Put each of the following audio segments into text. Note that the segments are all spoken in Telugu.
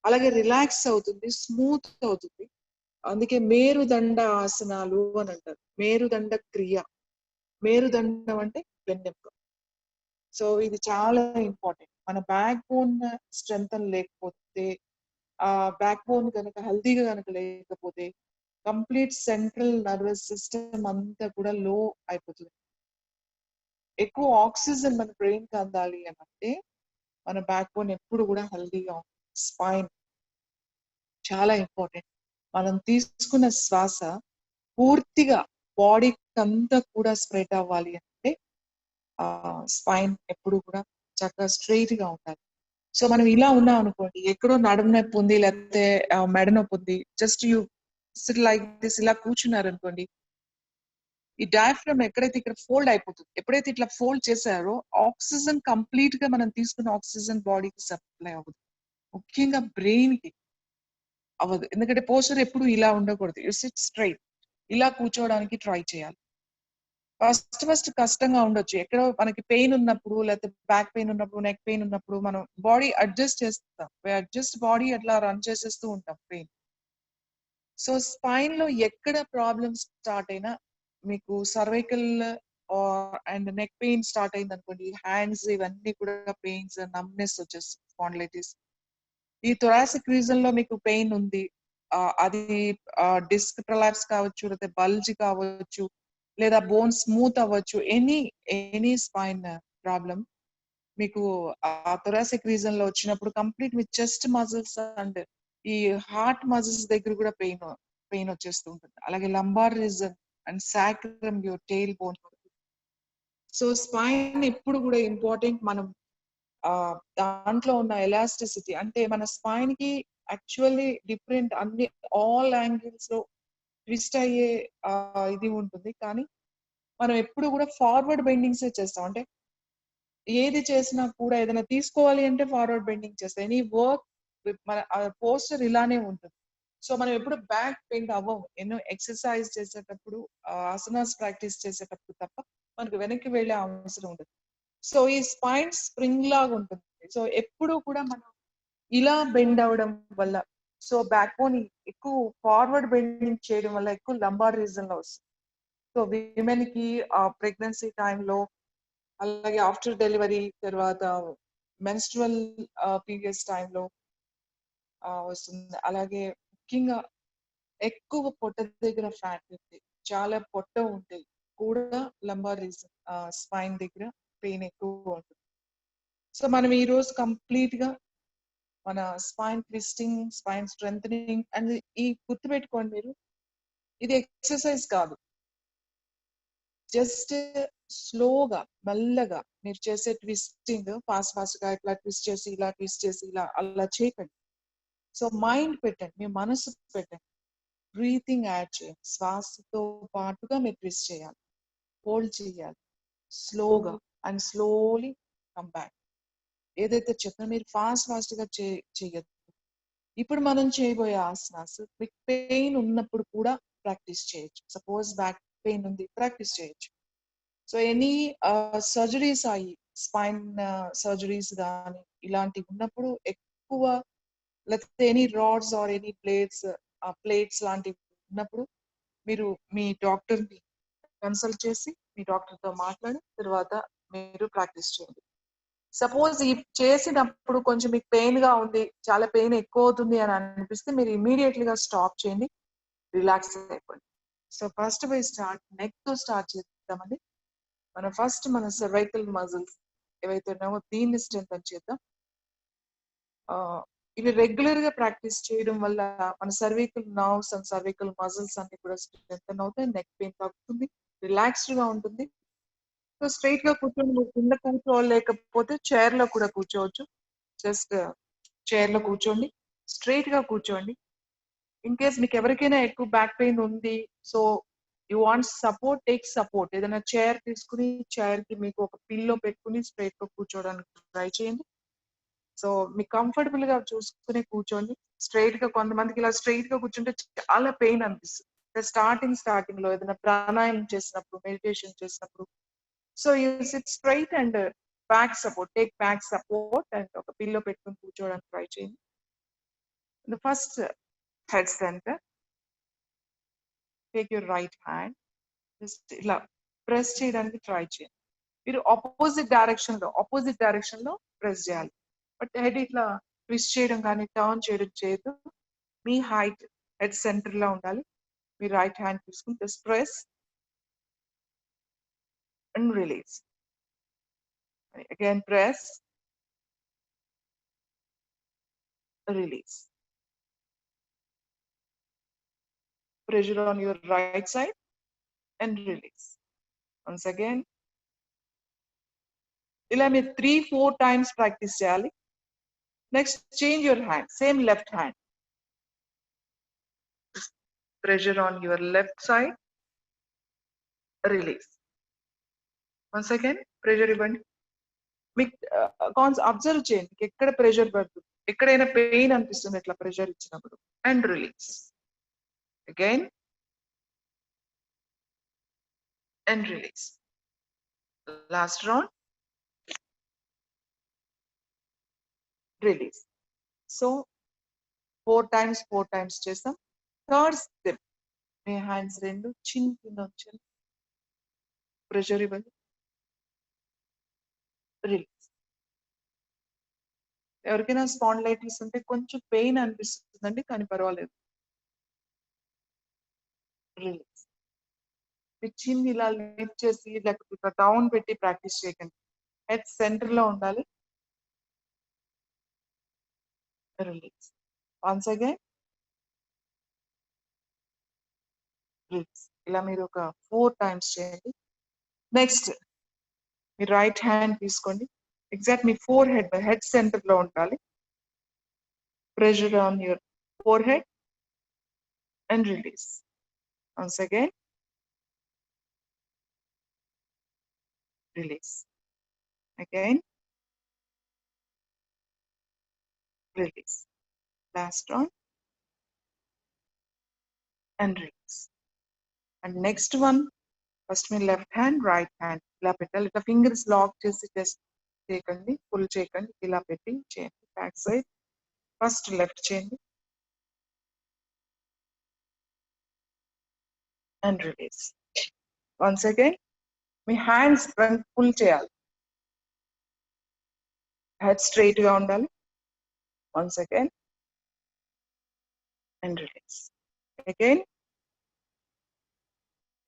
అలాగే రిలాక్స్ అవుతుంది, స్మూత్ అవుతుంది. అందుకే మేరుదండ ఆసనాలు అని అంటారు. మేరుదండ క్రియ. మేరుదండం అంటే వెన్నెముక. సో ఇది చాలా ఇంపార్టెంట్. మన బ్యాక్ బోన్ స్ట్రెంగ్త్ లేకపోతే, ఆ బ్యాక్ బోన్ కనుక హెల్తీగా కనుక లేకపోతే కంప్లీట్ సెంట్రల్ నర్వస్ సిస్టమ్ అంతా కూడా లో అయిపోతుంది. ఎక్కువ ఆక్సిజన్ మన బ్రెయిన్ కి అందాలి అని అంటే మన బ్యాక్ బోన్ ఎప్పుడు కూడా హెల్తీగా ఉంటుంది. స్పైన్ చాలా ఇంపార్టెంట్. మనం తీసుకున్న శ్వాస పూర్తిగా బాడీకి అంతా కూడా స్ప్రెడ్ అవ్వాలి అంటే స్పైన్ ఎప్పుడు కూడా చక్కగా స్ట్రైట్ గా ఉండాలి. సో మనం ఇలా ఉన్నాం అనుకోండి, ఎక్కడో నడుము నొప్పి ఉంది, లేకపోతే మెడ నొప్పి ఉంది, just you SIT like this, ఇలా కూర్చున్నారు అనుకోండి, ఈ డయాఫ్రమ్ ఎక్కడైతే ఇక్కడ ఫోల్డ్ అయిపోతుంది, ఎప్పుడైతే ఇట్లా ఫోల్డ్ చేశారో ఆక్సిజన్ కంప్లీట్ గా మనం తీసుకున్న ఆక్సిజన్ బాడీకి సప్లై అవ్వదు, ముఖ్యంగా బ్రెయిన్ కి అవ్వదు. ఎందుకంటే పోస్చర్ ఎప్పుడు ఇలా ఉండకూడదు. యు సిట్ స్ట్రైట్, ఇలా కూర్చోవడానికి ట్రై చేయాలి. ఫస్ట్ కష్టంగా ఉండొచ్చు, ఎక్కడో మనకి పెయిన్ ఉన్నప్పుడు, లేకపోతే బ్యాక్ పెయిన్ ఉన్నప్పుడు, నెక్ పెయిన్ ఉన్నప్పుడు మనం బాడీ అడ్జస్ట్ చేస్తాం, అడ్జస్ట్ బాడీ అట్లా రన్ చేసేస్తూ ఉంటాం పెయిన్. సో స్పైన్ లో ఎక్కడ ప్రాబ్లమ్ స్టార్ట్ అయినా, మీకు cervical and neck pain start అయింది అనుకోండి, హ్యాండ్స్ ఇవన్నీ కూడా పెయిన్స్, నమ్నెస్ వచ్చేస్తుంది, స్పాండిలైటిస్. ఈ థొరాసిక్ రీజన్ లో మీకు పెయిన్ ఉంది, అది డిస్క్ ప్రొలాప్స్ కావచ్చు, లేకపోతే బల్జ్ కావచ్చు, లేదా బోన్ స్మూత్ అవ్వచ్చు, ఎనీ స్పైన్ ప్రాబ్లం మీకు ఆ థొరాసిక్ రీజన్ లో వచ్చినప్పుడు complete me chest muscles and ఈ హార్ట్ మజిల్స్ దగ్గర కూడా పెయిన్ వచ్చేస్తూ ఉంటుంది. అలాగే lumbar region and sacrum, your tail bone. So spine ఎప్పుడు కూడా ఇంపార్టెంట్. మనం దాంట్లో ఉన్న ఎలాస్టిసిటీ అంటే మన స్పైన్ కి యాక్చువల్లీ డిఫరెంట్ అన్ని ఆల్ యాంగిల్స్ లో ట్విస్ట్ అయ్యే ఇది ఉంటుంది. కానీ మనం ఎప్పుడు కూడా ఫార్వర్డ్ బెండింగ్స్ చేస్తాం. అంటే ఏది చేసినా కూడా ఏదైనా తీసుకోవాలి అంటే ఫార్వర్డ్ బెండింగ్ చేస్తాం. ఎనీ వర్క్ మన పోస్చర్ ఇలానే ఉంటుంది. సో మనం ఎప్పుడు బ్యాక్ బెండ్ అవ్వము. ఎన్నో ఎక్సర్సైజ్ చేసేటప్పుడు, ఆసనాస్ ప్రాక్టీస్ చేసేటప్పుడు తప్ప మనకు వెనక్కి వెళ్ళే అవసరం ఉండదు. సో ఈ స్పైన్ స్ప్రింగ్ లాగా ఉంటుంది. సో ఎప్పుడు కూడా మనం ఇలా బెండ్ అవ్వడం వల్ల, సో బ్యాక్ బోన్ ఎక్కువ ఫార్వర్డ్ బెండింగ్ చేయడం వల్ల ఎక్కువ లంబార్ రీజన్ లో వస్తుంది. సో విమెన్ కి ప్రెగ్నెన్సీ టైంలో, అలాగే ఆఫ్టర్ డెలివరీ తర్వాత మెన్స్ట్రువల్ పీరియడ్స్ టైంలో వస్తుంది. అలాగే ముఖ్యంగా ఎక్కువ పొట్ట దగ్గర ఫ్యాట్ ఉంది, చాలా పొట్ట ఉంటే కూడా లంబార్ రీజన్, స్పైన్ దగ్గర పెయిన్ ఎక్కువ ఉంటుంది. సో మనం ఈ రోజు కంప్లీట్ గా మన spine twisting, spine strengthening and ఈ గుర్తుపెట్టుకోండి మీరు, ఇది ఎక్సర్సైజ్ కాదు, జస్ట్ స్లోగా మెల్లగా మీరు చేసే ట్విస్టింగ్, ఫాస్ట్ గా ఇట్లా ట్విస్ట్ చేసి ఇలా ట్విస్ట్ చేసి ఇలా అలా చేయకండి. సో మైండ్ పెట్టండి, మీ మనసు పెట్టండి, బ్రీతింగ్ యాడ్ చేయండి. శ్వాసతో పాటుగా మీరు ట్విస్ట్ చేయాలి, హోల్డ్ చేయాలి స్లోగా అండ్ స్లోలీ కమ్ బ్యాక్. ఏదైతే చెప్పినా మీరు ఫాస్ట్ గా చేయొద్దు. ఇప్పుడు మనం చేయబోయే ఆసనాస్ మీకు పెయిన్ ఉన్నప్పుడు కూడా ప్రాక్టీస్ చేయొచ్చు. సపోజ్ బ్యాక్ పెయిన్ ఉంది, ప్రాక్టీస్ చేయొచ్చు. సో ఎనీ సర్జరీస్ అయ్యి, స్పైన్ సర్జరీస్ కానీ ఇలాంటివి ఉన్నప్పుడు ఎక్కువ, లేకపోతే any rods or any plates లాంటివి ఉన్నప్పుడు మీరు మీ డాక్టర్ ని కన్సల్ట్ చేసి మీ డాక్టర్ తో మాట్లాడి తర్వాత మీరు ప్రాక్టీస్ చేయండి. సపోజ్ ఈ చేసినప్పుడు కొంచెం మీకు పెయిన్ గా ఉంది, చాలా పెయిన్ ఎక్కువ అవుతుంది అని అనిపిస్తే మీరు ఇమీడియట్లీగా స్టాప్ చేయండి, రిలాక్స్ అయిపోండి. So first by start neck తో స్టార్ట్ చేద్దామండి. మనం ఫస్ట్ మన సర్వైకల్ మజిల్స్ ఏవైతే ఉన్నామో దీన్ని స్ట్రెంథెన్ చేద్దాం. ఇవి రెగ్యులర్ గా ప్రాక్టీస్ చేయడం వల్ల మన cervical nerves and cervical muscles అన్ని కూడా స్ట్రెంథెన్ అవుతాయి, నెక్ పెయిన్ తగ్గుతుంది, రిలాక్స్డ్ గా ఉంటుంది. సో స్ట్రైట్ గా కూర్చొని మీరు కింద కూర్చోలేకపోతే చైర్ లో కూడా కూర్చోవచ్చు. జస్ట్ చైర్ లో కూర్చోండి, స్ట్రైట్ గా కూర్చోండి. ఇన్ కేస్ మీకు ఎవరికైనా ఎక్కువ బ్యాక్ పెయిన్ ఉంది, so you want support, take support. ఏదైనా చైర్ తీసుకుని చైర్ కి మీకు ఒక పిల్లో పెట్టుకుని స్ట్రైట్ గా కూర్చోవడానికి ట్రై చేయండి. సో మీకు కంఫర్టబుల్ గా చూసుకుని కూర్చోండి. స్ట్రైట్ గా, కొంతమందికి ఇలా స్ట్రైట్ గా కూర్చుంటే చాలా పెయిన్ అనిపిస్తుంది. స్టార్టింగ్ లో ఏదైనా ప్రాణాయామం చేసినప్పుడు, మెడిటేషన్ చేసినప్పుడు, so you SIT straight and back support, take back support and ఒక పిల్లో పెట్టుకుని కూర్చోవడానికి ట్రై చేయండి. The first head center, take your right hand, just ఇలా ప్రెస్ చేయడానికి ట్రై చేయండి. మీరు ఆపోజిట్ డైరెక్షన్ లో ప్రెస్ చేయాలి. బట్ హెడ్ ఇట్లా ట్విస్ట్ చేయడం కానీ టర్న్ చేయడం చేయదు. మీ హెడ్ సెంటర్ లో ఉండాలి. మీ రైట్ హ్యాండ్ తీసుకుని just press and release. Again press, release. Pressure on your right side and release. Once again. ఇలా మీరు 3-4 times practice చేయాలి. Next, change your hand. Same left hand. Pressure on your left side. Release. Once again, pressure ఇవ్వండి. మీకు అబ్జర్వ్ చేయండి ఎక్కడ ప్రెషర్ పడుతుంది, ఎక్కడైనా పెయిన్ అనిపిస్తుంది ఇట్లా ప్రెషర్ ఇచ్చినప్పుడు. And release. Again and release. Last round, release. So 4 times చేస్తాం. థర్డ్ స్టెప్, మీ హ్యాండ్స్ రెండు చిన్ కింద ఉంచండి. ప్రెషర్ ఇవ్వండి. రిలీజ్. ఎవరికైనా స్పాండిలైటిస్ ఉంటే కొంచెం పెయిన్ అనిపిస్తుందండి, కానీ పర్వాలేదు. రిలీజ్. మీ చిన్ ఇలా లిఫ్ట్ చేసి లేకపోతే డౌన్ పెట్టి ప్రాక్టీస్ చేయకండి. హెడ్ సెంటర్ లో ఉండాలి. రిలీజ్. Once again release. ఇలా మీరు ఒక 4 times చేయండి. నెక్స్ట్, మీ రైట్ హ్యాండ్ తీసుకోండి. ఎగ్జాక్ట్ మీ హెడ్ సెంటర్ లో ఉండాలి. Pressure on your forehead and release. Once again release. Again, release. Last one, and release. And next one, first me left hand, right hand. ఇలా పెట్టాలి. ఇట్లా ఫింగర్స్ లాక్ చేసి జస్ట్ చేయకండి, పుల్ చేయకండి. ఇలా పెట్టి చేయండి. బ్యాక్ సైడ్ ఫస్ట్ లెఫ్ట్ చేయండి అండ్ రిలీజ్. వన్స్ అగైన్ మీ హ్యాండ్స్ ఫ్రంట్ పుల్ చేయాలి. హెడ్ స్ట్రైట్ గా ఉండాలి. Once again and release. Again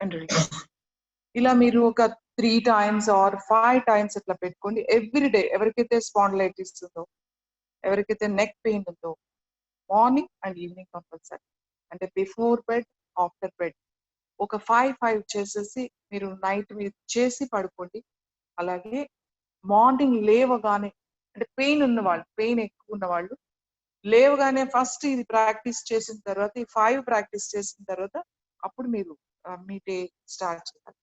and release. ఇలా మీరు ఒక 3 times or 5 times ఇట్లా పెట్టుకోండి. ఎవ్రీ డే ఎవరికైతే స్పాండిలైటిస్ ఉందో, ఎవరికైతే నెక్ పెయిన్ ఉందో, మార్నింగ్ అండ్ ఈవినింగ్ కంపల్సరీ, అంటే బిఫోర్ బెడ్, ఆఫ్టర్ బెడ్ ఒక 5 చేసేసి మీరు నైట్ మీరు చేసి పడుకోండి. అలాగే మార్నింగ్ లేవగానే, అంటే పెయిన్ ఎక్కువ ఉన్న వాళ్ళు లేవగానే ఫస్ట్ ఇది ప్రాక్టీస్ చేసిన తర్వాత, ఈ 5 ప్రాక్టీస్ చేసిన తర్వాత అప్పుడు మీరు మీ డే స్టార్ట్ చేయాలి.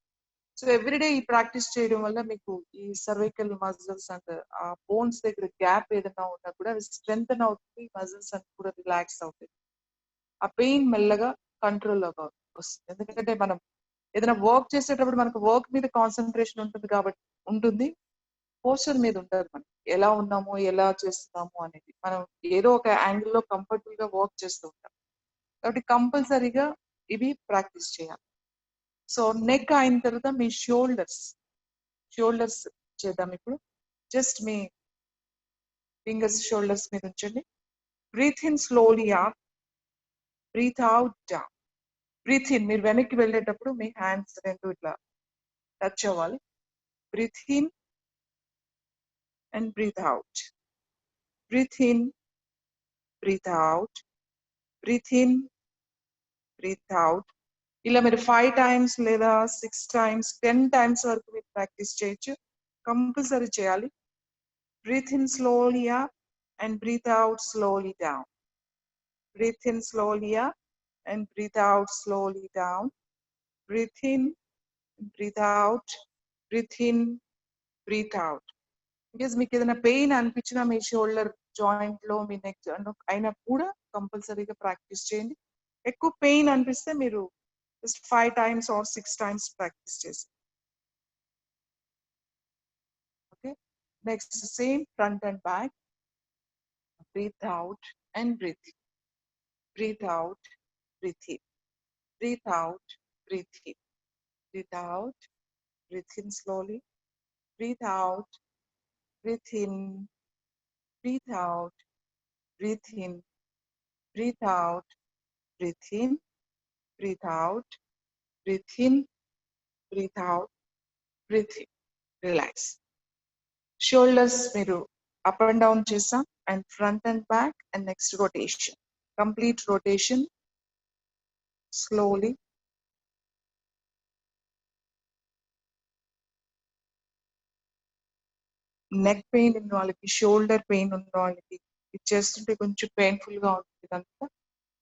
సో ఎవ్రీడే ఈ ప్రాక్టీస్ చేయడం వల్ల మీకు ఈ సర్వైకల్ మజిల్స్ అండ్ ఆ బోన్స్ దగ్గర గ్యాప్ ఏదైనా ఉన్నా కూడా అవి స్ట్రెంగ్తన్ అవుతుంది, మజిల్స్ అన్ని కూడా రిలాక్స్ అవుతాయి. ఆ పెయిన్ మెల్లగా కంట్రోల్ వస్తుంది. ఎందుకంటే మనం ఏదైనా వర్క్ చేసేటప్పుడు మనకు వర్క్ మీద కాన్సన్ట్రేషన్ ఉంటుంది, పోస్చర్ మీద ఉంటుంది. మనం ఎలా ఉన్నాము, ఎలా చేస్తున్నాము అనేది మనం ఏదో ఒక యాంగిల్లో కంఫర్టబుల్ గా వర్క్ చేస్తూ ఉంటాం. కాబట్టి కంపల్సరీగా ఇవి ప్రాక్టీస్ చేయాలి. సో నెక్ అయిన తర్వాత మీ షోల్డర్స్ చేద్దాం. ఇప్పుడు జస్ట్ మీ ఫింగర్స్ షోల్డర్స్ మీద ఉంచండి. Breathe in slowly up, breathe out down. Breathe in, మీరు వెనక్కి వెళ్ళేటప్పుడు మీ హ్యాండ్స్ రెండు ఇట్లా టచ్ అవ్వాలి. Breathe in and breathe out. Breathe in, breathe out, breathe in, breathe out. ఇలా మీరు 5 times లేదా 6 times 10 times వరకు మీరు ప్రాక్టీస్ చేయొచ్చు. కంపల్సరీ చేయాలి. Breathe in slowly up and breathe out slowly down. Breathe in slowly up and breathe out slowly down. Breathe in, breathe out, breathe in, breathe out. Because మీకు ఏదైనా పెయిన్ అనిపించినా మీ షోల్డర్ జాయింట్ లో, మీ నెక్ అయినా కూడా కంపల్సరీగా ప్రాక్టీస్ చేయండి. ఎక్కువ పెయిన్ అనిపిస్తే మీరు just 5 times or 6 times practice చేసి. Okay, next same front and back. Breathe out and breathe. breathe out, breathe in. Breathe out, breathe in. Breathe out, breathe in slowly. Breathe out, breathe in. Breathe out, breathe in. Breathe out, breathe in. Breathe out, breathe in. Breathe out, breathe in. Relax. Shoulders miru up and down chesam and front and back and next rotation. Complete rotation. Slowly. Neck pain ఉన్న వాళ్ళకి షోల్డర్ పెయిన్ ఉన్న వాళ్ళకి ఇది చేస్తుంటే కొంచెం పెయిన్ఫుల్ గా ఉంటుంది ఇదంతా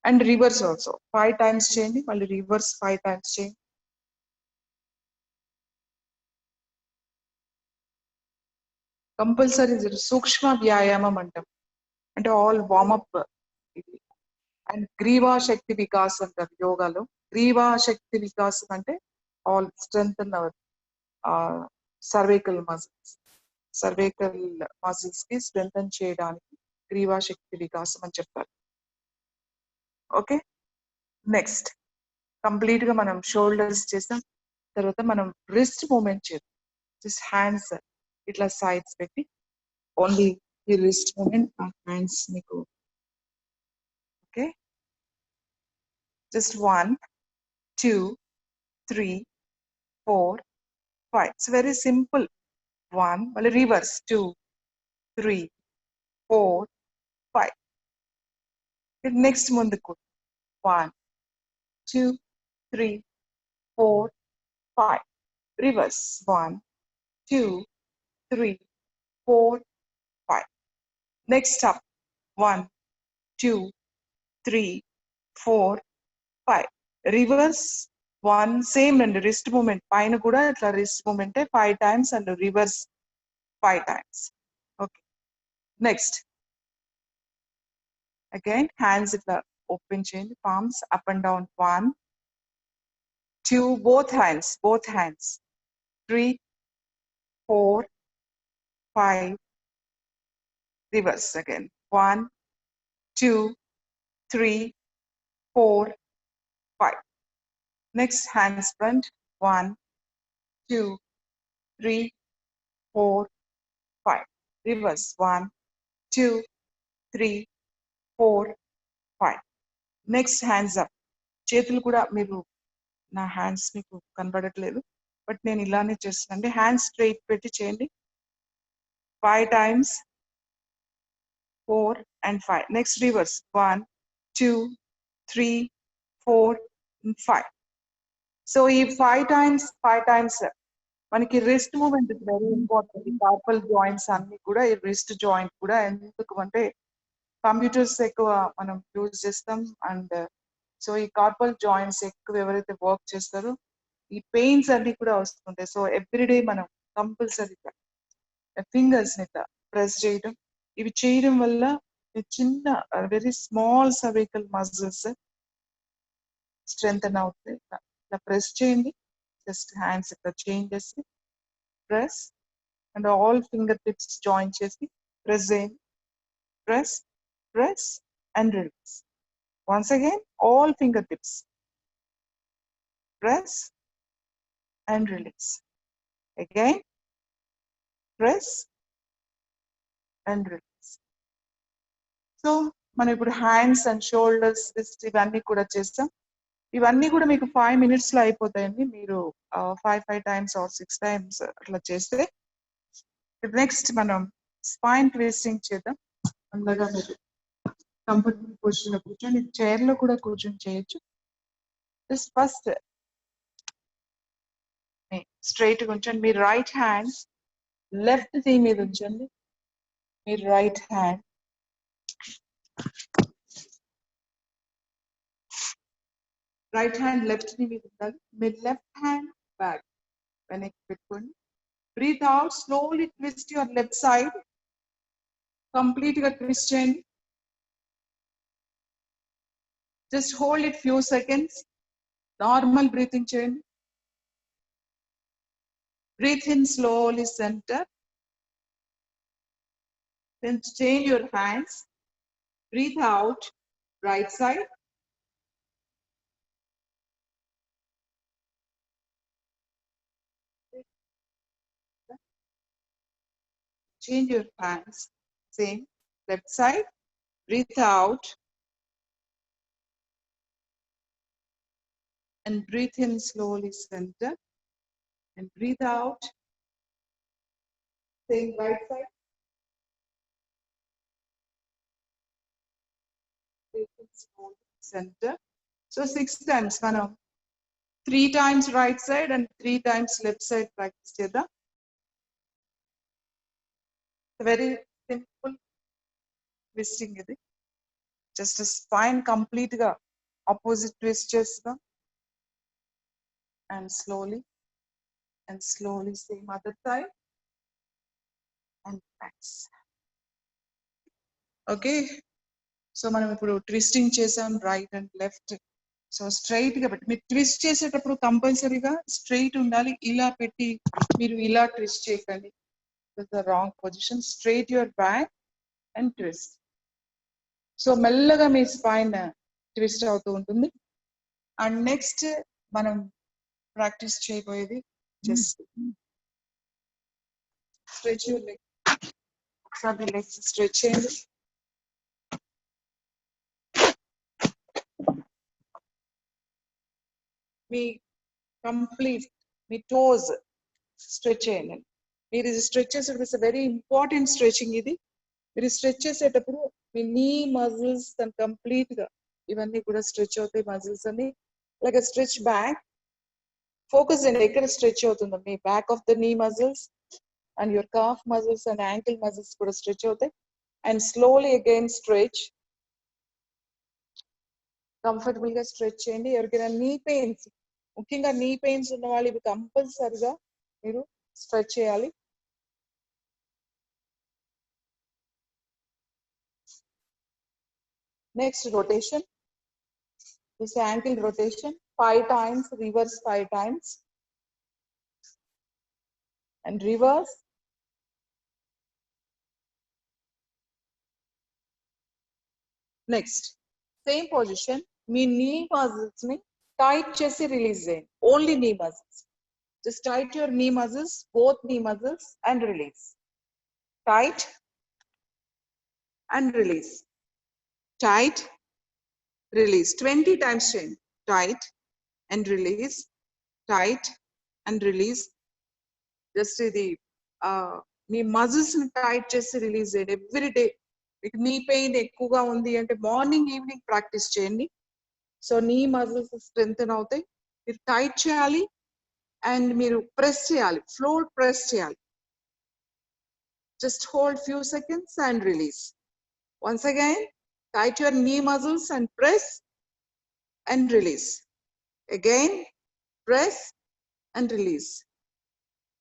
అండ్ రివర్స్ ఆల్సో 5 times చేయండి మళ్ళీ రివర్స్ 5 times చేయండి కంపల్సరీ సూక్ష్మ వ్యాయామం అంటాం అంటే ఆల్ వార్మప్ ఇది అండ్ గ్రీవా శక్తి వికాస్ అంటారు యోగాలో గ్రీవా శక్తి వికాసం అంటే all strength hour cervical muscles కి స్ట్రెంగ్తన్ చేయడానికి గ్రీవా శక్తి వికాసం అని చెప్తారు ఓకే నెక్స్ట్ కంప్లీట్ గా మనం షోల్డర్స్ చేసాం తర్వాత మనం రిస్ట్ మూమెంట్ చేద్దాం జస్ట్ హ్యాండ్స్ ఇట్లా సైడ్స్ పెట్టి ఓన్లీ ఈ రిస్ట్ మూమెంట్ ఆ హ్యాండ్స్ మీకు okay just 1 2 3 4 5 it's very simple 1 మళ్ళీ రివర్స్ 2 3 4 5 నెక్స్ట్ ముందుకు 1 2 3 4 5 reverse 1 2 3 4 5 next up 1 2 3 4 5 reverse 1 same and wrist movement paina kuda itla wrist movement 5 times and reverse 5 times okay next again hands itla open cheyandi palms up and down 1 2 both hands 3 4 5 reverse again 1 2 3 4 5 next hands front 1 2 3 4 5 reverse 1 2 3 4 5 next hands up చేతులు కూడా మీరు నా హ్యాండ్స్ మీకు కనబడట్లేదు బట్ నేను ఇలానే చేస్తానండి హ్యాండ్స్ స్ట్రైట్ పెట్టి చేయండి 5 times 4 and 5 next reverse 1 2 3 4 and 5 so ఈ 5 times మనకి wrist movement is very important ఈ కార్పల్ జాయింట్స్ అన్ని కూడా ఈ రిస్ట్ జాయింట్ కూడా ఎందుకు అంటే కంప్యూటర్స్ ఎక్కువ మనం యూజ్ చేస్తాం అండ్ సో ఈ కార్పల్ జాయింట్స్ ఎక్కువ ఎవరైతే వర్క్ చేస్తారో ఈ పెయిన్స్ అన్ని కూడా వస్తుంటాయి సో ఎవ్రీడే మనం కంపల్సరీగా ఫింగర్స్ ని ప్రెస్ చేయడం ఇవి చేయడం వల్ల చిన్న very small cervical muscles strengthen అవుతాయి ఇట్లా ప్రెస్ చేయండి జస్ట్ హ్యాండ్స్ ఇట్లా చేంజ్ చేసి press and all finger tips join చేసి ప్రెస్ చేయండి press press and release once again all fingertips press and release again press and release so మనం ఇప్పుడు హ్యాండ్స్ అండ్ షోల్డర్స్ రిస్ట్ ఇవన్నీ కూడా చేస్తాం ఇవన్నీ కూడా మీకు 5 minutes లో అయిపోతాయండి మీరు 5 times or 6 times అట్లా చేస్తే నెక్స్ట్ మనం స్పైన్ ట్విస్టింగ్ చేద్దాం అందగా మీరు కంఫర్టబుల్ పొజిషన్ లో కూర్చొని చైర్ లో కూడా కూర్చొని చేయొచ్చు జస్ట్ ఫస్ట్ స్ట్రైట్ గా ఉంచండి మీ రైట్ హ్యాండ్ లెఫ్ట్ నీ మీద ఉంచండి మీ రైట్ హ్యాండ్ లెఫ్ట్ నీ మీద ఉండాలి మీ లెఫ్ట్ హ్యాండ్ బ్యాక్ వెనక్కి పెట్టుకోండి breathe out slowly twist your left side complete గా ట్విస్ట్ చేయండి just hold it few seconds normal breathing చేయండి breathe in slowly center then change your hands breathe out right side Change your hands. Same. Left side. Breathe out. And breathe in slowly, center. And breathe out. Same right side. Breathe in slowly, center. So 6 times, Manam. 3 times right side and 3 times left side practice cheda. Very simple twisting idi. Just a spine complete ga opposite twist chesta. And slowly same other side and backs. Okay. So మనం ఇప్పుడు ట్విస్టింగ్ చేసాం right and left. So straight గా పెట్టి మీరు ట్విస్ట్ చేసేటప్పుడు కంపల్సరీగా స్ట్రైట్ ఉండాలి. ఇలా పెట్టి మీరు ఇలా ట్విస్ట్ చేయకండి. The wrong position. Straight your back and twist. So మెల్లగా మీ స్పైన్ ట్విస్ట్ అవుతూ ఉంటుంది. అండ్ నెక్స్ట్ మనం ప్రాక్టీస్ చేయబోయేది జస్ట్ స్ట్రెచ్ యువర్ లెగ్. ఒకసారి లెగ్స్ స్ట్రెచ్ చేయండి. మీ కంప్లీట్ మీ టోస్ స్ట్రెచ్ చేయండి. మీరు ఇది స్ట్రెచ్ చేసేటప్పుడు ఇట్స్ వెరీ ఇంపార్టెంట్ స్ట్రెచింగ్ ఇది. మీరు స్ట్రెచ్ చేసేటప్పుడు మీ నీ మజిల్స్ కంప్లీట్ గా ఇవన్నీ కూడా స్ట్రెచ్ అవుతాయి. మజిల్స్ అన్ని లైక్ స్ట్రెచ్ బ్యాక్. ఫోకస్ అండి ఎక్కడ స్ట్రెచ్ అవుతుందో మీ బ్యాక్ ఆఫ్ ద నీ muscles and your calf muscles and ankle muscles కూడా స్ట్రెచ్ అవుతాయి. And slowly again stretch. Comfortable గా స్ట్రెచ్ చేయండి. ఎవరికైనా నీ పెయిన్స్, ముఖ్యంగా నీ పెయిన్స్ ఉన్న వాళ్ళు ఇవి కంపల్సరిగా మీరు స్ట్రెచ్ చేయాలి. Next rotation. This ankle rotation 5 times, reverse 5 times and reverse. Next same position. మీ నీ మజిల్స్ ని టైట్ చేసి రిలీజ్ చేయండి. ఓన్లీ నీ muscles. just tight your knee muscles, both knee muscles, and release. Tight and release. Tight, release. 20 times chain. Tight and release. Tight and release. Just the knee muscles tight chesi release it every day. If knee pain ఎక్కువగా ఉంది అంటే మార్నింగ్ ఈవినింగ్ ప్రాక్టీస్ చేయండి. సో నీ మజిల్స్ స్ట్రెంగ్తెన్ అవుతాయి. మీరు టైట్ చేయాలి అండ్ మీరు ప్రెస్ చేయాలి. ఫ్లోర్ ప్రెస్ చేయాలి. Just hold few seconds and release. Once again, tight your knee muscles and press and release. Again, press and release.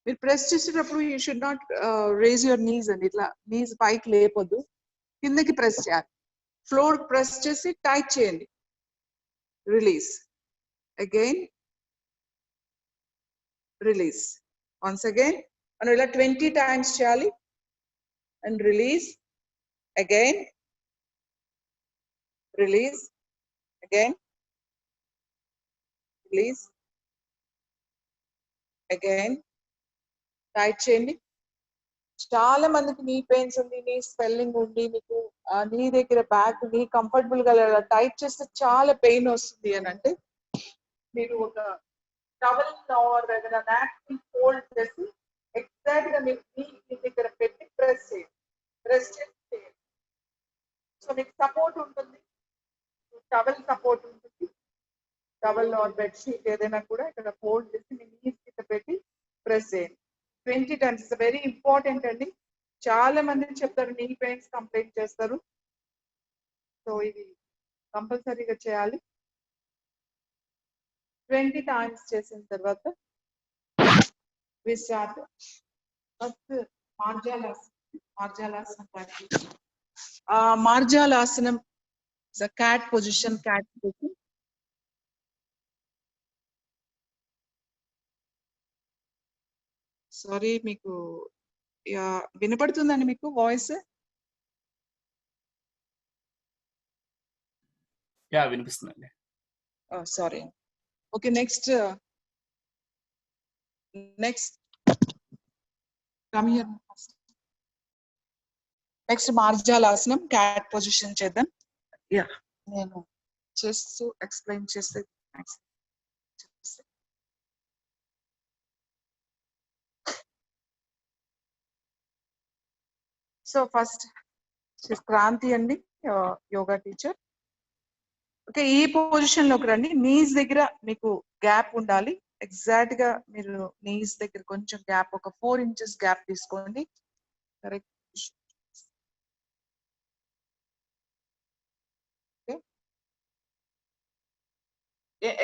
మీరు ప్రెస్ చేసేటప్పుడు you should not raise your knees అండి. ఇట్లా నీస్ పైకి లేపొద్దు, కిందకి ప్రెస్ చేయాలి. ఫ్లోర్ ప్రెస్ చేసి టైట్ చేయండి. Release. Again release. Once again మనం ఇలా 20 times చేయాలి. And release. Again release. Again release. Again tight చేయండి. చాలా మందికి నీ పెయిన్స్ ఉంది, నీ స్వెల్లింగ్ ఉంది, మీకు నీ దగ్గర బ్యాక్ నీ కంఫర్టబుల్ గా టైట్ చేస్తే చాలా పెయిన్ వస్తుంది అని అంటే మీరు ఒక టవల్ ఆర్ ఏదైనా నాప్కిన్ ఫోల్డ్ చేసి ఎగ్జాక్ట్ గా మీ దగ్గర పెట్టి ప్రెస్ చేయండి. ప్రెస్ చేసి సో మీకు సపోర్ట్ ఉంటుంది. టవల్ సపోర్ట్ ఉంటుంది. టవల్ ఆర్ బెడ్షీట్ ఏదైనా కూడా ఇక్కడ ఫోల్డ్ చేసి మీ నీస్ కింద పెట్టి ప్రెస్ చేయండి. 20 times. ఇట్స్ వెరీ ఇంపార్టెంట్ అండి. చాలా మంది చెప్తారు నీ పెయిన్స్ కంప్లైంట్ చేస్తారు. సో ఇది కంపల్సరీగా చేయాలి. 20 times చేసిన తర్వాత we start first మార్జాలాసనం ప్రాక్టీస్. మార్జాలాసనం is a cat position. Sorry, మీకు వినపడుతుందండి మీకు వాయిస్? యా వినిపిస్తుందండి. Sorry. Okay, next come here. Next మార్జాలాసనం, క్యాట్ పొజిషన్ చేద్దాం. యా, నేను చేస్తూ ఎక్స్ప్లెయిన్ చేస్తే సో ఫస్ట్ క్రాంతి అండి, యోగా టీచర్. ఓకే, ఈ పొజిషన్ లోకి రండి. నీస్ దగ్గర మీకు గ్యాప్ ఉండాలి. ఎగ్జాక్ట్ గా మీరు నీస్ దగ్గర కొంచెం గ్యాప్, ఒక 4 inches గ్యాప్ తీసుకోండి. కరెక్ట్.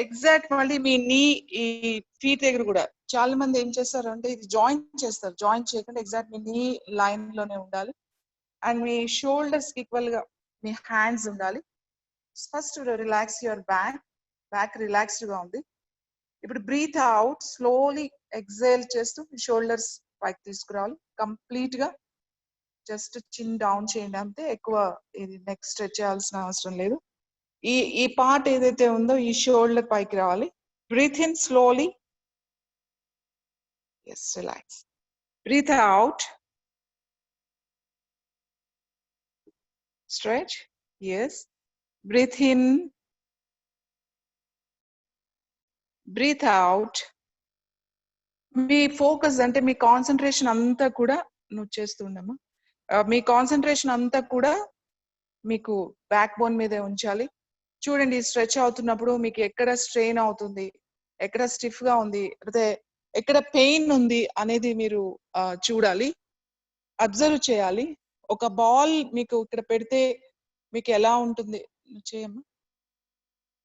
ఎగ్జాక్ట్ మళ్ళీ మీ నీ ఈ ఫీట్ దగ్గర కూడా చాలా మంది ఏం చేస్తారు అంటే ఇది జాయింట్ చేస్తారు. జాయింట్ చేయకుండా ఎగ్జాక్ట్ మీ నీ లైన్ లోనే ఉండాలి. అండ్ మీ షోల్డర్స్ కి ఈక్వల్ గా మీ హ్యాండ్స్ ఉండాలి. First relax your back relaxed గా ఉంది. ఇప్పుడు బ్రీత్ అవుట్, స్లోలీ ఎక్సేల్ చేస్తూ మీ షోల్డర్స్ పైకి తీసుకురావాలి. కంప్లీట్ గా జస్ట్ చిన్ డౌన్ చేయండి అంతే. ఎక్కువ ఇది నెక్ స్ట్రెచ్ చేయాల్సిన అవసరం లేదు. ఈ పార్ట్ ఏదైతే ఉందో ఈ షోల్డర్ పైకి రావాలి. Breathe in slowly, yes, relax. Breathe out, stretch, yes. Breathe in, breathe out. మీ ఫోకస్ అంటే మీ కాన్సన్ట్రేషన్ అంతా కూడా నువ్వు చేస్తుండమ్మా. మీ కాన్సన్ట్రేషన్ అంతా కూడా మీకు బ్యాక్ బోన్ మీదే ఉంచాలి. చూడండి, స్ట్రెచ్ అవుతున్నప్పుడు మీకు ఎక్కడ స్ట్రెయిన్ అవుతుంది, ఎక్కడ స్టిఫ్ గా ఉంది, అయితే ఎక్కడ పెయిన్ ఉంది అనేది మీరు చూడాలి, అబ్జర్వ్ చేయాలి. ఒక బాల్ మీకు ఇక్కడ పెడితే మీకు ఎలా ఉంటుంది చేయమ్మా.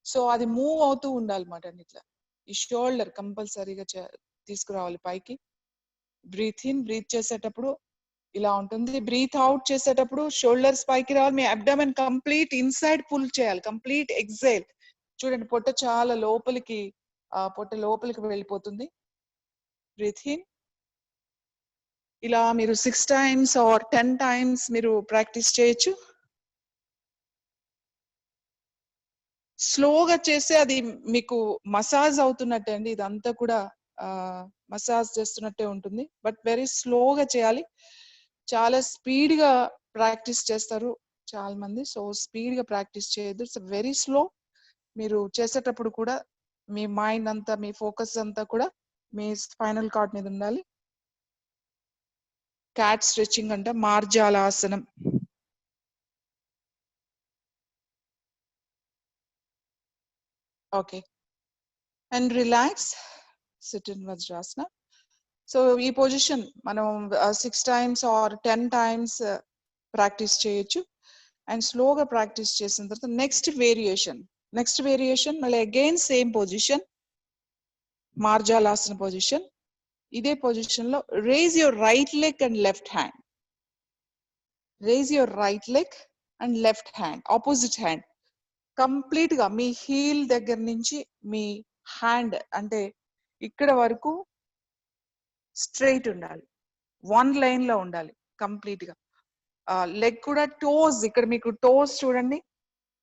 సో అది మూవ్ అవుతూ ఉండాలన్నమాట. ఇట్లా ఈ షోల్డర్ కంపల్సరీగా తీసుకురావాలి పైకి. బ్రీత్ ఇన్, బ్రీత్ చేసేటప్పుడు ఇలా ఉంటుంది. బ్రీత్ అవుట్ చేసేటప్పుడు షోల్డర్స్ పైకి రావాలి. మీ అబ్డామెన్ కంప్లీట్ ఇన్సైడ్ పుల్ చేయాలి. Complete exhale. చూడండి, పొట్ట చాలా లోపలికి, పొట్ట లోపలికి వెళ్ళిపోతుంది. బ్రీత్ ఇన్. ఇలా మీరు 6 times ఆర్ 10 times మీరు ప్రాక్టీస్ చేయొచ్చు. స్లోగా చేస్తే అది మీకు మసాజ్ అవుతున్నట్టే అండి. ఇదంతా కూడా మసాజ్ చేస్తున్నట్టే ఉంటుంది. బట్ వెరీ స్లోగా చేయాలి. చాలా స్పీడ్ గా ప్రాక్టీస్ చేస్తారు చాలా మంది. సో స్పీడ్ గా ప్రాక్టీస్ చేయొద్దు. It's very slow. మీరు చేసేటప్పుడు కూడా మీ మైండ్ అంతా, మీ ఫోకస్ అంతా కూడా మీ స్పైనల్ కార్డ్ మీద ఉండాలి. క్యాట్ స్ట్రెచింగ్ అంటే మార్జాలాసనం. Okay, and relax, sit in vajrasana. So ఈ పొజిషన్ మనం 6 times ఆర్ 10 times ప్రాక్టీస్ చేయొచ్చు. అండ్ స్లోగా ప్రాక్టీస్ చేసిన తర్వాత నెక్స్ట్ వేరియేషన్ మళ్ళీ again same position, marjalasana position. ఇదే పొజిషన్ లో raise your right leg and left hand. Raise your right leg and left hand, opposite hand. Complete గా మీ హీల్ దగ్గర నుంచి మీ హ్యాండ్ అంటే ఇక్కడ వరకు స్ట్రైట్ ఉండాలి, 1 లైన్ లో ఉండాలి కంప్లీట్ గా. లెగ్ కూడా టోస్, ఇక్కడ మీకు టోస్ చూడండి,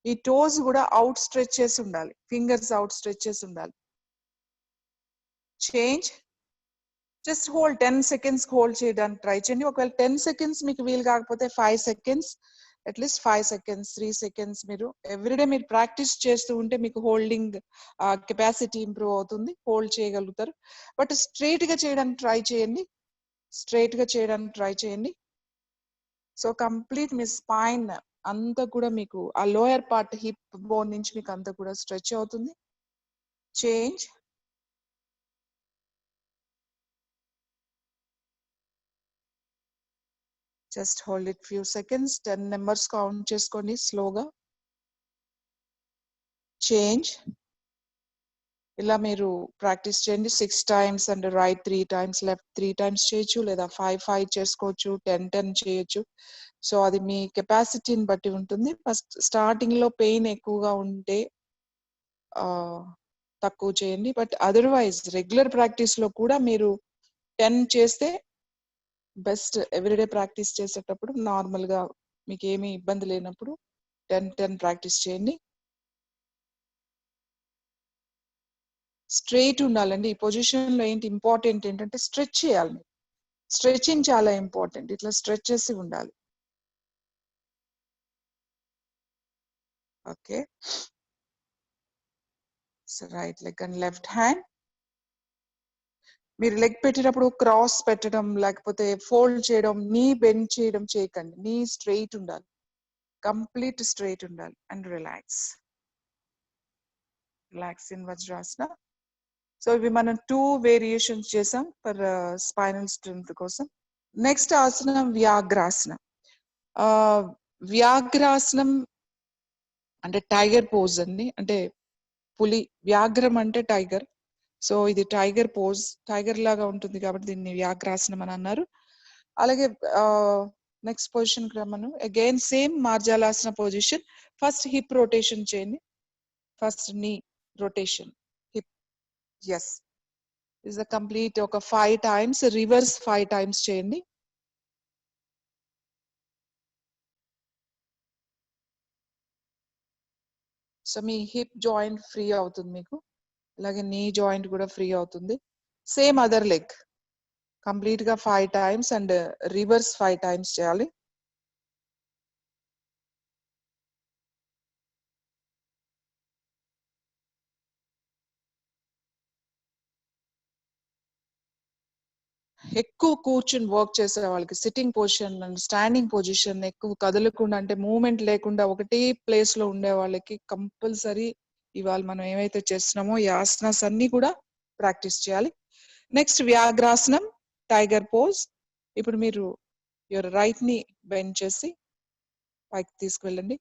ఈ టోస్ కూడా అవుట్ స్ట్రెచ్ చేసి ఉండాలి, ఫింగర్స్ అవుట్ స్ట్రెచ్ చేసి ఉండాలి. Change, just hold 10 seconds hold చేయడానికి ట్రై చేయండి. ఒకవేళ 10 seconds మీకు వీలు కాకపోతే 5 seconds, అట్లీస్ట్ 5 seconds, 3 seconds మీరు ఎవ్రీడే మీరు ప్రాక్టీస్ చేస్తూ ఉంటే మీకు హోల్డింగ్ కెపాసిటీ ఇంప్రూవ్ అవుతుంది, హోల్డ్ చేయగలుగుతారు. బట్ స్ట్రైట్ గా చేయడానికి ట్రై చేయండి. సో కంప్లీట్ మీ స్పైన్ అంతా కూడా మీకు ఆ లోయర్ పార్ట్ హిప్ బోన్ నుంచి మీకు అంతా కూడా స్ట్రెచ్ అవుతుంది. Change, just hold it few seconds, 10 numbers count చేసుకోండి స్లోగా. చేంజ్. ఇలా మీరు ప్రాక్టీస్ చేయండి 6 times and right 3 times, left 3 times చేయొచ్చు, లేదా 5 చేసుకోవచ్చు, 10 చేయొచ్చు. సో అది మీ కెపాసిటీని బట్టి ఉంటుంది. ఫస్ట్ స్టార్టింగ్ లో పెయిన్ ఎక్కువగా ఉంటే తక్కువ చేయండి. బట్ అదర్వైజ్ రెగ్యులర్ ప్రాక్టీస్ లో కూడా మీరు 10 చేస్తే బెస్ట్. ఎవ్రీడే ప్రాక్టీస్ చేసేటప్పుడు నార్మల్ గా మీకు ఏమీ ఇబ్బంది లేనప్పుడు 10 ప్రాక్టీస్ చేయండి. స్ట్రైట్ ఉండాలండి. ఈ పొజిషన్ లో ఏంటి ఇంపార్టెంట్ ఏంటంటే స్ట్రెచ్ చేయాలి. స్ట్రెచింగ్ చాలా ఇంపార్టెంట్. ఇట్లా స్ట్రెచ్ చేసి ఉండాలి. Okay. So right leg and left hand. మీరు లెగ్ పెట్టేటప్పుడు క్రాస్ పెట్టడం లేకపోతే ఫోల్డ్ చేయడం, నీ బెండ్ చేయడం చేయకండి. నీ స్ట్రైట్ ఉండాలి, కంప్లీట్ స్ట్రైట్ ఉండాలి. And relax in vajrasana. So ఇవి మనం 2 వేరియేషన్స్ చేసాం ఫర్ స్పైనల్ స్ట్రెంగ్త్ కోసం. నెక్స్ట్ ఆసనం వ్యాఘ్రాసనం. వ్యాఘ్రాసనం అంటే టైగర్ పోజ్ అండి, అంటే పులి. వ్యాఘ్రం అంటే టైగర్, సో ఇది టైగర్ పోజ్, టైగర్ లాగా ఉంటుంది కాబట్టి దీన్ని వ్యాఘ్రాసనం అని అన్నారు. అలాగే నెక్స్ట్ పొజిషన్ మనం again same marjalasana position. First hip rotation చేయండి, first knee rotation hip. Yes, is the complete ఒక 5 times, రివర్స్ 5 times చేయండి. సో మీ హిప్ జాయింట్ ఫ్రీ అవుతుంది మీకు, అలాగే నీ జాయింట్ కూడా ఫ్రీ అవుతుంది. సేమ్ అదర్ లెగ్ కంప్లీట్ గా 5 times అండ్ రివర్స్ 5 times చేయాలి. ఎక్కువ కూర్చుని వర్క్ చేసే వాళ్ళకి sitting position and standing position ఎక్కువ కదలకుండా, అంటే మూవ్మెంట్ లేకుండా ఒకటే ప్లేస్ లో ఉండే వాళ్ళకి కంపల్సరీ ఇవాళ మనం ఏమైతే చేస్తున్నామో ఈ ఆసనాస్ అన్ని కూడా ప్రాక్టీస్ చేయాలి. నెక్స్ట్ వ్యాఘ్రాసనం, టైగర్ పోజ్. ఇప్పుడు మీరు యువర్ రైట్ ని బెండ్ చేసి పైకి తీసుకువెళ్ళండి.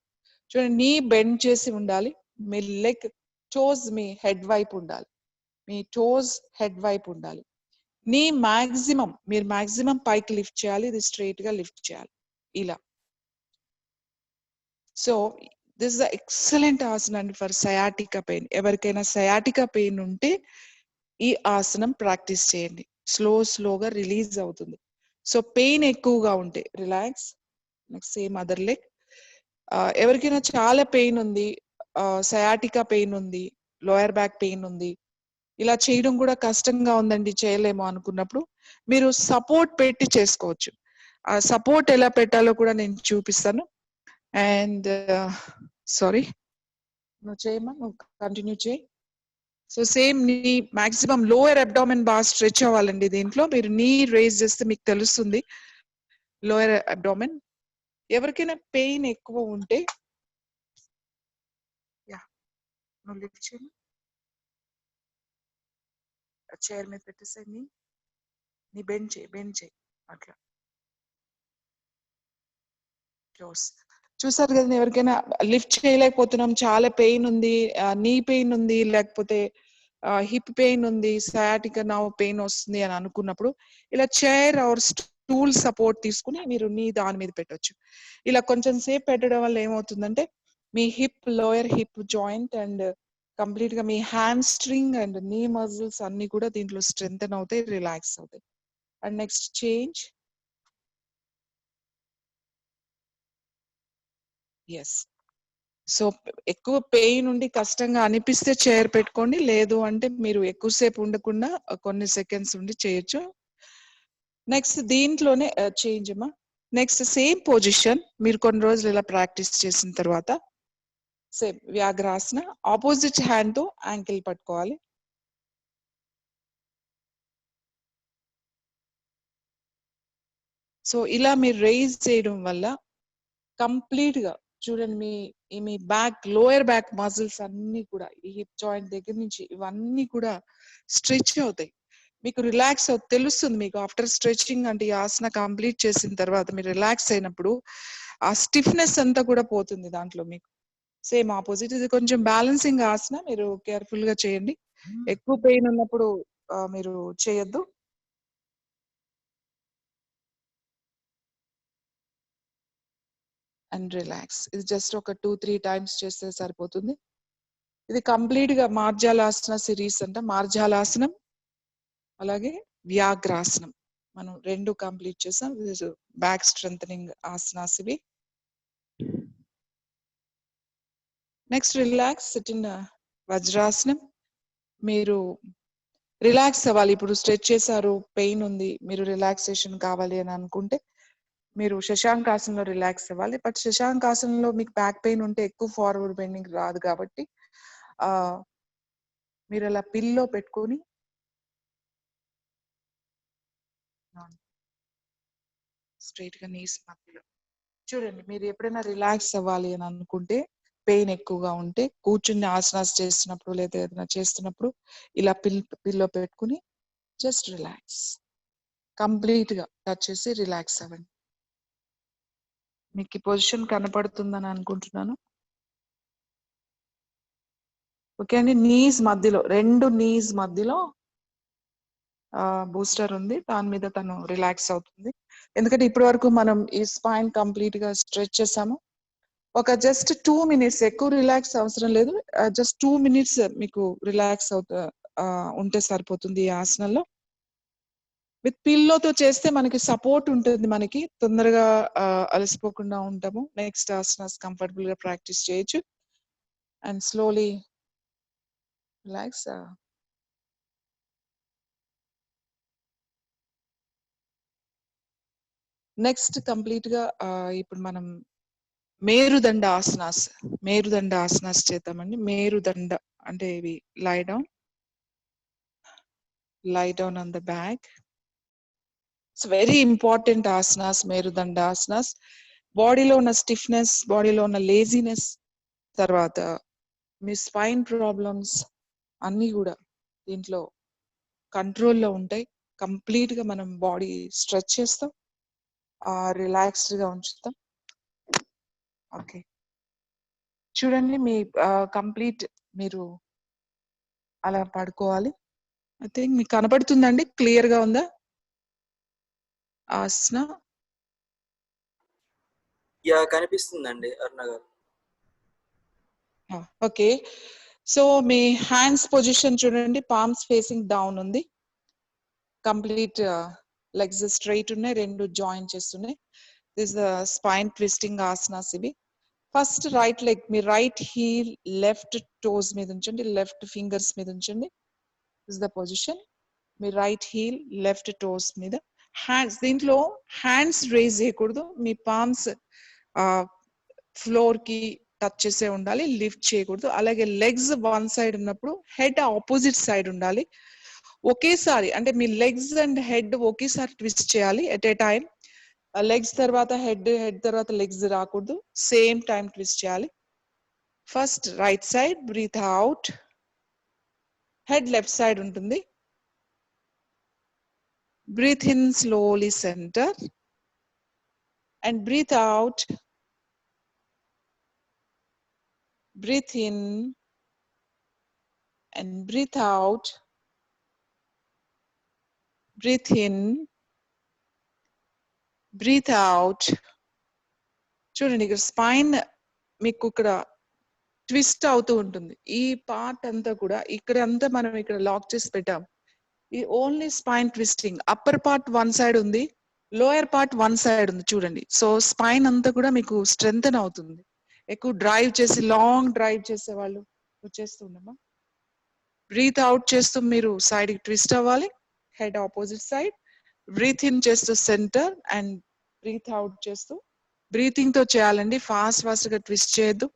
చూడండి, నీ బెండ్ చేసి ఉండాలి, మీ లెగ్ టోస్ మీ హెడ్ వైపు ఉండాలి, మీ టోస్ హెడ్ వైపు ఉండాలి. నీ మీరు మాక్సిమం పైకి లిఫ్ట్ చేయాలి, ఇది స్ట్రైట్ గా లిఫ్ట్ చేయాలి ఇలా. సో దిస్ ఇస్ ఎక్సలెంట్ ఆసనం ఫర్ సయాటికా పెయిన్. ఎవరికైనా సయాటికా పెయిన్ ఉంటే ఈ ఆసనం ప్రాక్టీస్ చేయండి, స్లోగా రిలీజ్ అవుతుంది. సో పెయిన్ ఎక్కువగా ఉంటే relax. Next same other leg. ఎవరికైనా చాలా పెయిన్ ఉంది, సయాటికా పెయిన్ ఉంది, లోయర్ బ్యాక్ పెయిన్ ఉంది, ఇలా చేయడం కూడా కష్టంగా ఉందండి, చేయలేమో అనుకున్నప్పుడు మీరు సపోర్ట్ పెట్టి చేసుకోవచ్చు. ఆ సపోర్ట్ ఎలా పెట్టాలో కూడా నేను చూపిస్తాను. అండ్ సారీ, నువ్వు చేయమా, నువ్వు కంటిన్యూ చేయి. సో సేమ్ నీ మాక్సిమం లోయర్ అబ్డామిన్ బాగా స్ట్రెచ్ అవ్వాలండి. దీంట్లో మీరు నీ రేజ్ చేస్తే మీకు తెలుస్తుంది లోయర్ అబ్డామిన్. ఎవరికైనా పెయిన్ ఎక్కువ ఉంటే నువ్వు లిఫ్ట్ చేయి, చైర్ మీద పెట్టేసే, నీ బెండ్ చేయి అట్లా. చూసారు కదా, ఎవరికైనా లిఫ్ట్ చేయలేకపోతున్నాం, చాలా పెయిన్ ఉంది, నీ పెయిన్ ఉంది, లేకపోతే హిప్ పెయిన్ ఉంది, సయాటికా నా పెయిన్ వస్తుంది అని అనుకున్నప్పుడు ఇలా చైర్ ఆర్ స్టూల్ సపోర్ట్ తీసుకుని మీరు నీ దాని మీద పెట్టొచ్చు. ఇలా కొంచెం సేపు పెట్టడం వల్ల ఏమవుతుందంటే మీ hip, lower hip joint and complete గా మీ hamstring and knee muscles అన్ని కూడా దీంట్లో స్ట్రెంగ్తెన్ అవుతాయి, రిలాక్స్ అవుతాయి. And next change. Yes, so ఎక్కువ పెయిన్ ఉండి కష్టంగా అనిపిస్తే చైర్ పెట్టుకోండి, లేదు అంటే మీరు ఎక్కువసేపు ఉండకుండా కొన్ని సెకండ్స్ ఉండి చేయొచ్చు. నెక్స్ట్ దీంట్లోనే చేంజ్ అమ్మా. నెక్స్ట్ సేమ్ పొజిషన్ మీరు కొన్ని రోజులు ఇలా ప్రాక్టీస్ చేసిన తర్వాత సేమ్ వ్యాఘ్రాసన, ఆపోజిట్ హ్యాండ్ తో యాంకిల్ పట్టుకోవాలి. సో ఇలా మీరు రైజ్ చేయడం వల్ల కంప్లీట్ గా చూడండి మీ బ్యాక్, లోయర్ బ్యాక్ మజిల్స్ అన్ని కూడా ఈ హిప్ జాయింట్ దగ్గర నుంచి ఇవన్నీ కూడా స్ట్రెచ్ అవుతాయి, మీకు రిలాక్స్ తెలుస్తుంది. మీకు ఆఫ్టర్ స్ట్రెచింగ్ అంటే ఈ ఆసన కంప్లీట్ చేసిన తర్వాత మీరు రిలాక్స్ అయినప్పుడు ఆ స్టిఫ్నెస్ అంతా కూడా పోతుంది దాంట్లో మీకు. సేమ్ ఆపోజిట్, ఇది కొంచెం బ్యాలెన్సింగ్ ఆసన, మీరు కేర్ఫుల్ గా చేయండి. ఎక్కువ పెయిన్ ఉన్నప్పుడు మీరు చేయొద్దు. And relax. ఇది జస్ట్ ఒక 2-3 times చేస్తే సరిపోతుంది. ఇది కంప్లీట్ గా మార్జాలాసన సిరీస్ అంట. మార్జాలాసనం అలాగే వ్యాఘ్రాసనం మనం 2 కంప్లీట్ చేసాం. బ్యాక్ స్ట్రెంథనింగ్ ఆసనాస్ ఇవి. నెక్స్ట్ రిలాక్స్, సిట్ ఇన్ వజ్రాసనం. మీరు రిలాక్స్ అవ్వాలి, ఇప్పుడు స్ట్రెచ్ చేశారు, పెయిన్ ఉంది, మీరు రిలాక్సేషన్ కావాలి అని అనుకుంటే మీరు శశాంకాసనంలో రిలాక్స్ అవ్వాలి. బట్ శశాంకాసనంలో మీకు బ్యాక్ పెయిన్ ఉంటే ఎక్కువ ఫార్వర్డ్ బెండింగ్ రాదు కాబట్టి మీరు అలా పిల్లో పెట్టుకొని స్ట్రైట్ గా నీస్ మధ్యలో చూడండి. మీరు ఎప్పుడైనా రిలాక్స్ అవ్వాలి అని అనుకుంటే, పెయిన్ ఎక్కువగా ఉంటే, కూర్చుని ఆసనాస్ చేస్తున్నప్పుడు లేదా ఏదైనా చేస్తున్నప్పుడు ఇలా పిల్లో పెట్టుకుని జస్ట్ రిలాక్స్, కంప్లీట్ గా టచ్ చేసి రిలాక్స్ అవ్వండి. మీకు ఈ పొజిషన్ కనపడుతుందని అనుకుంటున్నాను. ఓకే అండి. నీస్ మధ్యలో, రెండు నీస్ మధ్యలో బూస్టర్ ఉంది. దాని మీద తను రిలాక్స్ అవుతుంది. ఎందుకంటే ఇప్పటి వరకు మనం ఈ స్పైన్ కంప్లీట్ గా స్ట్రెచ్ చేసాము. ఒక జస్ట్ 2 minutes, ఎక్కువ రిలాక్స్ అవసరం లేదు. జస్ట్ 2 minutes మీకు రిలాక్స్ ఉంటే సరిపోతుంది ఈ ఆసనంలో. విత్ పిల్లోతో చేస్తే మనకి సపోర్ట్ ఉంటుంది. మనకి తొందరగా అలసిపోకుండా ఉంటాము. నెక్స్ట్ ఆసనాస్ కంఫర్టబుల్ గా ప్రాక్టీస్ చేయొచ్చు. And slowly relax. Next complete గా ఇప్పుడు మనం మేరుదండ ఆసనాస్ చేద్దామండి. మేరుదండ అంటే ఇవి lie down on the back. It's very important asanas, మేరుదండ ఆసనాస్. బాడీలో ఉన్న స్టిఫ్నెస్, బాడీలో ఉన్న లేజినెస్, తర్వాత మీ స్పైన్ ప్రాబ్లమ్స్ అన్నీ కూడా దీంట్లో కంట్రోల్లో ఉంటాయి. కంప్లీట్ గా మనం బాడీ స్ట్రెచ్ చేస్తాం, రిలాక్స్డ్ గా ఉంచుతాం. ఓకే, చూడండి. మీ కంప్లీట్ మీరు అలా పడుకోవాలి. ఐ థింక్ మీకు కనపడుతుందండి, క్లియర్ గా ఉందా ఆసన? కనిపిస్తుందండి అరుణ గారు. ఓకే, సో మీ హ్యాండ్స్ పొజిషన్ చూడండి. పామ్స్ ఫేసింగ్ డౌన్ ఉంది. కంప్లీట్ లెగ్స్ స్ట్రైట్ ఉన్నాయి, రెండు జాయిన్ చేస్తున్నాయి. దిస్ స్పైన్ ట్విస్టింగ్ ఆసనాస్ ఇవి. ఫస్ట్ రైట్ లెగ్, మీ రైట్ హీల్ లెఫ్ట్ టోస్ మీద ఉంచండి, లెఫ్ట్ ఫింగర్స్ మీద ఉంచండి. This the position. మీ రైట్ హీల్ లెఫ్ట్ టోస్ మీద. హ్యాండ్స్, దీంట్లో హ్యాండ్స్ రేజ్ చేయకూడదు. మీ పామ్స్ ఫ్లోర్ కి టచ్ చేసే ఉండాలి, లిఫ్ట్ చేయకూడదు. అలాగే లెగ్స్ వన్ సైడ్ ఉన్నప్పుడు హెడ్ ఆపోజిట్ సైడ్ ఉండాలి. ఒకేసారి అంటే మీ లెగ్స్ అండ్ హెడ్ ఒకేసారి ట్విస్ట్ చేయాలి ఎట్ ఏ టైం. లెగ్స్ తర్వాత హెడ్, హెడ్ తర్వాత లెగ్స్ రాకూడదు. సేమ్ టైం ట్విస్ట్ చేయాలి. First right side, breathe out. Head left side ఉంటుంది. Breathe in slowly, center, and breathe out. Breathe in and breathe out. Breathe in, breathe out. చూడండి, ఇక్కడ స్పైన్ మీకు ఇక్కడ ట్విస్ట్ అవుతూ ఉంటుంది. ఈ పార్ట్ అంతా కూడా ఇక్కడ అంతా మనం ఇక్కడ లాక్ చేసి పెట్టాం. ఈ only spine twisting. Upper part one side ఉంది, లోయర్ పార్ట్ వన్ సైడ్ ఉంది. చూడండి, సో స్పైన్ అంతా కూడా మీకు స్ట్రెంగ్తన్ అవుతుంది. ఎక్కువ డ్రైవ్ చేసి, లాంగ్ డ్రైవ్ చేసే వాళ్ళు చేస్తుండమ్మా. బ్రీత్ అవుట్ చేస్తూ మీరు సైడ్ కి ట్విస్ట్ అవ్వాలి, head opposite side. Breathe in చేస్తూ సెంటర్, అండ్ బ్రీత్ అవుట్ చేస్తూ బ్రీతింగ్ తో చేయాలండి. ఫాస్ట్ గా ట్విస్ట్ చేయొద్దు.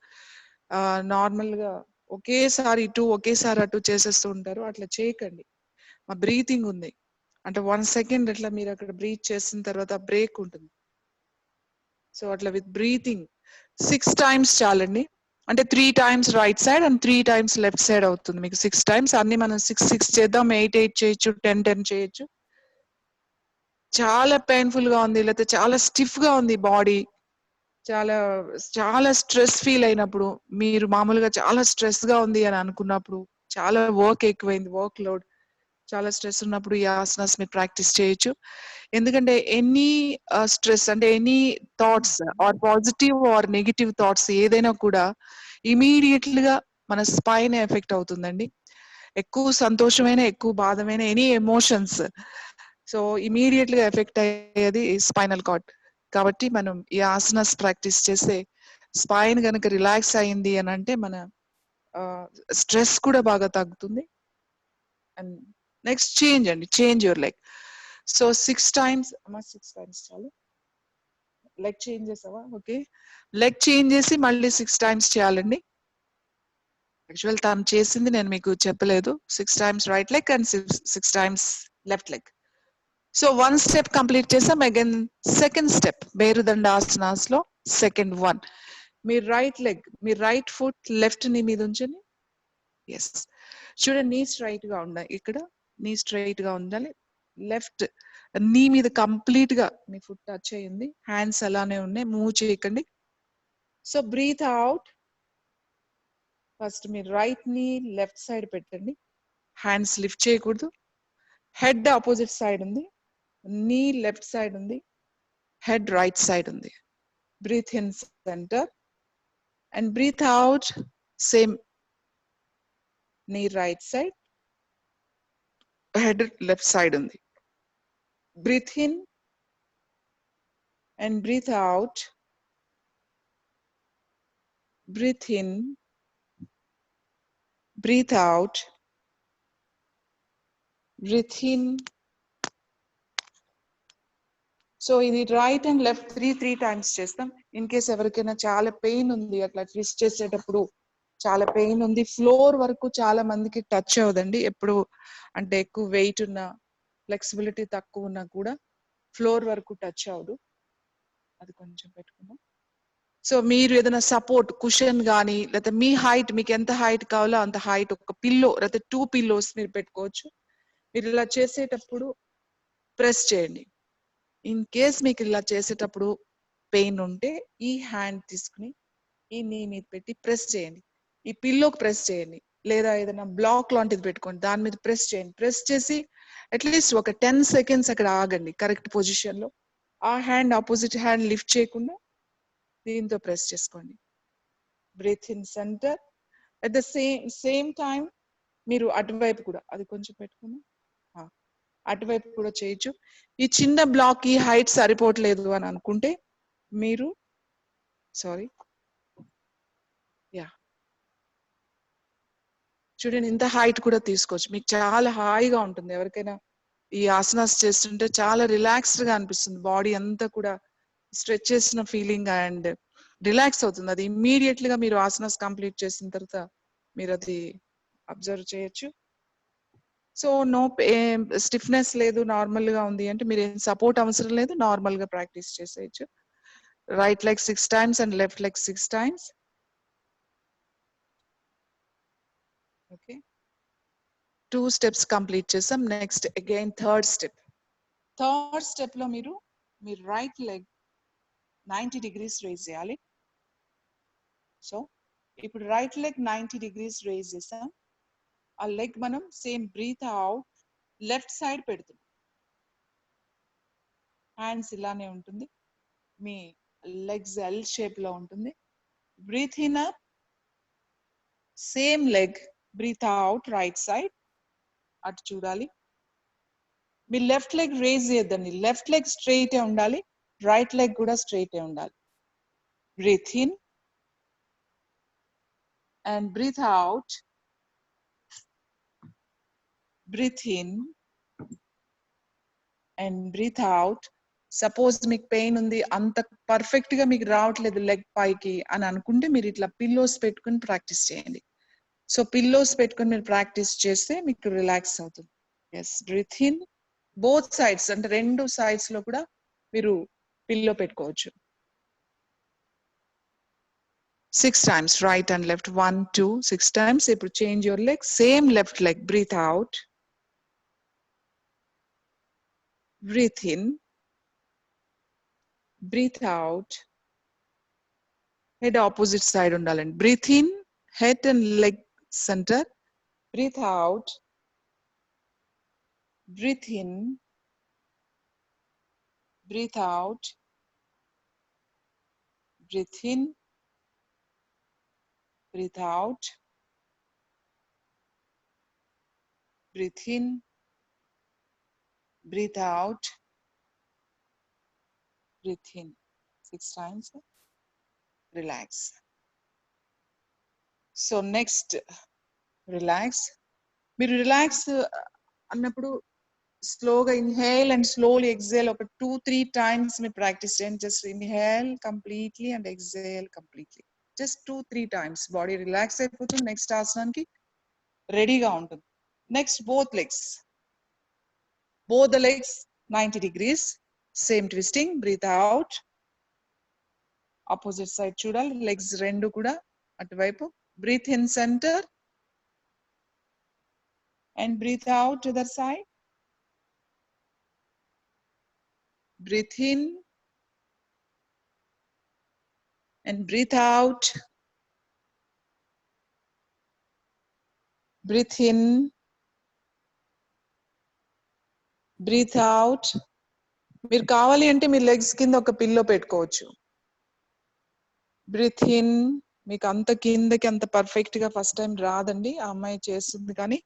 నార్మల్ గా ఒకేసారి ఇటు ఒకేసారి అటు చేసేస్తూ ఉంటారు, అట్లా చేయకండి. మా బ్రీతింగ్ ఉంది అంటే 1 second అట్లా మీరు అక్కడ బ్రీత్ చేసిన తర్వాత బ్రేక్ ఉంటుంది. సో అట్లా విత్ బ్రీతింగ్ 6 times చాలండి. అంటే 3 times right side and 3 times left side అవుతుంది మీకు. 6 times. అన్ని మనం 6 చేద్దాం, 8 చేయొచ్చు, 10 చేయొచ్చు. చాలా పెయిన్ఫుల్ గా ఉంది, లేకపోతే చాలా స్టిఫ్ గా ఉంది బాడీ, చాలా చాలా స్ట్రెస్ ఫీల్ అయినప్పుడు, మీరు మామూలుగా చాలా స్ట్రెస్ గా ఉంది అని అనుకున్నప్పుడు, చాలా వర్క్ ఎక్కువైంది, వర్క్ లోడ్, చాలా స్ట్రెస్ ఉన్నప్పుడు ఈ ఆసనాస్ మీరు ప్రాక్టీస్ చేయొచ్చు. ఎందుకంటే ఎనీ స్ట్రెస్ అంటే any thoughts or positive or negative thoughts ఏదైనా కూడా ఇమీడియట్లీ గా మన స్పైన్ ఎఫెక్ట్ అవుతుందండి. ఎక్కువ సంతోషమైన, ఎక్కువ బాధమైన ఎనీ ఎమోషన్స్, సో ఇమీడియట్లీ గా ఎఫెక్ట్ అయ్యేది స్పైనల్ కార్డ్. కాబట్టి మనం ఈ ఆసనాస్ ప్రాక్టీస్ చేస్తే స్పైన్ గనక రిలాక్స్ అయింది అని అంటే మన స్ట్రెస్ కూడా బాగా తగ్గుతుంది. అండ్ నెక్స్ట్ చేంజ్ అండి, change your leg. So 6 times, 6 times చాలు. లెగ్ చేంజ్ చేసావా? ఓకే. లెగ్ చేంజ్ చేసి మళ్ళీ 6 టైమ్స్ చేయాలండి. యాక్చువల్ తను చేసింది నేను మీకు చెప్పలేదు. 6 times right leg and 6 times left leg. So 1 step complete చేసాం. అగైన్ సెకండ్ స్టెప్ మేరుదండాసనాస్ లో సెకండ్ 1. మీ రైట్ లెగ్, మీ రైట్ ఫుట్ లెఫ్ట్ నీ మీద ఉంచండి. ఎస్, చూడండి నీ స్ట్రైట్ గా ఉండాలి. ఇక్కడ నీ స్ట్రైట్ గా ఉండాలి. లెఫ్ట్ నీ మీద కంప్లీట్ గా మీ ఫుట్ టచ్ అయ్యింది. హ్యాండ్స్ అలానే ఉన్నాయి, మూవ్ చేయకండి. So breathe out. ఫస్ట్ మీ రైట్ ని లెఫ్ట్ సైడ్ పెట్టండి. హ్యాండ్స్ లిఫ్ట్ చేయకూడదు. హెడ్ ఆపోజిట్ సైడ్ ఉంది, నీ లెఫ్ట్ సైడ్ ఉంది, హెడ్ రైట్ సైడ్ ఉంది. Breathe in centre and breathe out same. Knee right side, head left side ఉంది. Breathe in and breathe out. Breathe in, breathe out. Breathe in. So ఇది right and left three times చేస్తాం. ఇన్ కేస్ ఎవరికైనా చాలా పెయిన్ ఉంది, అట్లా ట్విస్ట్ చేసేటప్పుడు చాలా పెయిన్ ఉంది, ఫ్లోర్ వరకు చాలా మందికి టచ్ అవ్వదండి. ఎప్పుడు అంటే ఎక్కువ వెయిట్ ఉన్నా, ఫ్లెక్సిబిలిటీ తక్కువ ఉన్నా కూడా ఫ్లోర్ వరకు టచ్ అవ్వదు. అది కొంచెం పెట్టుకుందాం. సో మీరు ఏదైనా సపోర్ట్ కుషన్ కానీ, లేకపోతే మీ హైట్, మీకు ఎంత హైట్ కావాలో అంత హైట్, ఒక పిల్లో లేకపోతే 2 పిల్లోస్ మీరు పెట్టుకోవచ్చు. మీరు ఇలా చేసేటప్పుడు ప్రెస్ చేయండి. ఇన్ కేస్ మీకు ఇలా చేసేటప్పుడు పెయిన్ ఉంటే ఈ హ్యాండ్ తీసుకుని ఈ నీ మీద పెట్టి ప్రెస్ చేయండి. ఈ పిల్లోకి ప్రెస్ చేయండి, లేదా ఏదైనా బ్లాక్ లాంటిది పెట్టుకోండి, దాని మీద ప్రెస్ చేయండి. ప్రెస్ చేసి అట్లీస్ట్ ఒక 10 సెకండ్స్ అక్కడ ఆగండి కరెక్ట్ పొజిషన్ లో. ఆ హ్యాండ్ ఆపోజిట్ హ్యాండ్ లిఫ్ట్ చేయకుండా దీంతో ప్రెస్ చేసుకోండి. Breathe in centre. At the same time మీరు అటువైపు కూడా, అది కొంచెం పెట్టుకుని అటువైపు కూడా చేయొచ్చు. ఈ చిన్న బ్లాక్ ఈ హైట్ సరిపోవట్లేదు అని అనుకుంటే మీరు చూడండి ఇంత హైట్ కూడా తీసుకోవచ్చు. మీకు చాలా హాయిగా ఉంటుంది. ఎవరికైనా ఈ ఆసనాస్ చేస్తుంటే చాలా రిలాక్స్డ్ గా అనిపిస్తుంది. బాడీ అంతా కూడా స్ట్రెచ్ చేసిన ఫీలింగ్ అండ్ రిలాక్స్ అవుతుంది. అది ఇమ్మీడియట్లీ గా మీరు ఆసనాస్ కంప్లీట్ చేసిన తర్వాత మీరు అది అబ్జర్వ్ చేయొచ్చు. సో నో స్టిఫ్నెస్ లేదు, నార్మల్ గా ఉంది అంటే మీరు ఏం సపోర్ట్ అవసరం లేదు, నార్మల్ గా ప్రాక్టీస్ చేసేయచ్చు. Right leg 6 times and left leg 6 times. Okay, 2 steps complete చేసాం. నెక్స్ట్ అగైన్ థర్డ్ స్టెప్ లో మీరు మీ రైట్ లెగ్ 90 degrees రేజ్ చేయాలి. సో ఇప్పుడు రైట్ లెగ్ 90 degrees రేజ్ చేసాం. ఆ లెగ్ మనం same breathe out left side పెడుతున్నాం. హ్యాండ్స్ ఇలానే ఉంటుంది, మీ లెగ్స్ ఎల్ షేప్ లో ఉంటుంది. Breathe in up same leg, breathe out right side, అటు చూడాలి. మీ లెఫ్ట్ లెగ్ రేజ్ చేయొద్దండి, లెఫ్ట్ లెగ్ స్ట్రైట్ ఉండాలి, రైట్ లెగ్ కూడా స్ట్రైట్ ఉండాలి. Breathe in and breathe out. Breathe in and breathe out. Suppose మీకు పెయిన్ ఉంది, అంత పర్ఫెక్ట్ గా మీకు రావట్లేదు లెగ్ పైకి అని అనుకుంటే మీరు ఇట్లా పిల్లోస్ పెట్టుకుని ప్రాక్టీస్ చేయండి. సో పిల్లోస్ పెట్టుకుని మీరు ప్రాక్టీస్ చేస్తే మీకు రిలాక్స్ అవుతుంది. Yes, breathe in both sides, అంటే 2 sides లో కూడా మీరు పిల్లో పెట్టుకోవచ్చు. 6 times right and left, 1 2 6 times. ఇప్పుడు change your leg, same left leg, breathe out, breathe in, breathe out. Head opposite side undalanడి. Breathe in, head and leg center. Breathe out, breathe in, breathe out, breathe in, breathe out, breathe in, breathe out, breathe in. 6 times. Relax. So next, relax. మీరు రిలాక్స్ అన్నప్పుడు స్లోగా ఇన్హేల్ అండ్ స్లోలీ ఎక్సేల్ ఒక 2-3 టైమ్స్ మీరు ప్రాక్టీస్ చేయండి. Just inhale completely and exhale completely. Just 2-3 times body relax అయిపోతుంది. నెక్స్ట్ ఆసనానికి రెడీగా ఉంటుంది. Next both legs. Both the legs 90 degrees. Same twisting. Breathe out. Opposite side చూడాలి. Legs రెండు కూడా అటువైపు. Breathe in center. And breathe out to the side. Breathe in. And breathe out. Breathe in. Breathe out. మీరు కావాలి అంటే మీ లెగ్స్ కింద ఒక పిల్లో పెట్టుకోవచ్చు. Breathe in. మీకు అంత కిందకి అంత పర్ఫెక్ట్ గా ఫస్ట్ టైం రాదండి. ఆ అమ్మాయి చేస్తుంది కానీ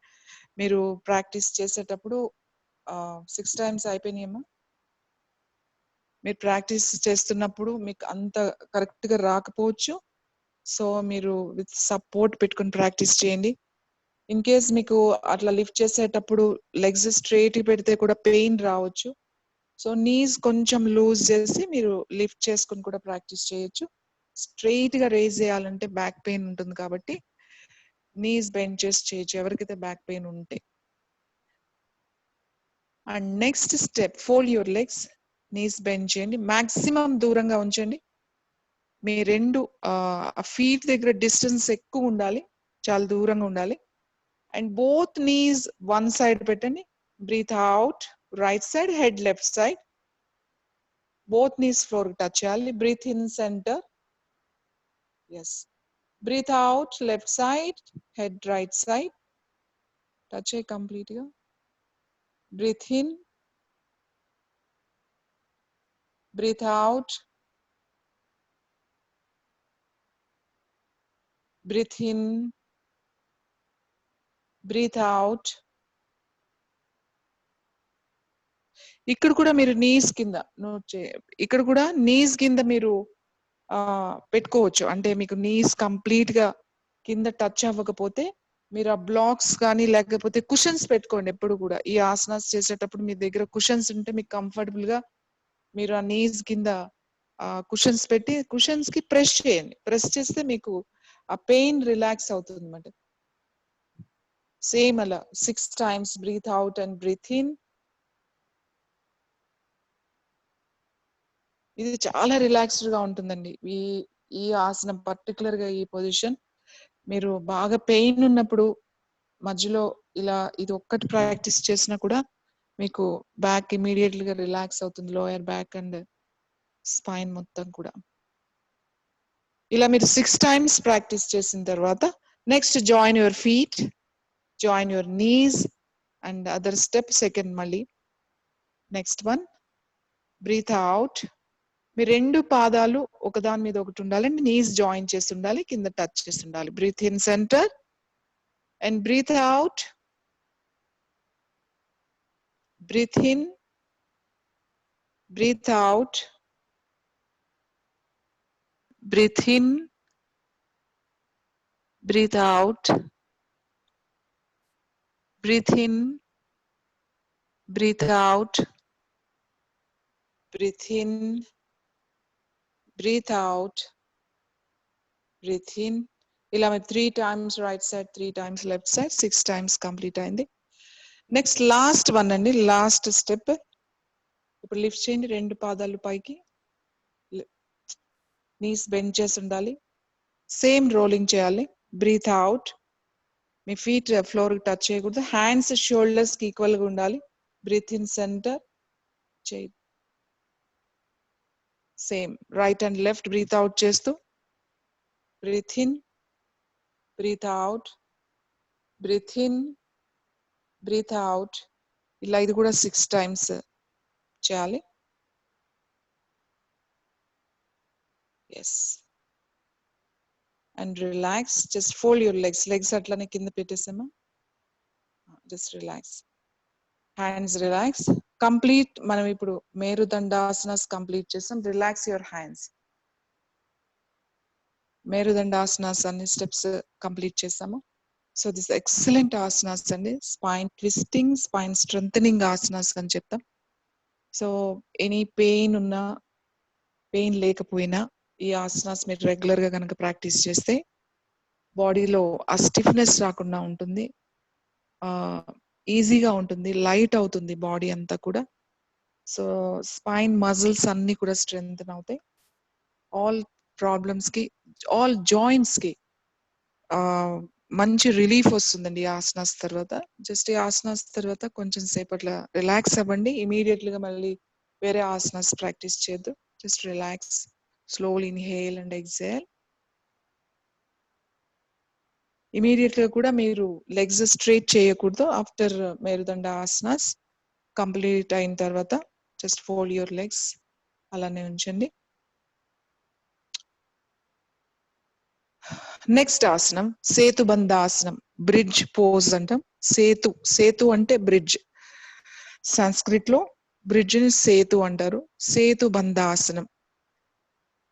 మీరు ప్రాక్టీస్ చేసేటప్పుడు 6 టైమ్స్ అయిపోయినాయమ్మా. మీరు ప్రాక్టీస్ చేస్తున్నప్పుడు మీకు అంత కరెక్ట్ గా రాకపోవచ్చు. సో మీరు విత్ సపోర్ట్ పెట్టుకుని ప్రాక్టీస్ చేయండి. ఇన్ కేస్ మీకు అట్లా లిఫ్ట్ చేసేటప్పుడు లెగ్స్ స్ట్రైట్ పెడితే కూడా పెయిన్ రావచ్చు. సో నీస్ కొంచెం లూజ్ చేసి మీరు లిఫ్ట్ చేసుకుని కూడా ప్రాక్టీస్ చేయొచ్చు. స్ట్రైట్ గా రేజ్ చేయాలంటే బ్యాక్ పెయిన్ ఉంటుంది కాబట్టి నీస్ బెండ్ చేసి చేయొచ్చు ఎవరికైతే బ్యాక్ పెయిన్ ఉంటే. And next step, fold your legs. Knees bend చేయండి. మాక్సిమం దూరంగా ఉంచండి. మీ రెండు ఫీట్ దగ్గర డిస్టెన్స్ ఎక్కువ ఉండాలి, చాలా దూరంగా ఉండాలి. And both knees one side పెట్టండి. Breathe out. Right side, head left side. Both knees floor touch cheyali. Breathe in center. Yes. Breathe out left side, head right side. Touch it completely. Breathe in. Breathe out. Breathe in. Breathe out. ఇక్కడ కూడా మీరు నీస్ కింద ఇక్కడ కూడా నీస్ కింద మీరు పెట్టుకోవచ్చు. అంటే మీకు నీస్ కంప్లీట్ గా కింద టచ్ అవ్వకపోతే మీరు ఆ బ్లాక్స్ కానీ లేకపోతే కుషన్స్ పెట్టుకోండి. ఎప్పుడు కూడా ఈ ఆసనాస్ చేసేటప్పుడు మీ దగ్గర కుషన్స్ ఉంటే మీకు కంఫర్టబుల్ గా మీరు ఆ నీస్ కింద కుషన్స్ పెట్టి కుషన్స్ కి ప్రెస్ చేయండి. ప్రెస్ చేస్తే మీకు ఆ పెయిన్ రిలాక్స్ అవుతుంది అన్నమాట. సేమ్ అలా 6 times breathe out and breathe in. ఇది చాలా రిలాక్స్డ్ గా ఉంటుందండి. ఈ ఆసనం పర్టికులర్ గా ఈ పొజిషన్ మీరు బాగా పెయిన్ ఉన్నప్పుడు మధ్యలో ఇలా ఇది ఒక్కటి ప్రాక్టీస్ చేసినా కూడా మీకు బ్యాక్ ఇమీడియట్లీ గా రిలాక్స్ అవుతుంది. లోయర్ బ్యాక్ అండ్ స్పైన్ మొత్తం కూడా. ఇలా మీరు 6 టైమ్స్ ప్రాక్టీస్ చేసిన తర్వాత next join your feet, join your knees and other step second మళ్ళీ. Next one breathe out. మీ రెండు పాదాలు ఒకదాని మీద ఒకటి ఉండాలి. నీస్ జాయిన్ చేసి ఉండాలి, కింద టచ్ చేసి ఉండాలి. Breathe in centre and breathe out. Breathe in, breathe out, breathe in, breathe out, breathe in, breathe out, breathe in, breathe out, breathe in. ఇలా 3 times right side, 3 times left side, 6 times complete అయింది. నెక్స్ట్ లాస్ట్ వన్ అండి, లాస్ట్ స్టెప్. ఇప్పుడు లిఫ్ట్ చేయండి రెండు పాదాలు పైకి, నీస్ బెండ్ చేసి ఉండాలి. సేమ్ రోలింగ్ చేయాలి. Breathe out. మీ ఫీట్ ఫ్లోర్ టచ్ చేయకూడదు. హ్యాండ్స్ షోల్డర్స్ కి ఈక్వల్ గా ఉండాలి. Breathe in centre. Same right and left breathe out చేస్తూ breathe in, breathe out, breathe in, breathe out. ఇలా ఇది కూడా 6 టైమ్స్ చేయాలి. Yes. And relax. Just fold your legs. Legs అట్లనే కింద పెట్టేసామా. Just relax. Hands relax. Complete మనం ఇప్పుడు మేరుదండాసనాస్ కంప్లీట్ చేసాం. Relax your hands. మేరుదండాసనాస్ అన్ని స్టెప్స్ కంప్లీట్ చేసాము. సో దిస్ ఎక్సలెంట్ ఆసనాస్ అండి. Spine twisting, spine strengthening asanas అని చెప్తాం. సో ఎనీ పెయిన్ ఉన్నా, పెయిన్ లేకపోయినా ఈ ఆసనాస్ మీరు రెగ్యులర్ గా కనుక ప్రాక్టీస్ చేస్తే బాడీలో ఆ స్టిఫ్నెస్ రాకుండా ఉంటుంది, ఈజీగా ఉంటుంది, లైట్ అవుతుంది బాడీ అంతా కూడా. సో స్పైన్ మజిల్స్ అన్ని కూడా స్ట్రెంగ్తన్ అవుతాయి. ఆల్ ప్రాబ్లమ్స్ కి, ఆల్ జాయింట్స్ కి మంచి రిలీఫ్ వస్తుందండి ఈ ఆసనాస్ తర్వాత. జస్ట్ ఈ ఆసనాస్ తర్వాత కొంచెం సేపట్ల రిలాక్స్ అవ్వండి. ఇమీడియట్లీగా మళ్ళీ వేరే ఆసనాస్ ప్రాక్టీస్ చేయొద్దు. Just relax, slowly inhale and exhale. Immediate గా కూడా మీరు లెగ్స్ స్ట్రైట్ చేయకూడదు. ఆఫ్టర్ మేరుదండ ఆసనాస్ కంప్లీట్ అయిన తర్వాత జస్ట్ ఫోల్డ్ యువర్ లెగ్స్, అలానే ఉంచండి. నెక్స్ట్ ఆసనం సేతుబంధ ఆసనం, బ్రిడ్జ్ పోజ్ అంటాం. సేతు అంటే బ్రిడ్జ్, సంస్కృత్ లో బ్రిడ్జ్ ని సేతు అంటారు. సేతుబంధ ఆసనం.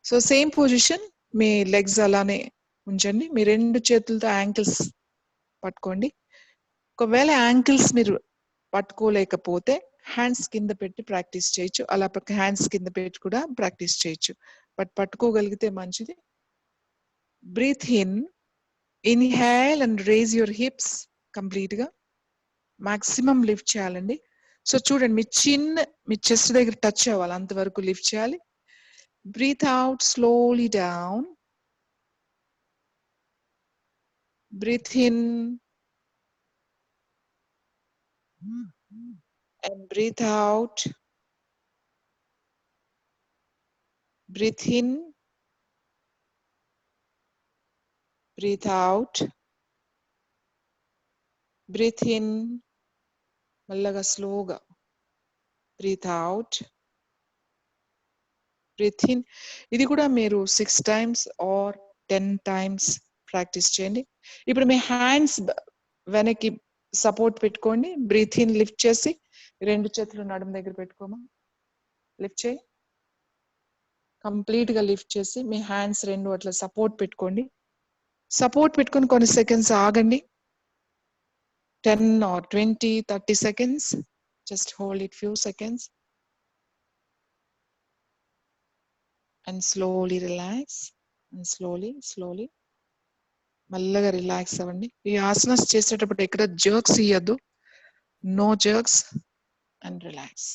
సో సేమ్ పొజిషన్, మీ లెగ్స్ అలానే ఉంచండి. మీ రెండు చేతులతో యాంకిల్స్ పట్టుకోండి. ఒకవేళ యాంకిల్స్ మీరు పట్టుకోలేకపోతే హ్యాండ్స్ కింద పెట్టి ప్రాక్టీస్ చేయొచ్చు. అలా హ్యాండ్స్ కింద పెట్టి కూడా ప్రాక్టీస్ చేయొచ్చు. బట్ పట్టుకోగలిగితే మంచిది. Breathe in, inhale and raise your hips complete గా. మాక్సిమం లిఫ్ట్ చేయాలండి. సో చూడండి, మీ చిన్ మీ చెస్ట్ దగ్గర టచ్ అవ్వాలి, అంతవరకు లిఫ్ట్ చేయాలి. Breathe out slowly down. Breathe in and breathe out. Breathe in, breathe out. Breathe in, మెల్లగా స్లోగా. Breathe out, breathe in. ఇది కూడా మీరు 6 times ఆర్ 10 times ప్రాక్టీస్ చేయండి. ఇప్పుడు మీ హ్యాండ్స్ వెనక్కి సపోర్ట్ పెట్టుకోండి. బ్రీత్ ఇన్ లిఫ్ట్ చేసి రెండు చేతులు నడుము దగ్గర పెట్టుకోమా. లిఫ్ట్ చేయి, కంప్లీట్ గా లిఫ్ట్ చేసి మీ హ్యాండ్స్ రెండు అట్లా సపోర్ట్ పెట్టుకోండి. సపోర్ట్ పెట్టుకొని కొన్ని సెకండ్స్ ఆగండి. 10 or 20, 30 seconds. Just hold it few seconds and slowly relax and slowly మెల్లగా రిలాక్స్ అవ్వండి. ఈ ఆసనాస్ చేసేటప్పుడు ఎక్కడ జర్క్స్ ఇయ్యద్దు. No jerks and relax.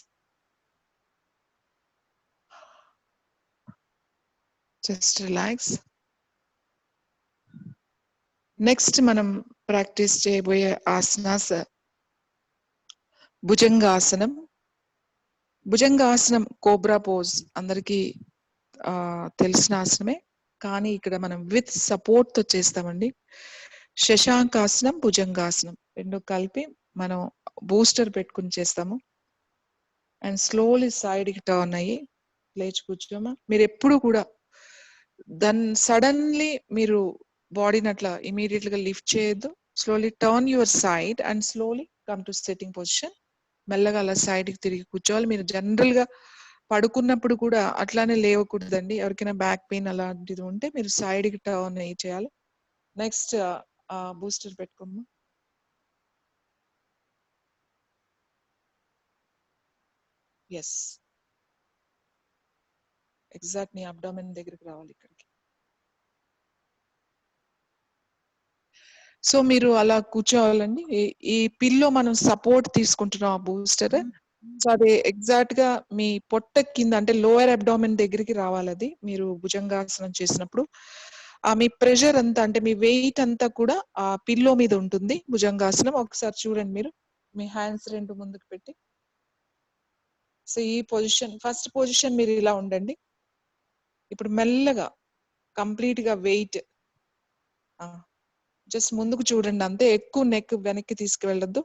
Just relax. Next మనం ప్రాక్టీస్ చేయబోయే ఆసనాస్ భుజంగాసనం. భుజంగాసనం కోబ్రా పోజ్ అందరికీ తెలిసిన ఆసనమే, కానీ ఇక్కడ మనం విత్ సపోర్ట్ తో చేస్తామండి. శశాంకాసనం, భుజంగాసనం రెండు కలిపి మనం బూస్టర్ పెట్టుకుని చేస్తాము. అండ్ స్లోలీ సైడ్ కి టర్న్ అయ్యి లేచి కూర్చోమా. మీరు ఎప్పుడు కూడా దాన్ని సడన్లీ మీరు బాడీని అట్లా ఇమీడియట్ గా లిఫ్ట్ చేయొద్దు. Slowly turn your side and slowly come to sitting position. మెల్లగా అలా సైడ్ కి తిరిగి కూర్చోవాలి. మీరు జనరల్ గా పడుకున్నప్పుడు కూడా అట్లానే లేవకూడదండి. ఎవరికైనా బ్యాక్ పెయిన్ అలాంటిది ఉంటే మీరు సైడ్ కి టర్న్ అయ్యి చేయాలి. నెక్స్ట్ బూస్టర్ పెట్టుకోమ్మా. ఎస్, ఎగ్జాక్ట్ నీ అబ్డామెన్ దగ్గరికి రావాలి ఇక్కడికి. సో మీరు అలా కూర్చోవాలండి. ఈ పిల్లో మనం సపోర్ట్ తీసుకుంటున్నాం ఆ బూస్టర్. సో అది ఎగ్జాక్ట్ గా మీ పొట్ట కింద అంటే లోయర్ అబ్డామెన్ దగ్గరికి రావాలి. అది మీరు భుజంగాసనం చేసినప్పుడు మీ ప్రెషర్ అంతా అంటే మీ వెయిట్ అంతా కూడా ఆ పిల్లో మీద ఉంటుంది. భుజంగాసనం ఒకసారి చూడండి మీరు. మీ హ్యాండ్స్ రెండు ముందుకు పెట్టి, సో ఈ పొజిషన్, ఫస్ట్ పొజిషన్ మీరు ఇలా ఉండండి. ఇప్పుడు మెల్లగా కంప్లీట్ గా వెయిట్ జస్ట్ ముందుకు చూడండి అంతే. ఎక్కువ నెక్ వెనక్కి తీసుకువెళ్ళొద్దు.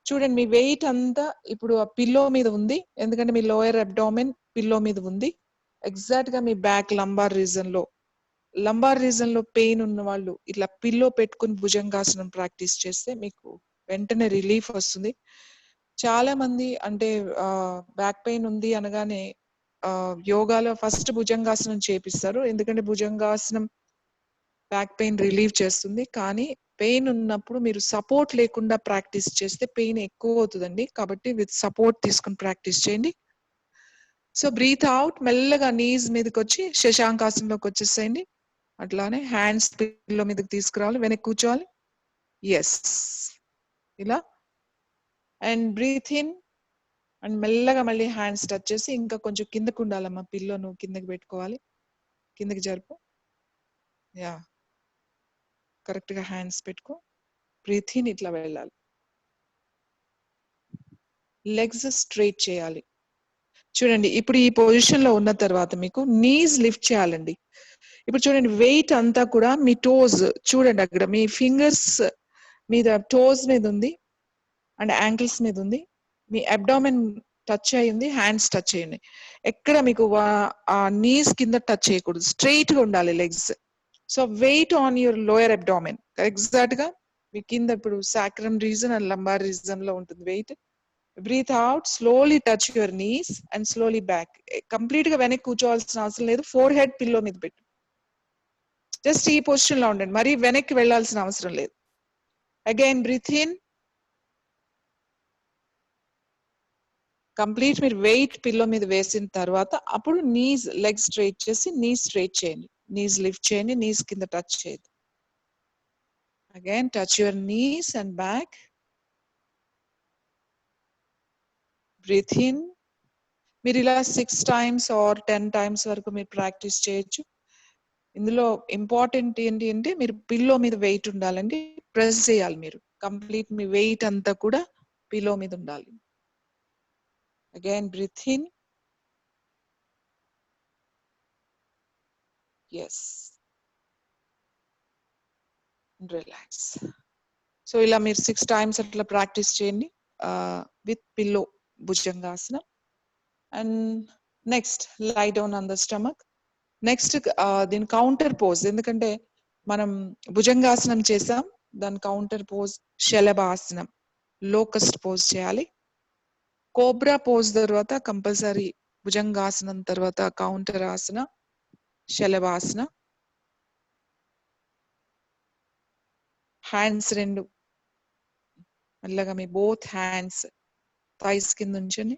చూడండి మీ వెయిట్ అంతా ఇప్పుడు ఆ పిల్లో మీద ఉంది, ఎందుకంటే మీ లోయర్ అబ్డామెన్ పిల్లో మీద ఉంది. ఎగ్జాక్ట్ గా మీ బ్యాక్ లంబార్ రీజన్ లో పెయిన్ ఉన్న వాళ్ళు ఇట్లా పిల్లో పెట్టుకుని భుజంగాసనం ప్రాక్టీస్ చేస్తే మీకు వెంటనే రిలీఫ్ వస్తుంది. చాలా మంది అంటే బ్యాక్ పెయిన్ ఉంది అనగానే యోగాలో ఫస్ట్ భుజంగాసనం చేపిస్తారు, ఎందుకంటే భుజంగాసనం బ్యాక్ పెయిన్ రిలీవ్ చేస్తుంది. కానీ పెయిన్ ఉన్నప్పుడు మీరు సపోర్ట్ లేకుండా ప్రాక్టీస్ చేస్తే పెయిన్ ఎక్కువ అవుతుందండి. కాబట్టి విత్ సపోర్ట్ తీసుకుని ప్రాక్టీస్ చేయండి. సో బ్రీత్ అవుట్, మెల్లగా నీస్ మీదకి వచ్చి శశాంకాసనంలోకి వచ్చేసేయండి. అట్లానే హ్యాండ్స్ పిల్లో మీదకి తీసుకురావాలి, వెనక్కి కూర్చోవాలి. ఎస్, ఇలా. అండ్ బ్రీత్ ఇన్ అండ్ మెల్లగా మళ్ళీ హ్యాండ్స్ టచ్ చేసి ఇంకా కొంచెం కిందకు ఉండాలమ్మా. పిల్లో నువ్వు కిందకి పెట్టుకోవాలి, కిందకి జరుపు. యా, కరెక్ట్ గా హ్యాండ్స్ పెట్టుకో. బ్రీత్ ఇన్ ఇట్లా వెళ్ళాలి. లెగ్స్ స్ట్రైట్ చేయాలి. చూడండి, ఇప్పుడు ఈ పొజిషన్ లో ఉన్న తర్వాత మీకు నీస్ లిఫ్ట్ చేయాలండి. ఇప్పుడు చూడండి, వెయిట్ అంతా కూడా మీ టోస్ చూడండి, అక్కడ మీ ఫింగర్స్ మీద టోస్ మీద ఉంది అండ్ యాంకిల్స్ మీద ఉంది. మీ అబ్డామెన్ టచ్ అయ్యింది, హ్యాండ్స్ టచ్ అయ్యింది. ఎక్కడ మీకు ఆ నీస్ కింద టచ్ చేయకూడదు, స్ట్రైట్ గా ఉండాలి legs. So weight on your lower abdomen. Exact గా మీ కింద ఇప్పుడు sacrum region and lumbar region లో ఉంటుంది weight. Breathe out, slowly touch your knees and slowly back. Complete గా వెనక్కి కూర్చోవాల్సిన అవసరం లేదు. ఫోర్ హెడ్ పిల్లో మీద పెట్టు. జస్ట్ ఈ పొజిషన్ లో ఉండండి, మరి వెనక్కి వెళ్లాల్సిన అవసరం లేదు. Again breathe in. కంప్లీట్ మీరు వెయిట్ పిల్లో మీద వేసిన తర్వాత అప్పుడు నీస్ లెగ్ స్ట్రైట్ చేసి నీస్ స్ట్రైట్ చేయండి. నీస్ లిఫ్ట్ చేయండి, నీస్ కింద టచ్ చేయదు. Again touch your knees and back. Breathe in. మీరు ఇలా 6 times ఆర్ 10 times వరకు మీరు ప్రాక్టీస్ చేయొచ్చు. ఇందులో ఇంపార్టెంట్ ఏంటి అంటే మీరు పిల్లో మీద వెయిట్ ఉండాలండి, ప్రెస్ చేయాలి. మీరు కంప్లీట్ మీ వెయిట్ అంతా కూడా పిల్లో మీద ఉండాలి. Again breathe in. Yes, relax. So ఇలా మీరు 6 times అట్లా ప్రాక్టీస్ చేయండి విత్ పిల్లో భుజంగాసనం. And next lie down on the stomach. Next దీని కౌంటర్ పోజ్, ఎందుకంటే మనం భుజంగాసనం చేసాం, దాని కౌంటర్ పోజ్ శలభాసనం, లోకస్ట్ పోజ్ చేయాలి. కోబ్రా పోజ్ తర్వాత కంపల్సరీ భుజంగాసనం తర్వాత కౌంటర్ ఆసన శలభాసన. హ్యాండ్స్ రెండు మెల్లగా మీ బోత్ హ్యాండ్స్ థైస్ కింద ఉంచండి,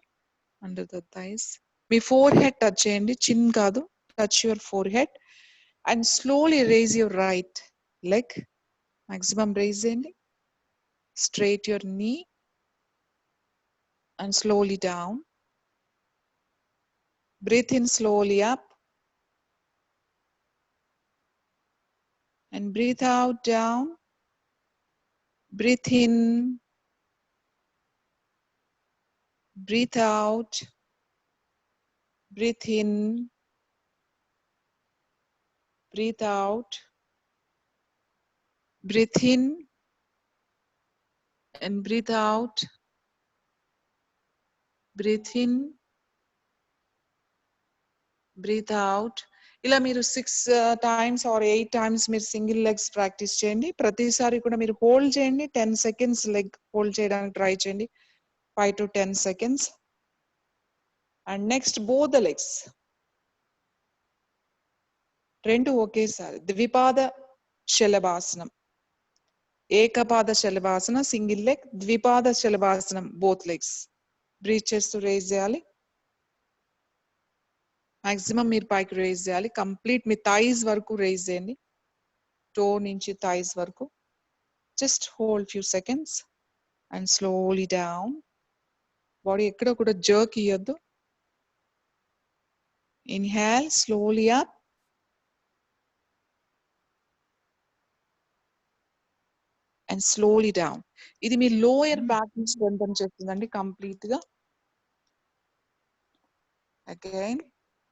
అండర్ ద థైస్. మీ ఫోర్ హెడ్ టచ్ చేయండి, చిన్ కాదు. Touch your forehead and slowly raise your right leg. maximum raise చేయండి. Straight your knee and slowly down. Breathe in slowly up and breathe out down. Breathe in, breathe out, breathe in, breathe out, breathe in and breathe out, breathe in, breathe out. ఇలా మీరు 6 times or 8 times మీరు సింగిల్ లెగ్స్ ప్రాక్టీస్ చేయండి. ప్రతిసారి కూడా మీరు హోల్డ్ చేయండి, 10 seconds లెగ్ హోల్డ్ చేయడానికి ట్రై చేయండి, 5 to 10 seconds. And next both the legs రెండు ఒకేసారి. ద్విపాద శలభాసనం, ఏకపాద శలభాసన సింగిల్ లెగ్, ద్విపాద శలభాసనం బోత్ లెగ్స్. బ్రీత్ చేస్తూ రేజ్ చేయాలి. మాక్సిమం మీరు పైకి రేజ్ చేయాలి, కంప్లీట్ మీ థైస్ వరకు రేజ్ చేయండి, టో నుంచి థైస్ వరకు. Just hold few seconds and slowly down. Body ఎక్కడ కూడా జర్క్ ఇవ్వద్దు. Inhale slowly up and slowly down. ఇది మీ లోయర్ బ్యాక్ ని స్ట్రెంథెన్ చేస్తుందండి కంప్లీట్ గా. అగైన్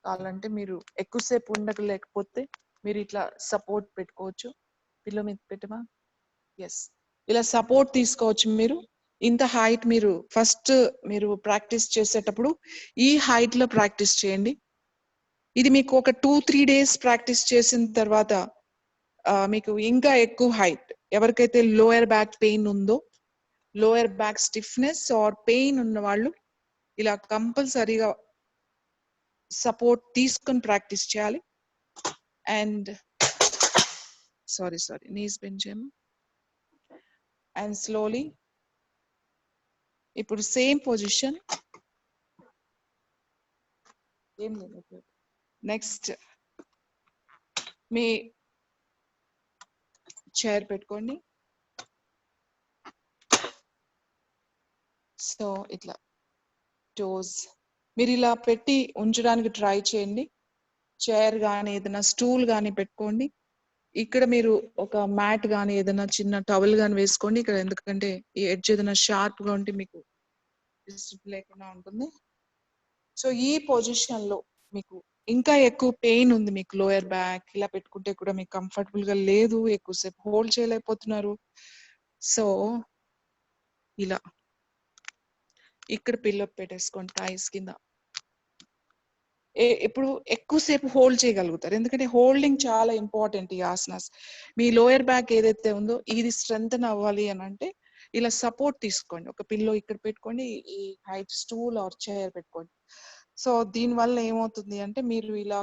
కావాలంటే మీరు ఎక్కువసేపు ఉండలేకపోతే మీరు ఇట్లా సపోర్ట్ పెట్టుకోవచ్చు. పిల్లో మీద పెట్టమా. ఎస్, ఇలా సపోర్ట్ తీసుకోవచ్చు మీరు. ఇంత హైట్ మీరు ఫస్ట్ మీరు ప్రాక్టీస్ చేసేటప్పుడు ఈ హైట్ లో ప్రాక్టీస్ చేయండి. ఇది మీకు ఒక 2-3 days ప్రాక్టీస్ చేసిన తర్వాత మీకు ఇంకా ఎక్కువ హైట్. ఎవరికైతే లోయర్ బ్యాక్ పెయిన్ ఉందో, lower back stiffness are pain ఉన్న వాళ్ళు ఇలా కంపల్సరీగా సపోర్ట్ తీసుకొని ప్రాక్టీస్ చేయాలి. అండ్ సారీ నీస్ బెండ్ చేయము. అండ్ స్లోలీ ఇప్పుడు సేమ్ పొజిషన్. ఏం లేదు. నెక్స్ట్ మీ చైర్ పెట్టుకోండి. సో ఇట్లా టోస్ మీరు ఇలా పెట్టి ఉంచడానికి ట్రై చేయండి. చైర్ కానీ ఏదైనా స్టూల్ కానీ పెట్టుకోండి. ఇక్కడ మీరు ఒక మ్యాట్ కానీ ఏదైనా చిన్న టవల్ కానీ వేసుకోండి ఇక్కడ, ఎందుకంటే ఈ ఎడ్జ్ ఏదైనా షార్ప్ గా ఉంటే మీకు డిస్టర్బ్ లేకుండా ఉంటుంది. సో ఈ పొజిషన్ లో మీకు ఇంకా ఎక్కువ పెయిన్ ఉంది, మీకు లోయర్ బ్యాక్ ఇలా పెట్టుకుంటే కూడా మీకు కంఫర్టబుల్ గా లేదు, ఎక్కువసేపు హోల్డ్ చేయలేకపోతున్నారు. సో ఇలా ఇక్కడ పిల్లో పెట్టేసుకోండి థైస్ కింద. ఇప్పుడు ఎక్కువసేపు హోల్డ్ చేయగలుగుతారు, ఎందుకంటే హోల్డింగ్ చాలా ఇంపార్టెంట్ ఈ ఆసనాస్. మీ లోయర్ బ్యాక్ ఏదైతే ఉందో ఇది స్ట్రెంగ్తన్ అవ్వాలి అని అంటే ఇలా సపోర్ట్ తీసుకోండి. ఒక పిల్లో ఇక్కడ పెట్టుకోండి, ఈ హైట్ స్టూల్ ఆర్ చైర్ పెట్టుకోండి. సో దీని వల్ల ఏమవుతుంది అంటే మీరు ఇలా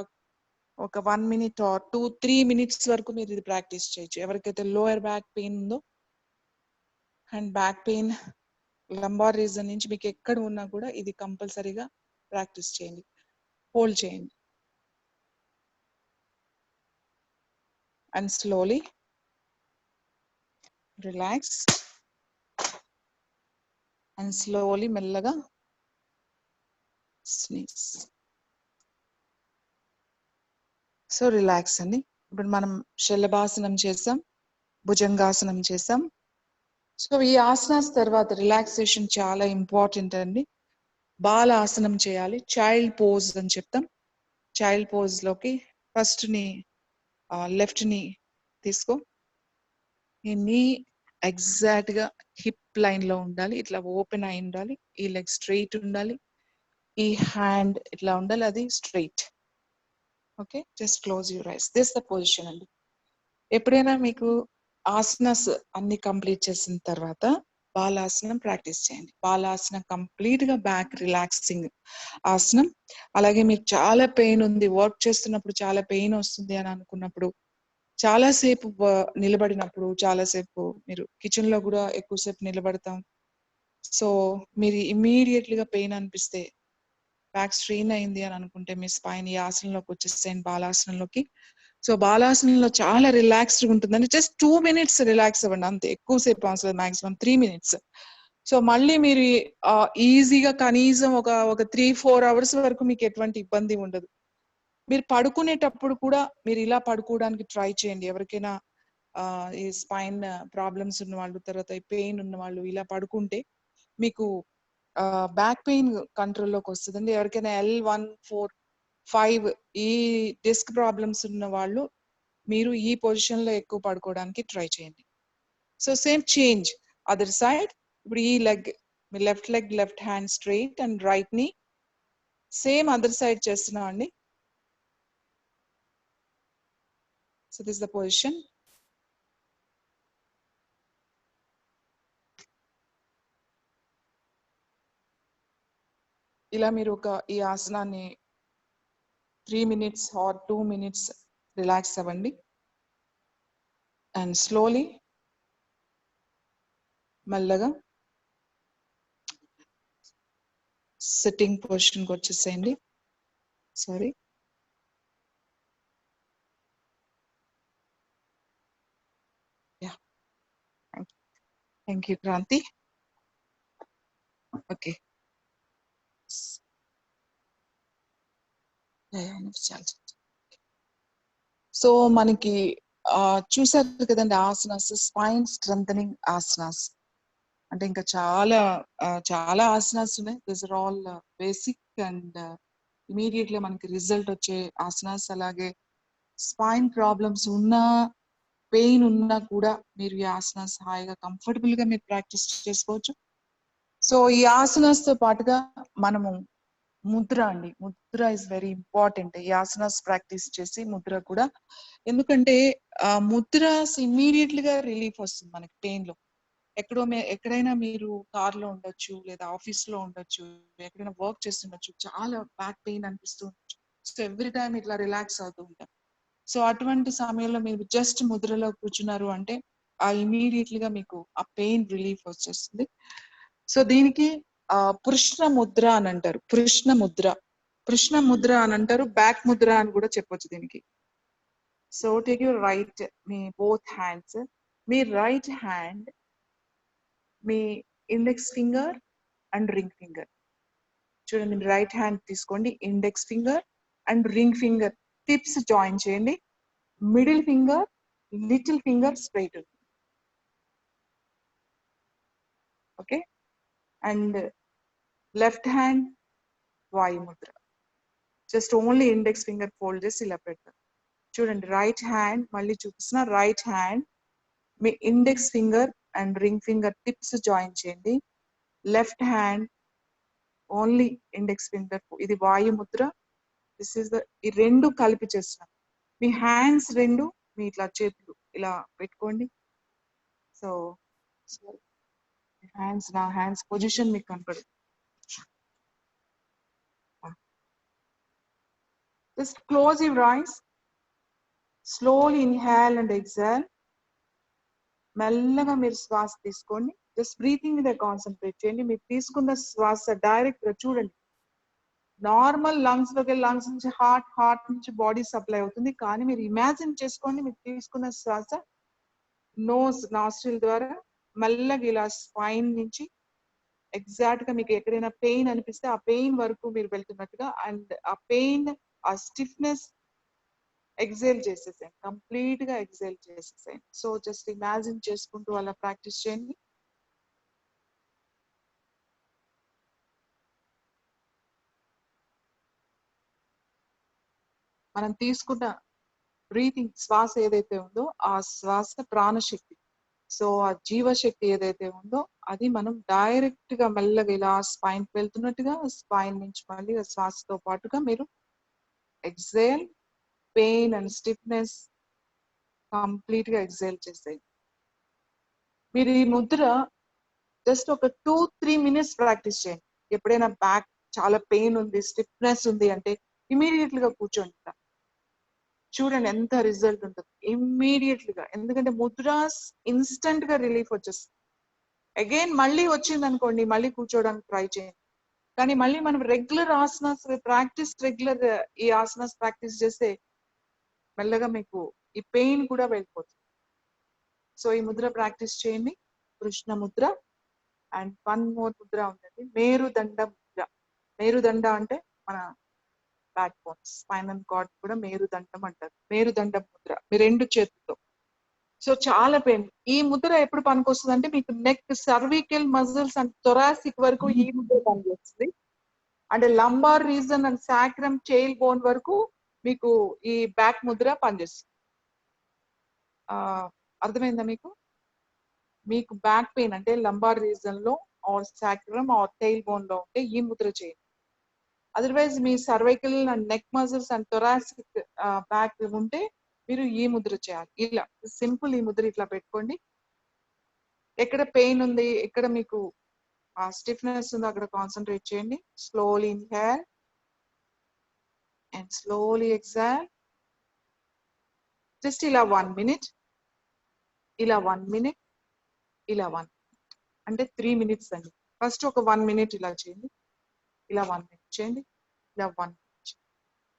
ఒక 1 minute ఆర్ 2-3 minutes వరకు మీరు ఇది ప్రాక్టీస్ చేయొచ్చు. ఎవరికైతే లోయర్ బ్యాక్ పెయిన్ ఉందో and back pain lumbar region నుంచి మీకు ఎక్కడ ఉన్నా కూడా ఇది కంపల్సరీగా ప్రాక్టీస్ చేయండి, హోల్డ్ చేయండి. And slowly relax and slowly మెల్లగా స్నీజ్. సో రిలాక్స్ అండి. ఇప్పుడు మనం శలభాసనం చేసాం, భుజంగాసనం చేసాం. సో ఈ ఆసనాస్ తర్వాత రిలాక్సేషన్ చాలా ఇంపార్టెంట్ అండి. బాలాసనం చేయాలి, చైల్డ్ పోజ్ అని చెప్తాం. చైల్డ్ పోజ్ లోకి ఫస్ట్ ని లెఫ్ట్ ని తీసుకో, ఈ నీ ఎగ్జాక్ట్ గా హిప్ లైన్ లో ఉండాలి, ఇట్లా ఓపెన్ అయి ఉండాలి, ఈ లెగ్ స్ట్రైట్ ఉండాలి, ఈ హ్యాండ్ ఇట్లా ఉండాలి, అది straight. Okay, just close your ice. This the position అండి. ఎప్పుడైనా మీకు ఆసనాస్ అన్ని కంప్లీట్ చేసిన తర్వాత బాలాసనం ప్రాక్టీస్ చేయండి. బాలాసనం కంప్లీట్ గా బ్యాక్ రిలాక్సింగ్ ఆసనం. అలాగే మీకు చాలా పెయిన్ ఉంది, వర్క్ చేస్తున్నప్పుడు చాలా పెయిన్ వస్తుంది అని అనుకున్నప్పుడు, చాలాసేపు నిలబడినప్పుడు, చాలాసేపు మీరు కిచెన్ లో కూడా ఎక్కువసేపు నిలబడతాం. సో మీరు ఇమీడియట్లీగా పెయిన్ అనిపిస్తే, బ్యాక్ స్ట్రెయిన్ అయింది అని అనుకుంటే మీ స్పైన్ ఈ ఆసనంలోకి వచ్చేసేయండి, బాలాసనంలోకి. సో బాలాసనంలో చాలా రిలాక్స్డ్ ఉంటుందండి. జస్ట్ 2 minutes రిలాక్స్ అవ్వండి అంతే, ఎక్కువసేపు అవసరం, మాక్సిమం 3 minutes. సో మళ్ళీ మీరు ఈజీగా కనీసం ఒక 3-4 hours వరకు మీకు ఎటువంటి ఇబ్బంది ఉండదు. మీరు పడుకునేటప్పుడు కూడా మీరు ఇలా పడుకోవడానికి ట్రై చేయండి. ఎవరికైనా ఈ స్పైన్ ప్రాబ్లమ్స్ ఉన్న వాళ్ళు, తర్వాత ఈ పెయిన్ ఉన్న వాళ్ళు ఇలా పడుకుంటే మీకు బ్యాక్ పెయిన్ కంట్రోల్లోకి వస్తుందండి. ఎవరికైనా L1-4-5 ఈ డిస్క్ ప్రాబ్లమ్స్ ఉన్న వాళ్ళు మీరు ఈ పొజిషన్ లో ఎక్కువ పడుకోవడానికి ట్రై చేయండి. So same change other side. ఇప్పుడు ఈ లెగ్, మీ left leg, left hand straight and right ని సేమ్ అదర్ సైడ్ చేస్తున్నాం అండి. So this the position. ఇలా మీరు ఈ ఆసనాన్ని 3 minutes ఆర్ 2 minutes రిలాక్స్ అవ్వండి. అండ్ స్లోలీ మెల్లగా సిట్టింగ్ పొజిషన్కి వచ్చేసేయండి. Sorry, ya, thank you Kranti. Okay, so మనకి చూసారు కదండి ఆసనాస్, స్పైన్ స్ట్రెంథనింగ్ ఆసనాస్ అంటే ఇంకా చాలా చాలా ఆసనాస్ ఉన్నాయి. This are all basic and immediately మనకి రిజల్ట్ వచ్చే ఆసనాస్. అలాగే స్పైన్ ప్రాబ్లమ్స్ ఉన్నా, పెయిన్ ఉన్నా కూడా మీరు ఈ ఆసనాస్ హాయిగా కంఫర్టబుల్ గా మీరు ప్రాక్టీస్ చేసుకోవచ్చు. సో ఈ ఆసనాస్ తో పాటుగా మనము ముద్ర అండి, ముద్ర ఇస్ వెరీ ఇంపార్టెంట్. ఈ ఆసనాస్ ప్రాక్టీస్ చేసి ముద్ర కూడా, ఎందుకంటే ముద్ర ఇమీడియట్లీగా రిలీఫ్ వస్తుంది మనకి పెయిన్ లో. ఎక్కడైనా మీరు కార్ లో ఉండొచ్చు, లేదా ఆఫీస్ లో ఉండొచ్చు, ఎక్కడైనా వర్క్ చేస్తుండొచ్చు, చాలా బ్యాక్ పెయిన్ అనిపిస్తూ ఉండొచ్చు. సో ఎవ్రీ టైం ఇట్లా రిలాక్స్ అవుతూ ఉంటాం. సో అటువంటి సమయంలో మీరు జస్ట్ ముద్రలో కూర్చున్నారు అంటే ఇమీడియట్లీగా మీకు ఆ పెయిన్ రిలీఫ్ వచ్చేస్తుంది. సో దీనికి పృష్ణ ముద్ర అని అంటారు. పృష్ణ ముద్ర అని అంటారు. బ్యాక్ ముద్ర అని కూడా చెప్పొచ్చు దీనికి. సో టేక్ యువర్ రైట్, మీ బోత్ హ్యాండ్స్, మీ రైట్ హ్యాండ్, మీ index finger and ring finger చూడండి. రైట్ హ్యాండ్ తీసుకోండి, index finger and ring finger tips join చేయండి. Middle finger, little finger straight ఉంది. ఓకే, అండ్ లెఫ్ట్ హ్యాండ్ వాయు ముద్ర. Just only index finger fold చేసి ఇలా పెడతారు. చూడండి, రైట్ హ్యాండ్ మళ్ళీ చూపిస్తున్న, రైట్ హ్యాండ్ మీ index finger and ring finger tips join చేయండి. Left hand only index finger, ఇది వాయు ముద్ర. దిస్ ఇస్ ద, ఈ రెండు కలిపి చేస్తున్నాం. మీ హ్యాండ్స్ రెండు మీ ఇట్లా చేతులు ఇలా పెట్టుకోండి. సో హ్యాండ్స్, నా హ్యాండ్స్ పొజిషన్ మీకు కనపడదు. Just close your eyes. Slowly inhale and exhale. మెల్లగా మీరు శ్వాస తీసుకోండి. జస్ట్ బ్రీతింగ్ మీద కాన్సన్ట్రేట్ చేయండి. మీరు తీసుకున్న శ్వాస డైరెక్ట్ గా చూడండి, నార్మల్ లంగ్స్ లోకి, లంగ్స్ నుంచి హార్ట్ నుంచి బాడీ సప్లై అవుతుంది. కానీ మీరు ఇమాజిన్ చేసుకోండి, మీరు తీసుకున్న శ్వాస నోస్, నాస్ట్రిల్ ద్వారా మెల్లగా ఇలా స్పైన్ నుంచి ఎగ్జాక్ట్ గా మీకు ఎక్కడైనా పెయిన్ అనిపిస్తే ఆ పెయిన్ వరకు మీరు వెళ్తున్నట్టుగా, అండ్ ఆ పెయిన్, ఆ స్టిఫ్నెస్ ఎగ్జైల్ చేసేసాను, కంప్లీట్ గా ఎగ్జైల్ చేసేసాను. సో జస్ట్ ఇమాజిన్ చేసుకుంటూ అలా ప్రాక్టీస్ చేయండి. మనం తీసుకున్న బ్రీతింగ్ శ్వాస ఏదైతే ఉందో ఆ శ్వాస ప్రాణశక్తి. సో ఆ జీవశక్తి ఏదైతే ఉందో అది మనం డైరెక్ట్ గా మెల్లగా ఇలా స్పైన్ వెళ్తున్నట్టుగా, స్పైన్ నుంచి మళ్ళీ శ్వాసతో పాటుగా మీరు exhale, pain and stiffness complete గా ఎగ్జైల్ చేసేది. మీరు ఈ ముద్ర జస్ట్ ఒక 2-3 minutes ప్రాక్టీస్ చేయండి. ఎప్పుడైనా బ్యాక్ చాలా పెయిన్ ఉంది, స్టిఫ్నెస్ ఉంది అంటే ఇమీడియట్ గా కూర్చోండి. చూడండి ఎంత రిజల్ట్ ఉంటుంది ఇమ్మీడియట్లీగా. ఎందుకంటే ముద్రాస్ ఇన్స్టెంట్ గా రిలీఫ్ వచ్చేస్తుంది. అగైన్ మళ్ళీ వచ్చింది అనుకోండి, మళ్ళీ కూర్చోడానికి ట్రై చేయండి. కానీ మళ్ళీ మనం రెగ్యులర్ ఆసనాస్ రెగ్యులర్ ఈ ఆసనాస్ ప్రాక్టీస్ చేస్తే మెల్లగా మీకు ఈ పెయిన్ కూడా వెళ్ళిపోతుంది. సో ఈ ముద్ర ప్రాక్టీస్ చేయండి, కృష్ణ ముద్ర. అండ్ 1 more ముద్ర ఉంటుంది, మేరుదండ ముద్ర. మేరుదండ అంటే మన బ్యాక్ బోన్, స్పైనల్ కార్డ్ కూడా మేరుదండం అంటారు. మేరుదండ ముద్ర మీ 2 చేతులతో. సో చాలా పెయిన్. ఈ ముద్ర ఎప్పుడు పనికొస్తుంది అంటే మీకు neck, cervical muscles and thoracic వరకు ఈ ముద్ర పనిచేస్తుంది. అంటే lumbar region and sacrum, tail bone వరకు మీకు ఈ బ్యాక్ ముద్ర పనిచేస్తుంది. అర్థమైందా మీకు? మీకు బ్యాక్ పెయిన్ అంటే లంబార్ రీజన్ లో or sacrum or tail bone లో ఉంటే ఈ ముద్ర చేయండి. అదర్వైజ్ మీ cervical and neck muscles and thoracic back ఉంటే మీరు ఈ ముద్ర చేయాలి. ఇలా సింపుల్ ఈ ముద్ర ఇట్లా పెట్టుకోండి. ఎక్కడ పెయిన్ ఉంది, ఎక్కడ మీకు స్టిఫ్నెస్ ఉందో అక్కడ కాన్సన్ట్రేట్ చేయండి. Slowly inhale and slowly exhale. Just ఇలా 1 minute, ఇలా 1 minute, ఇలా 1 minute, అంటే 3 minutes అండి. ఫస్ట్ ఒక 1 minute ఇలా చేయండి, ఇలా 1 minute చేయండి, ఇలా 1 minute.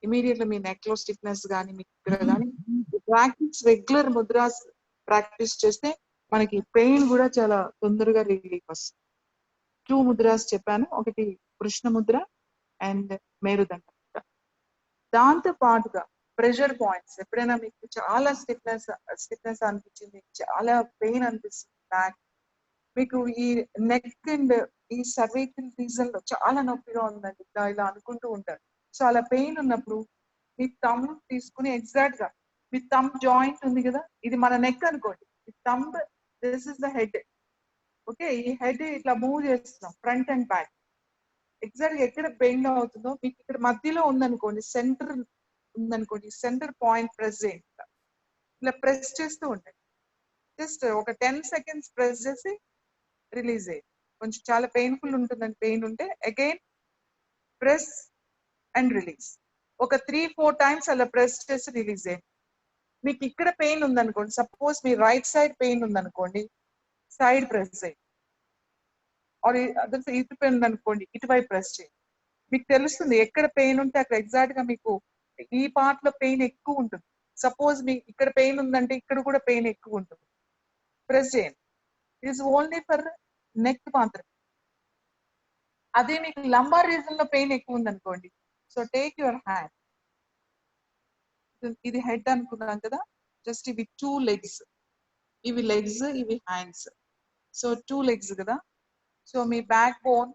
ఇమీడియట్లీ మీ నెక్ లో స్టిఫ్నెస్ కానీ మీకు ఇక్కడ కానీ ప్రాక్టీస్, రెగ్యులర్ ముద్రాస్ ప్రాక్టీస్ చేస్తే మనకి పెయిన్ కూడా చాలా తొందరగా రిలీఫ్ వస్తుంది. 2 ముద్రాస్ చెప్పాను, ఒకటి కృష్ణ ముద్ర అండ్ మేరుదండ ముద్ర. దాంతో పాటుగా ప్రెషర్ పాయింట్స్, ఎప్పుడైనా మీకు చాలా స్టిఫ్నెస్ అనిపించింది, చాలా పెయిన్ అనిపిస్తుంది బ్యాక్, మీకు ఈ నెక్ అండ్ ఈ సర్వైకల్ రీజన్ లో చాలా నొప్పిగా ఉందండి, ఇలా అనుకుంటూ ఉంటారు. సో అలా పెయిన్ ఉన్నప్పుడు మీ థంబ్ తీసుకుని ఎగ్జాక్ట్ గా మీ థంబ్ జాయింట్ ఉంది కదా, ఇది మన నెక్ అనుకోండి, ఈ thumb, this is the head. Okay, ఈ హెడ్ ఇట్లా మూవ్ చేస్తున్నాం ఫ్రంట్ అండ్ బ్యాక్. ఎగ్జాక్ట్ గా ఎక్కడ బెండ్ అవుతుందో మీకు ఇక్కడ మధ్యలో ఉందనుకోండి, సెంటర్ ఉందనుకోండి, సెంటర్ పాయింట్ ప్రెస్ చేయండి. ఇలా ప్రెస్ చేస్తూ ఉండండి. జస్ట్ ఒక 10 seconds ప్రెస్ చేసి రిలీజ్ అయ్యింది. కొంచెం చాలా పెయిన్ఫుల్ ఉంటుందని పెయిన్ ఉంటే అగైన్ ప్రెస్ అండ్ రిలీజ్. ఒక 3-4 times అలా ప్రెస్ చేసి రిలీజ్ అయ్యింది. మీకు ఇక్కడ పెయిన్ ఉందనుకోండి, సపోజ్ మీ రైట్ సైడ్ పెయిన్ ఉందనుకోండి, సైడ్ ప్రెస్ చేయండి. ఆర్ అదర్ ఇటు పెయిన్ ఉందనుకోండి, ఇటువైపు ప్రెస్ చేయండి. మీకు తెలుస్తుంది ఎక్కడ పెయిన్ ఉంటే అక్కడ ఎగ్జాక్ట్ గా మీకు ఈ పార్ట్ లో పెయిన్ ఎక్కువ ఉంటుంది. సపోజ్ మీ ఇక్కడ పెయిన్ ఉందంటే ఇక్కడ కూడా పెయిన్ ఎక్కువ ఉంటుంది. ప్రెస్ చేయండి. It is only for neck మాత్రమే. అదే మీకు లంబార్ రీజన్ లో పెయిన్ ఎక్కువ ఉందనుకోండి, సో టేక్ యువర్ హ్యాండ్, ఇది హెడ్ అనుకున్నాం కదా, జస్ట్ ఇవి 2 లెగ్స్, ఇవి లెగ్స్, ఇవి హ్యాండ్స్. సో 2 లెగ్స్ కదా, సో మీ బ్యాక్ బోన్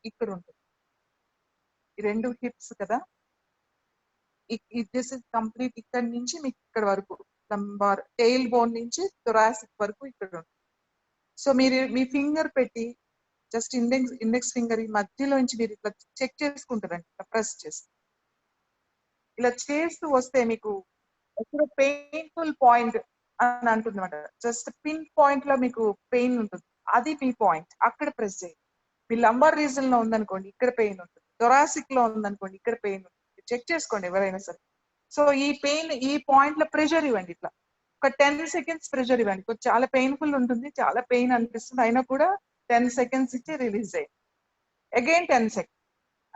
ఇక్కడ ఉంటుంది, ఈ 2 హిప్స్ కదా, దిస్ ఇస్ కంప్లీట్ ఇక్కడ నుంచి మీకు ఇక్కడ వరకు లంబార్ టెయిల్ బోన్ నుంచి థొరాసిక్ వరకు ఇక్కడ ఉంటుంది. సో మీరు మీ ఫింగర్ పెట్టి జస్ట్ ఇండెక్స్ ఫింగర్ ఈ మధ్యలో నుంచి మీరు ఇట్లా చెక్ చేసుకుంటారండి, ఇట్లా ప్రెస్ చేసి ఇలా చేస్తూ వస్తే మీకు ఎక్కడ పెయిన్ఫుల్ పాయింట్ అని అంటుంది అనమాట. జస్ట్ పిన్ పాయింట్ లో మీకు పెయిన్ ఉంటుంది, అది మీ పాయింట్, అక్కడ ప్రెస్ చేయండి. మీ లంబార్ రీజన్ లో ఉందనుకోండి, ఇక్కడ పెయిన్ ఉంటుంది. థొరాసిక్ లో ఉందనుకోండి, ఇక్కడ పెయిన్ ఉంటుంది. చెక్ చేసుకోండి ఎవరైనా సరే. సో ఈ పెయిన్ ఈ పాయింట్ లో ప్రెషర్ ఇవ్వండి, ఇట్లా ఒక 10 సెకండ్స్ ప్రెషర్ ఇవ్వండి. కొంచెం చాలా పెయిన్ఫుల్ ఉంటుంది, చాలా పెయిన్ అనిపిస్తుంది, అయినా కూడా 10 సెకండ్స్ ఇచ్చి రిలీజ్ చేయండి. Again 10 seconds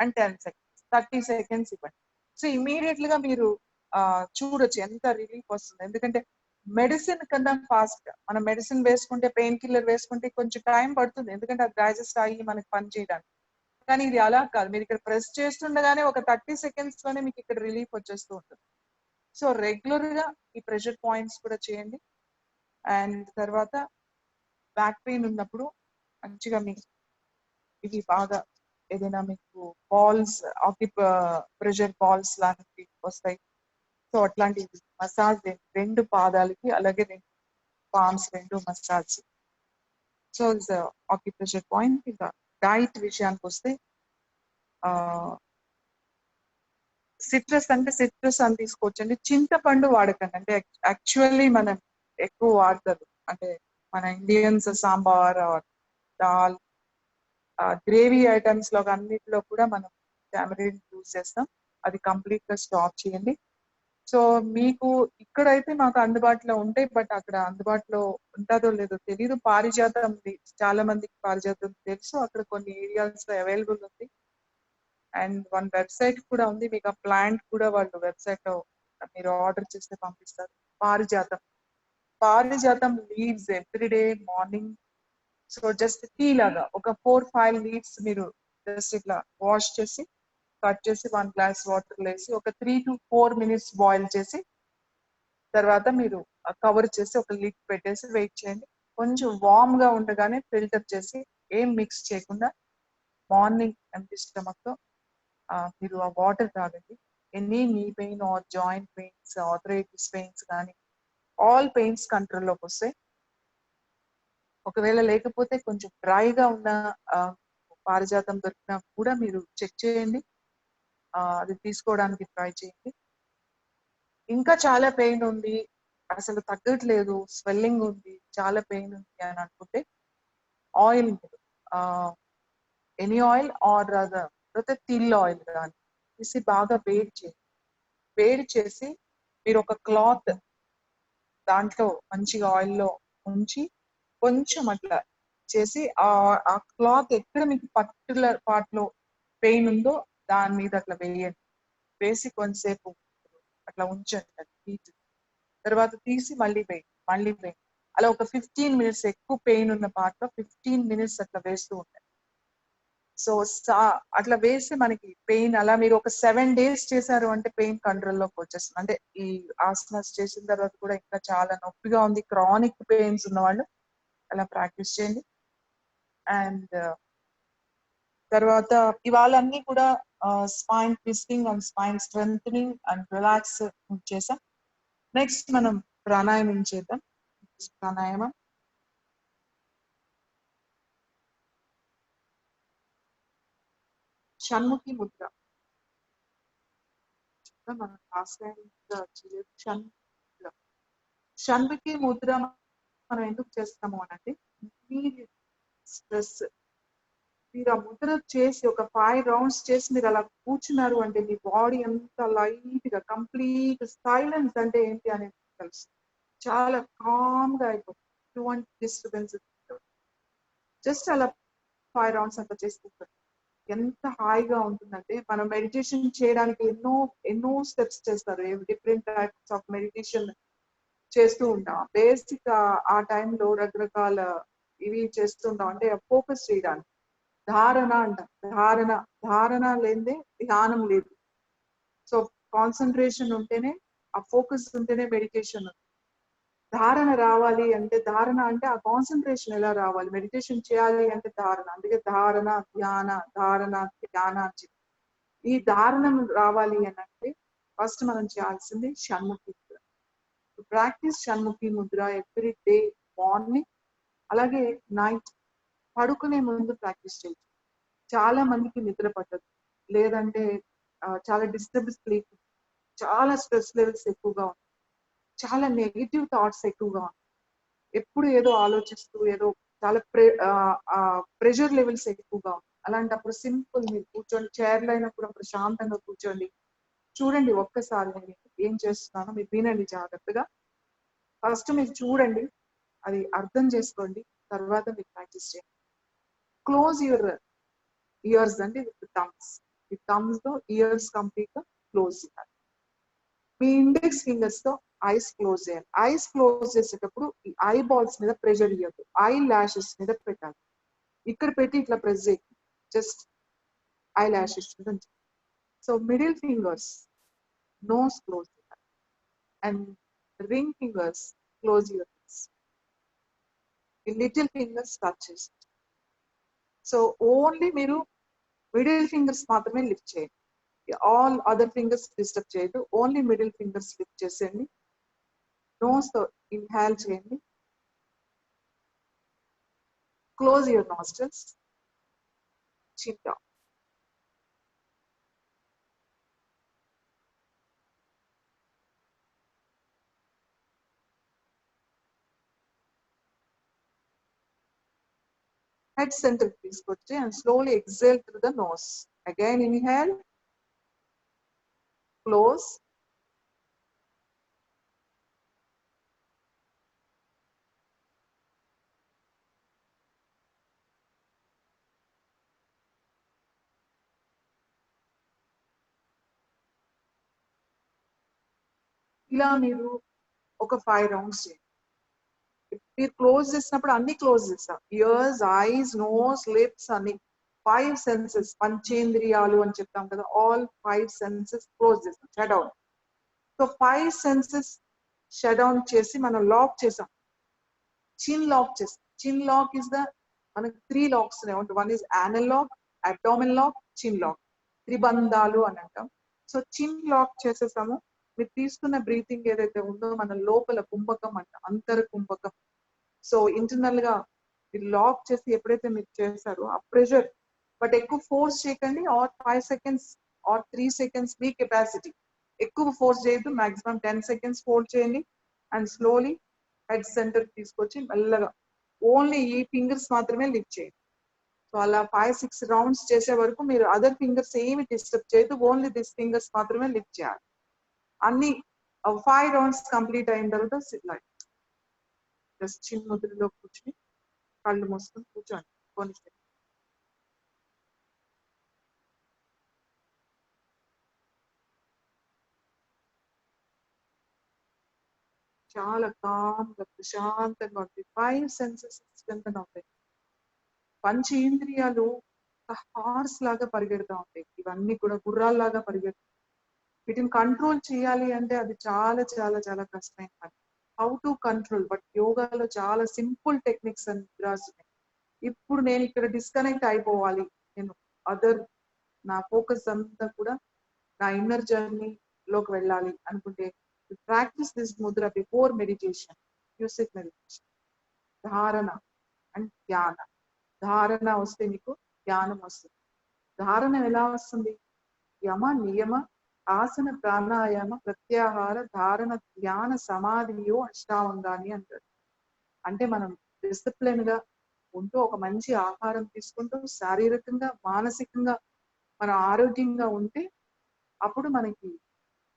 and 10 seconds 30 seconds ఇవ్వండి. సో ఇమీడియట్ గా మీరు చూడొచ్చు ఎంత రిలీఫ్ వస్తుంది. ఎందుకంటే మెడిసిన్ కన్నా ఫాస్ట్ గా మనం మెడిసిన్ వేసుకుంటే, పెయిన్ కిల్లర్ వేసుకుంటే కొంచెం టైం పడుతుంది, ఎందుకంటే అది డైజెస్ట్ అయ్యి మనకి పని చేయడానికి. కానీ ఇది అలా కాదు, మీరు ఇక్కడ ప్రెస్ చేస్తుండగానే ఒక 30 సెకండ్స్ లోనే మీకు ఇక్కడ రిలీఫ్ వచ్చేస్తూ ఉంటుంది. సో రెగ్యులర్ గా ఈ ప్రెషర్ పాయింట్స్ కూడా చేయండి. అండ్ తర్వాత బ్యాక్ పెయిన్ ఉన్నప్పుడు మంచిగా మీకు ఇవి బాగా ఏదైనా మీకు బాల్స్ ప్రెషర్ బాల్స్ లాంటివి వస్తాయి, సో అట్లాంటి మసాజ్ 2 పాదాలకి అలాగే 2 palms 2 massage. So acupressure point. ఇంకా డైట్ విషయానికి వస్తే సిట్రస్ అంటే సిట్రస్ అని తీసుకోవచ్చండి. చింతపండు వాడకండి, అంటే యాక్చువల్లీ మనం ఎక్కువ వాడతారు, అంటే మన Indians sambar dal gravy items లో అన్నిటిలో కూడా మనం టామరిన్ యూజ్ చేస్తాం, అది కంప్లీట్ గా స్టాప్ చేయండి. సో మీకు ఇక్కడైతే మాకు అందుబాటులో ఉంటాయి, బట్ అక్కడ అందుబాటులో ఉంటుందో లేదో తెలియదు. పారిజాతం చాలా మందికి పారిజాతం తెలుసు, అక్కడ కొన్ని ఏరియాస్ లో అవైలబుల్ ఉంది. అండ్ వన్ వెబ్సైట్ కూడా ఉంది, మీకు ఆ ప్లాంట్ కూడా వాళ్ళు వెబ్సైట్ లో మీరు ఆర్డర్ చేస్తే పంపిస్తారు. పారిజాతం leaves everyday morning, so just tea లాగా ఒక 4-5 లీవ్స్ మీరు జస్ట్ ఇట్లా వాష్ చేసి కట్ చేసి 1 గ్లాస్ వాటర్ వేసి ఒక 3 to 4 minutes బాయిల్ చేసి తర్వాత మీరు కవర్ చేసి ఒక లిడ్ పెట్టేసి వెయిట్ చేయండి. కొంచెం వార్మ్ గా ఉండగానే ఫిల్టర్ చేసి ఏం మిక్స్ చేయకుండా మార్నింగ్ ఎంటీ స్టమక్ తో మీరు ఆ వాటర్ తాగండి. Any knee pain or joint pains, arthritis pains కానీ ఆల్ పెయిన్స్ కంట్రోల్లోకి వస్తాయి. ఒకవేళ లేకపోతే కొంచెం డ్రైగా ఉన్న పారిజాతం దొరికినా కూడా మీరు చెక్ చేయండి, అది తీసుకోవడానికి ట్రై చేయండి. ఇంకా చాలా పెయిన్ ఉంది, అసలు తగ్గట్లేదు, స్వెల్లింగ్ ఉంది, చాలా పెయిన్ ఉంది అని అనుకుంటే ఆయిల్, ఎనీ ఆయిల్ ఆర్ లేకపోతే తిల్ ఆయిల్ కానీ తీసి బాగా వేడి చేసి మీరు ఒక క్లాత్ దాంట్లో మంచిగా ఆయిల్లో ఉంచి కొంచెం అట్లా చేసి ఆ క్లాత్ ఎక్కడ మీకు పర్టికులర్ పార్ట్ లో పెయిన్ ఉందో దాని మీద అట్లా వేయండి. వేసి కొంతసేపు అట్లా ఉంచండి హీట్, తర్వాత తీసి మళ్ళీ వేయండి. అలా ఒక 15 minutes, ఎక్కువ పెయిన్ ఉన్న పార్ట్ లో 15 minutes అట్లా వేస్తూ ఉంటాయి. సో అట్లా వేసి మనకి పెయిన్ అలా మీరు ఒక 7 days చేశారు అంటే పెయిన్ కంట్రోల్లోకి వచ్చేస్తుంది. అంటే ఈ ఆసనాస్ చేసిన తర్వాత కూడా ఇంకా చాలా నొప్పిగా ఉంది, క్రానిక్ పెయిన్స్ ఉన్న వాళ్ళు అలా ప్రాక్టీస్ చేయండి. అండ్ తర్వాత ఇవాళ అన్ని కూడా spine twisting and spine strengthening and relax చేసాం. నెక్స్ట్ మనం ప్రాణాయామం చేద్దాం. ప్రాణాయామం షణ్ముఖి ముద్ర. మనం లాస్ట్ టైం షణ్ముఖి ముద్ర మనం ఎందుకు చేస్తాము అనంటే, స్ట్రెస్ మీరు ఆ ముద్ర చేసి ఒక 5 rounds చేసి మీరు అలా కూర్చున్నారు అంటే మీ బాడీ అంతా లైట్ గా కంప్లీట్ సైలెన్స్ అంటే ఏంటి అనేది కలుస్తుంది. చాలా కామ్ గా అయిపోతుంది. ఎటువంటి డిస్టర్బెన్సెస్ జస్ట్ అలా 5 రౌండ్స్ అంతా చేసుకుంటారు. ఎంత హాయిగా ఉంటుందంటే మనం మెడిటేషన్ చేయడానికి ఎన్నో ఎన్నో స్టెప్స్ చేస్తారు. డిఫరెంట్ టైప్స్ ఆఫ్ మెడిటేషన్ చేస్తూ ఉంటాం. బేసిక్ ఆ టైంలో రకరకాల ఇవి చేస్తుంటాం. అంటే ఫోకస్ చేయడానికి ధారణ అంట. ధారణ ధారణ లేదే ధ్యానం లేదు. సో కాన్సన్ట్రేషన్ ఉంటేనే, ఆ ఫోకస్ ఉంటేనే మెడిటేషన్. ధారణ రావాలి అంటే, ధారణ అంటే ఆ కాన్సన్ట్రేషన్ ఎలా రావాలి, మెడిటేషన్ చేయాలి అంటే ధారణ. అందుకే ధారణ ధ్యాన ధారణ ధ్యాన అని చెప్పి ఈ ధారణం రావాలి అని అంటే ఫస్ట్ మనం చేయాల్సింది Shanmukhi Mudra. Practice Shanmukhi Mudra every day morning, అలాగే నైట్ పడుకునే ముందు ప్రాక్టీస్ చేయొచ్చు. చాలా మందికి నిద్ర పట్టదు, లేదంటే చాలా డిస్టర్బ్ స్లీప్, చాలా స్ట్రెస్ లెవెల్స్ ఎక్కువగా ఉంటాయి, చాలా నెగిటివ్ థాట్స్ ఎక్కువగా ఉంటాయి, ఎప్పుడు ఏదో ఆలోచిస్తూ ఏదో చాలా ప్రెషర్ లెవెల్స్ ఎక్కువగా ఉంటాయి. అలాంటప్పుడు సింపుల్ మీరు కూర్చొని చైర్లో అయినా కూడా ప్రశాంతంగా కూర్చోండి. చూడండి ఒక్కసారి నేను ఏం చేస్తున్నానో మీరు వినండి జాగ్రత్తగా. ఫస్ట్ మీరు చూడండి, అది అర్థం చేసుకోండి, తర్వాత మీరు ప్రాక్టీస్ చేయండి. క్లోజ్ యువర్ ఇయర్స్ అంటే థమ్స్. ఈ థమ్స్ తో ఇయర్స్ కంప్లీట్ గా క్లోజ్ చేయాలి. మీ ఇండెక్స్ ఫింగర్స్ తో ఐస్ క్లోజ్ చేయాలి. ఐస్ క్లోజ్ చేసేటప్పుడు ఈ ఐ బాల్స్ మీద ప్రెషర్ ఇవ్వద్దు, ఐ లాషెస్ మీద పెట్టాలి. ఇక్కడ పెట్టి ఇట్లా ప్రెస్ చేయండి, జస్ట్ ఐ లాషెస్ మీద. So middle fingers nose close చేయాలి, and ring fingers close your eyes. ఈ లిటిల్ ఫింగర్స్ టచ్ చేసి, సో ఓన్లీ మీరు మిడిల్ ఫింగర్స్ మాత్రమే లిఫ్ట్ చేయండి. ఆల్ అదర్ ఫింగర్స్ డిస్టర్బ్ చేయదు, ఓన్లీ మిడిల్ ఫింగర్స్ లిఫ్ట్ చేసేయండి. నోస్ తో ఇన్హేల్ చేయండి, close your nostrils, chin down. Head center తీసుకొచ్చి and slowly exhale through the nose. Again inhale, close, ఇలా మీరు ఒక 5 రౌండ్స్ చేయండి. మీరు క్లోజ్ చేసినప్పుడు అన్ని క్లోజ్ చేస్తాం, ఇయర్స్, ఐస్, నోస్, లిప్స్ అన్ని 5 సెన్సెస్, పంచేంద్రియాలు అని చెప్తాం కదా, ఆల్ 5 సెన్సెస్ క్లోజ్ చేస్తాం, shut down. So 5 senses shut down చేసి మనం లాక్ చేసాం, చిన్ లాక్ చేస్తాం. చిన్ లాక్ ఇస్ ద, మనకి 3 లాక్స్ ఉన్నాయి. One is anal lock, abdomen lock, chin lock, త్రిబంధాలు అని అంటాం. సో చిన్ లాక్ చేసేసాము. మీరు తీసుకున్న బ్రీతింగ్ ఏదైతే ఉందో మన లోపల కుంభకం అంట, అంతర కుంభకం. సో ఇంటర్నల్ గా మీరు లాక్ చేసి ఎప్పుడైతే మీరు చేశారో ఆ ప్రెషర్, బట్ ఎక్కువ ఫోర్స్ చేయకండి. ఆర్ 5 సెకండ్స్ ఆర్ 3 సెకండ్స్ మీ కెపాసిటీ, ఎక్కువ ఫోర్స్ చేయొద్దు. మాక్సిమం 10 సెకండ్స్ హోల్డ్ చేయండి అండ్ స్లోలీ హెడ్ సెంటర్ తీసుకొచ్చి మెల్లగా ఓన్లీ ఈ ఫింగర్స్ మాత్రమే లిఫ్ట్ చేయండి. సో అలా 5-6 రౌండ్స్ చేసే వరకు మీరు అదర్ ఫింగర్స్ ఏమి డిస్టర్బ్ చేయదు, ఓన్లీ దిస్ ఫింగర్స్ మాత్రమే లిఫ్ట్ చేయాలి. అన్ని 5 రౌండ్స్ కంప్లీట్ అయిన తర్వాత జస్ట్ చిన్న ముద్రలో కూర్చుని కళ్ళు మూసుకొని కూర్చోండి కొన్ని సెకండ్స్. చాలా కామ్గా ప్రశాంతంగా ఉంటుంది. 5 సెన్సెస్ స్ట్రెంథెన్ అవుతాయి. పంచేంద్రియాలు హార్స్ లాగా పరిగెడతా ఉంటాయి, ఇవన్నీ కూడా గుర్రాల్లాగా పరిగెడతాయి. వీటిని కంట్రోల్ చేయాలి అంటే అది చాలా చాలా చాలా కష్టమైన పని. హౌ టు కంట్రోల్, బట్ యోగాలో చాలా సింపుల్ టెక్నిక్స్ అని రాస్తున్నాయి. ఇప్పుడు నేను ఇక్కడ డిస్కనెక్ట్ అయిపోవాలి, నేను అదర్, నా ఫోకస్ అంతా కూడా నా ఇన్నర్ జర్నీ లోకి వెళ్ళాలి అనుకుంటే practice this Mudra before meditation, music meditation. ధారణ అండ్ ధ్యాన. ధారణ వస్తే మీకు ధ్యానం వస్తుంది. ధారణ ఎలా వస్తుంది? యమ నియమ ఆసన ప్రాణాయామ ప్రత్యాహార ధారణ ధ్యాన సమాధియో అష్టాంగాన్ని అంటారు. అంటే మనం డిసిప్లిన్ గా ఉంటూ ఒక మంచి ఆహారం తీసుకుంటూ శారీరకంగా మానసికంగా మనం ఆరోగ్యంగా ఉంటే అప్పుడు మనకి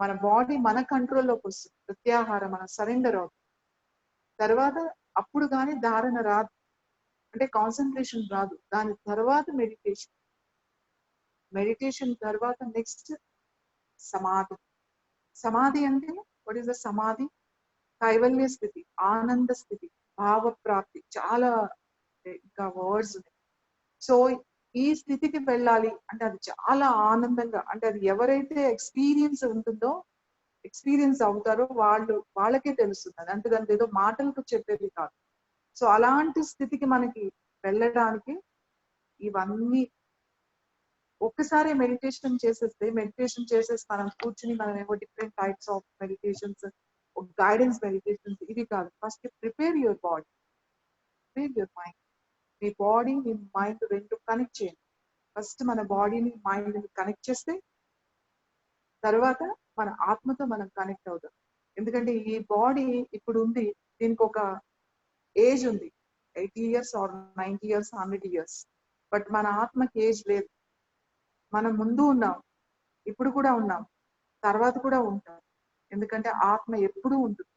మన బాడీ మన కంట్రోల్లోకి వస్తుంది, ప్రత్యాహారం మన సరెండర్ అవుతుంది. తర్వాత అప్పుడు కానీ ధారణ రాదు, అంటే కాన్సన్ట్రేషన్ రాదు. దాని తర్వాత మెడిటేషన్, మెడిటేషన్ తర్వాత నెక్స్ట్ సమాధి. సమాధి అంటే వాట్ ఈస్ ద సమాధి? కైవల్య స్థితి, ఆనంద స్థితి, భావ ప్రాప్తి. చాలా ఇంకా వర్డ్స్ ఉన్నాయి. సో ఈ స్థితికి వెళ్ళాలి అంటే అది చాలా ఆనందంగా, అంటే అది ఎవరైతే ఎక్స్పీరియన్స్ ఉంటుందో, ఎక్స్పీరియన్స్ అవుతారో వాళ్ళకే తెలుస్తుంది. అది అంటే దాని ఏదో మాటలకు చెప్పేది కాదు. సో అలాంటి స్థితికి మనకి వెళ్ళడానికి ఇవన్నీ ఒక్కసారి మెడిటేషన్ చేసేసి మనం కూర్చుని మనం ఏమో different types of meditations, guidance meditations ఇది కాదు. First prepare your body, prepare your mind. Me body me mind రెండు కనెక్ట్ చేయండి. ఫస్ట్ మన బాడీని మైండ్ కనెక్ట్ చేస్తే తర్వాత మన ఆత్మతో మనం కనెక్ట్ అవుతాం. ఎందుకంటే ఈ బాడీ ఇప్పుడు ఉంది, దీనికి ఒక ఏజ్ ఉంది, 80 years or 90 years 100 years. But మన ఆత్మకి ఏజ్ లేదు. మనం ముందు ఉన్నాం, ఇప్పుడు కూడా ఉన్నాం, తర్వాత కూడా ఉంటాం. ఎందుకంటే ఆత్మ ఎప్పుడూ ఉంటుంది,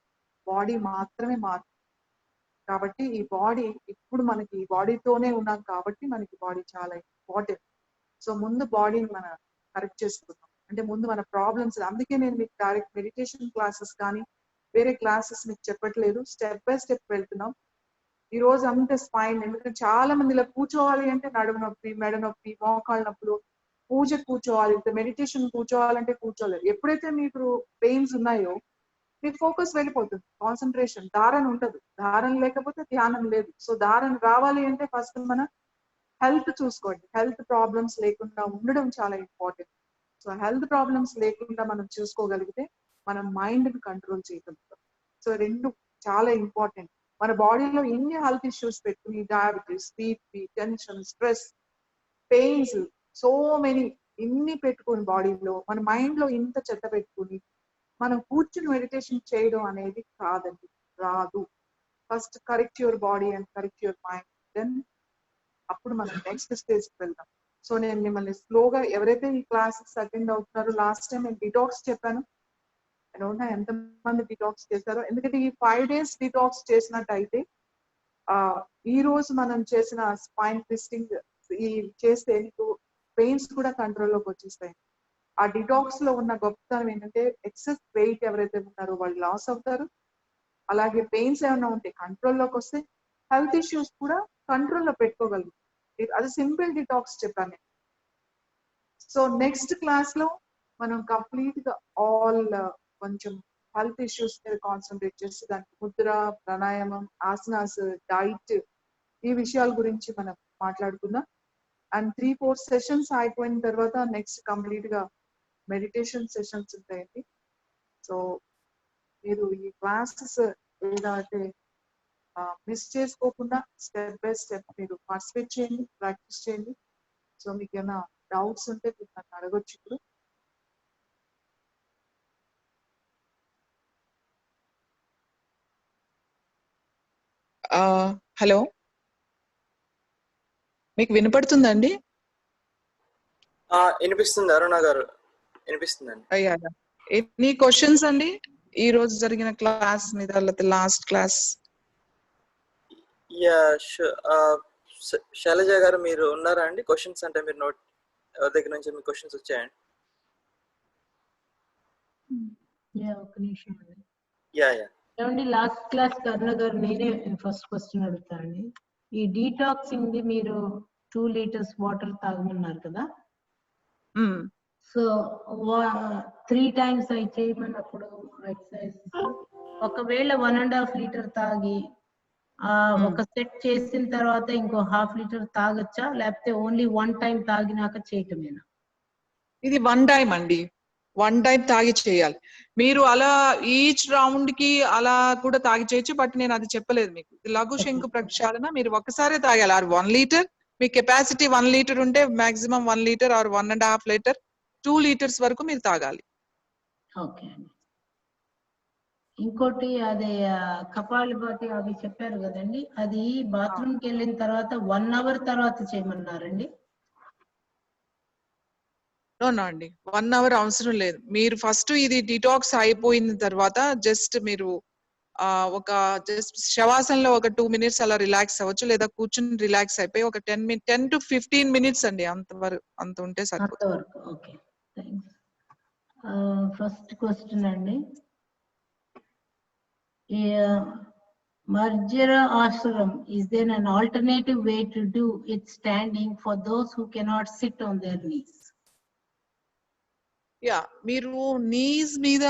బాడీ మాత్రమే మారుతుంది. కాబట్టి ఈ బాడీ ఇప్పుడు మనకి ఈ బాడీతోనే ఉన్నాం కాబట్టి మనకి బాడీ చాలా ఇంపార్టెంట్. సో ముందు బాడీని మనం కరెక్ట్ చేసుకుందాం. అంటే ముందు మన ప్రాబ్లమ్స్, అందుకే నేను మీకు డైరెక్ట్ మెడిటేషన్ క్లాసెస్ కానీ వేరే క్లాసెస్ మీకు చెప్పట్లేదు, స్టెప్ బై స్టెప్ వెళ్తున్నాం. ఈ రోజు అంత స్పైన్, ఎందుకంటే చాలా మంది ఇలా కూర్చోవాలి అంటే నడుము నొప్పి, మెడ నొప్పి, మోకాళ్ళ నొప్పులు, పూజ కూర్చోవాలి, మెడిటేషన్ కూర్చోవాలంటే కూర్చోలేదు. ఎప్పుడైతే మీకు పెయిన్స్ ఉన్నాయో మీ ఫోకస్ వెళ్ళిపోతుంది, కాన్సన్ట్రేషన్, ధారణ ఉండదు. ధారణ లేకపోతే ధ్యానం లేదు. సో ధారణ రావాలి అంటే ఫస్ట్ మన హెల్త్ చూసుకోండి. హెల్త్ ప్రాబ్లమ్స్ లేకుండా ఉండడం చాలా ఇంపార్టెంట్. సో హెల్త్ ప్రాబ్లమ్స్ లేకుండా మనం చూసుకోగలిగితే మనం మైండ్ ని కంట్రోల్ చేయగలుగుతాం. సో రెండు చాలా ఇంపార్టెంట్. మన బాడీలో ఎన్ని హెల్త్ ఇష్యూస్ పెట్టుకుని, diabetes, BP, tension, stress, pains, so many ఇన్ని పెట్టుకుని బాడీలో, మన మైండ్ లో ఇంత చెత్త పెట్టుకుని మనం కూర్చుని మెడిటేషన్ చేయడం అనేది కాదండి, రాదు. First correct your body and correct your mind, then అప్పుడు మనం నెక్స్ట్ స్టేజ్ కి వెళ్దాం. సో నేను మిమ్మల్ని స్లోగా, ఎవరైతే ఈ క్లాసెస్ అటెండ్ అవుతున్నారో, లాస్ట్ టైం నేను డిటాక్స్ చెప్పాను, ఐ డోంట్ నో ఎంత మంది డిటాక్స్ చేశారో. ఎందుకంటే ఈ 5 days డిటాక్స్ చేసినట్టయితే ఈ రోజు మనం చేసిన స్పైన్ ట్విస్టింగ్ ఈ చేస్తే మీకు పెయిన్స్ కూడా కంట్రోల్లోకి వచ్చేస్తాయి. ఆ డిటాక్స్ లో ఉన్న గొప్పతనం ఏంటంటే ఎక్సెస్ వెయిట్ ఎవరైతే ఉన్నారో వాళ్ళు లాస్ అవుతారు. అలాగే పెయిన్స్ ఏమైనా ఉంటే కంట్రోల్లోకి వస్తే, హెల్త్ ఇష్యూస్ కూడా కంట్రోల్లో పెట్టుకోగలుగుతాం. అది సింపుల్ డిటాక్స్ చెప్పాను నేను. సో నెక్స్ట్ క్లాస్ లో మనం కంప్లీట్ గా ఆల్ కొంచెం హెల్త్ ఇష్యూస్ మీద కాన్సన్ట్రేట్ చేసి దానికి ముద్ర, ప్రాణాయామం, ఆసనాస్, డైట్, ఈ విషయాల గురించి మనం మాట్లాడుకుందాం. అండ్ 3-4 సెషన్స్ అయిపోయిన తర్వాత నెక్స్ట్ కంప్లీట్ గా మెడిటేషన్ సెషన్స్ ఉంటాయండి. సో మీరు ఈ క్లాసెస్ ఏదైతే మిస్ చేసుకోకుండా స్టెప్ బై స్టెప్ మీరు పార్టిసిపేట్ చేయండి, ప్రాక్టీస్ చేయండి. సో మీకు ఏమైనా డౌట్స్ ఉంటే మీరు నన్ను అడగొచ్చు ఇప్పుడు. హలో, మీకు వినపడుతుందండి? వినిపిస్తుంది అరుణ గారు, వినిపిస్తుందండి. అయ్యా, ఎనీ క్వశ్చన్స్ అండి ఈ రోజు జరిగిన క్లాస్ మీద, లేకపోతే లాస్ట్ క్లాస్? యా, శైలజ గారు మీరు ఉన్నారా అండి? క్వశ్చన్స్ అంటే మీరు నోట్, ఎవరి దగ్గర నుంచి మీ క్వశ్చన్స్ వచ్చాయండి? ఒక నిమిషం అండి. యా యా ఏమండి, లాస్ట్ క్లాస్ అరుణ గారు నేనే ఫస్ట్ క్వశ్చన్ అడుగుతానండి. ఈ డీటాక్సింగ్ ది మీరు 2 liters వాటర్ తాగమన్నారు కదా. సో 3 times అవి చేయమన్నప్పుడు ఎక్సర్సైజ్, ఒకవేళ 1.5 liter తాగి ఒక సెట్ చేసిన తర్వాత ఇంకో 1/2 liter తాగొచ్చా, లేకపోతే ఓన్లీ 1 time తాగినాక చేయటమేనా? ఇది 1 time అండి, 1 time తాగి చేయాలి. మీరు అలా ఈచ్ రౌండ్ కి అలా కూడా తాగి చేయొచ్చు, బట్ నేను అది చెప్పలేదు మీకు. లఘు శంకు ప్రక్షాళన మీరు ఒక్కసారే తాగాలి. ఆర్ 1 liter, మీ కెపాసిటీ 1 liter ఉంటే maximum 1 liter or 1.5 liter, 2 liters వరకు మీరు తాగాలి. ఓకే అండి. ఇంకోటి అదే కపాలభాతి అవి చెప్పారు కదండి, అది బాత్రూమ్ కి వెళ్ళిన తర్వాత 1 hour తర్వాత చేయమన్నారండి. నో అండి 1 అవర్ అవసరం లేదు. మీరు ఫస్ట్ ఇది డిటాక్స్ అయిపోయిన తర్వాత జస్ట్ మీరు ఒక జస్ట్ శవాసనలో ఒక 2 మినిట్స్ అలా రిలాక్స్ అవ్వచ్చు, లేదా కూర్చుని రిలాక్స్ అయిపోయి ఒక 10 to 15 మినిట్స్ అండి, అంత ఉంటే సరిపోతుంది. అంతవరకు. Okay, thanks. ఫస్ట్ క్వశ్చన్ అండి, Marjara ashram, is there an alternative way to do it standing for those who cannot sit on their knees? Yeah, మీరు నీస్ మీద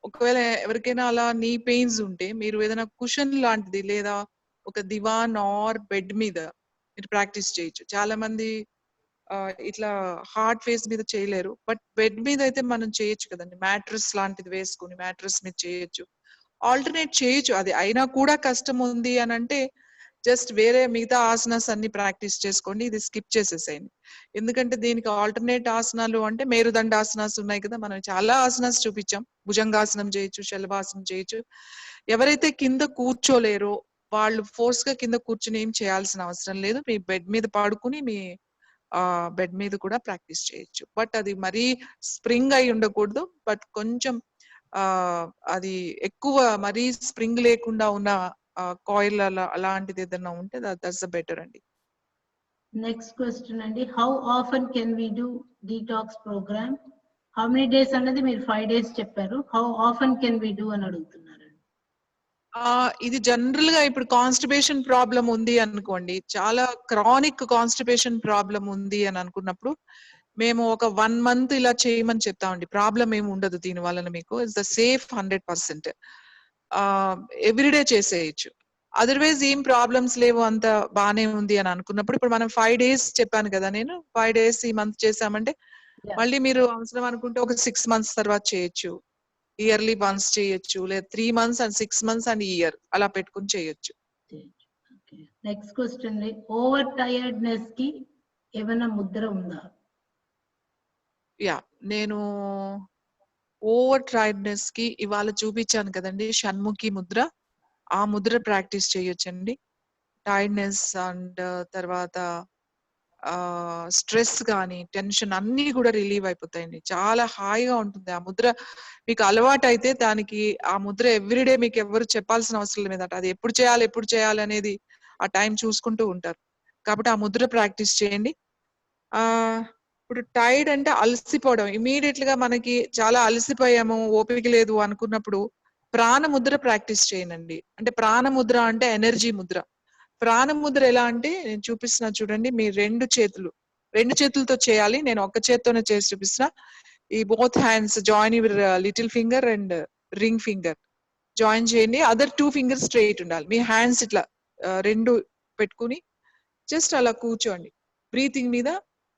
ఒకవేళ ఎవరికైనా అలా నీ పెయిన్స్ ఉంటే మీరు ఏదైనా కుషన్ లాంటిది లేదా ఒక దివాన్ ఆర్ బెడ్ మీద మీరు ప్రాక్టీస్ చేయొచ్చు. చాలా మంది ఇట్లా హార్డ్ ఫేస్ మీద చేయలేరు, బట్ బెడ్ మీద అయితే మనం చేయొచ్చు కదండి. మ్యాట్రెస్ లాంటిది వేసుకుని మ్యాట్రెస్ మీద చేయొచ్చు, ఆల్టర్నేట్ చేయొచ్చు. అది అయినా కూడా కష్టం ఉంది అని అంటే జస్ట్ వేరే మిగతా ఆసనాస్ అన్ని ప్రాక్టీస్ చేసుకోండి, ఇది స్కిప్ చేసేసేయండి. ఎందుకంటే దీనికి ఆల్టర్నేట్ ఆసనాలు అంటే మేరుదండ ఆసనాస్ ఉన్నాయి కదా, మనం చాలా ఆసనాస్ చూపించాం. భుజంగాసనం చేయొచ్చు, శలభాసనం చేయొచ్చు. ఎవరైతే కింద కూర్చోలేరో వాళ్ళు ఫోర్స్ గా కింద కూర్చుని ఏం చేయాల్సిన అవసరం లేదు. మీ బెడ్ మీద పడుకుని మీ బెడ్ మీద కూడా ప్రాక్టీస్ చేయొచ్చు. బట్ అది మరీ స్ప్రింగ్ అయి ఉండకూడదు, బట్ కొంచెం అది ఎక్కువ మరీ స్ప్రింగ్ లేకుండా ఉన్న కాయిల్ అలాంటిది ఏదైనా ఉంటే దట్స్ బెటర్ అండి. నెక్స్ట్ క్వశ్చన్ అండి, how often can we do detox programme? How many days అన్నది మీరు 5 days చెప్పారు, how often can we do అని అడుగుతున్నారు. ఇది జనరల్ గా ఇప్పుడు కాన్స్టిపేషన్ ప్రాబ్లం ఉంది అనుకోండి, చాలా క్రానిక్ కాన్స్టిపేషన్ ప్రాబ్లం ఉంది అని అనుకున్నప్పుడు మేము ఒక 1 month ఇలా చేయమని చెప్తామండి. ప్రాబ్లం ఏమి ఉండదు దీని వలన, మీకు ఇట్స్ ద సేఫ్ 100%. ఎవ్రీడే చేసేయచ్చు. అదర్వైజ్ ఏం ప్రాబ్లమ్స్ లేవు, అంత బానే ఉంది అని అనుకున్నప్పుడు ఇప్పుడు మనం 5 days చెప్పాను కదా, నేను 5 days ఈ మంత్ చేసామంటే మళ్ళీ మీరు అవసరం అనుకుంటే ఒక 6 months తర్వాత చేయొచ్చు, ఇయర్లీ వన్స్ చేయొచ్చు, లేదా 3 months and 6 months and year అలా పెట్టుకుని చేయొచ్చు. నెక్స్ట్ క్వశ్చన్, ఓవర్ టైర్డ్నెస్ కి ఏమైనా ముద్ర ఉందా? యా, నేను ఓవర్ టైర్డ్నెస్ కి ఇవాళ చూపించాను కదండి షణ్ముఖి ముద్ర, ఆ ముద్ర ప్రాక్టీస్ చేయొచ్చండి. టైర్డ్నెస్ అండ్ తర్వాత స్ట్రెస్ కానీ టెన్షన్ అన్ని కూడా రిలీవ్ అయిపోతాయండి. చాలా హాయిగా ఉంటుంది ఆ ముద్ర. మీకు అలవాటు అయితే దానికి ఆ ముద్ర ఎవ్రీడే మీకు ఎవరు చెప్పాల్సిన అవసరం లేదట. అది ఎప్పుడు చేయాలి అనేది ఆ టైం చూసుకుంటూ ఉంటారు. కాబట్టి ఆ ముద్ర ప్రాక్టీస్ చేయండి. ఇప్పుడు టైర్డ్ అంటే అలసిపోవడం, ఇమీడియట్ గా మనకి చాలా అలసిపోయాము, ఓపిక లేదు అనుకున్నప్పుడు ప్రాణముద్ర ప్రాక్టీస్ చేయనండి. అంటే ప్రాణముద్ర అంటే ఎనర్జీ ముద్ర. ప్రాణముద్ర ఎలా అంటే నేను చూపిస్తున్నా చూడండి, మీ రెండు చేతులతో చేయాలి. నేను ఒక్క చేత్తోనే చేసి చూపిస్తున్నా. ఈ both hands join your little finger and ring finger join చేయండి. అదర్ 2 fingers స్ట్రైట్ ఉండాలి. మీ హ్యాండ్స్ ఇట్లా రెండు పెట్టుకుని జస్ట్ అలా కూర్చోండి. బ్రీతింగ్ మీద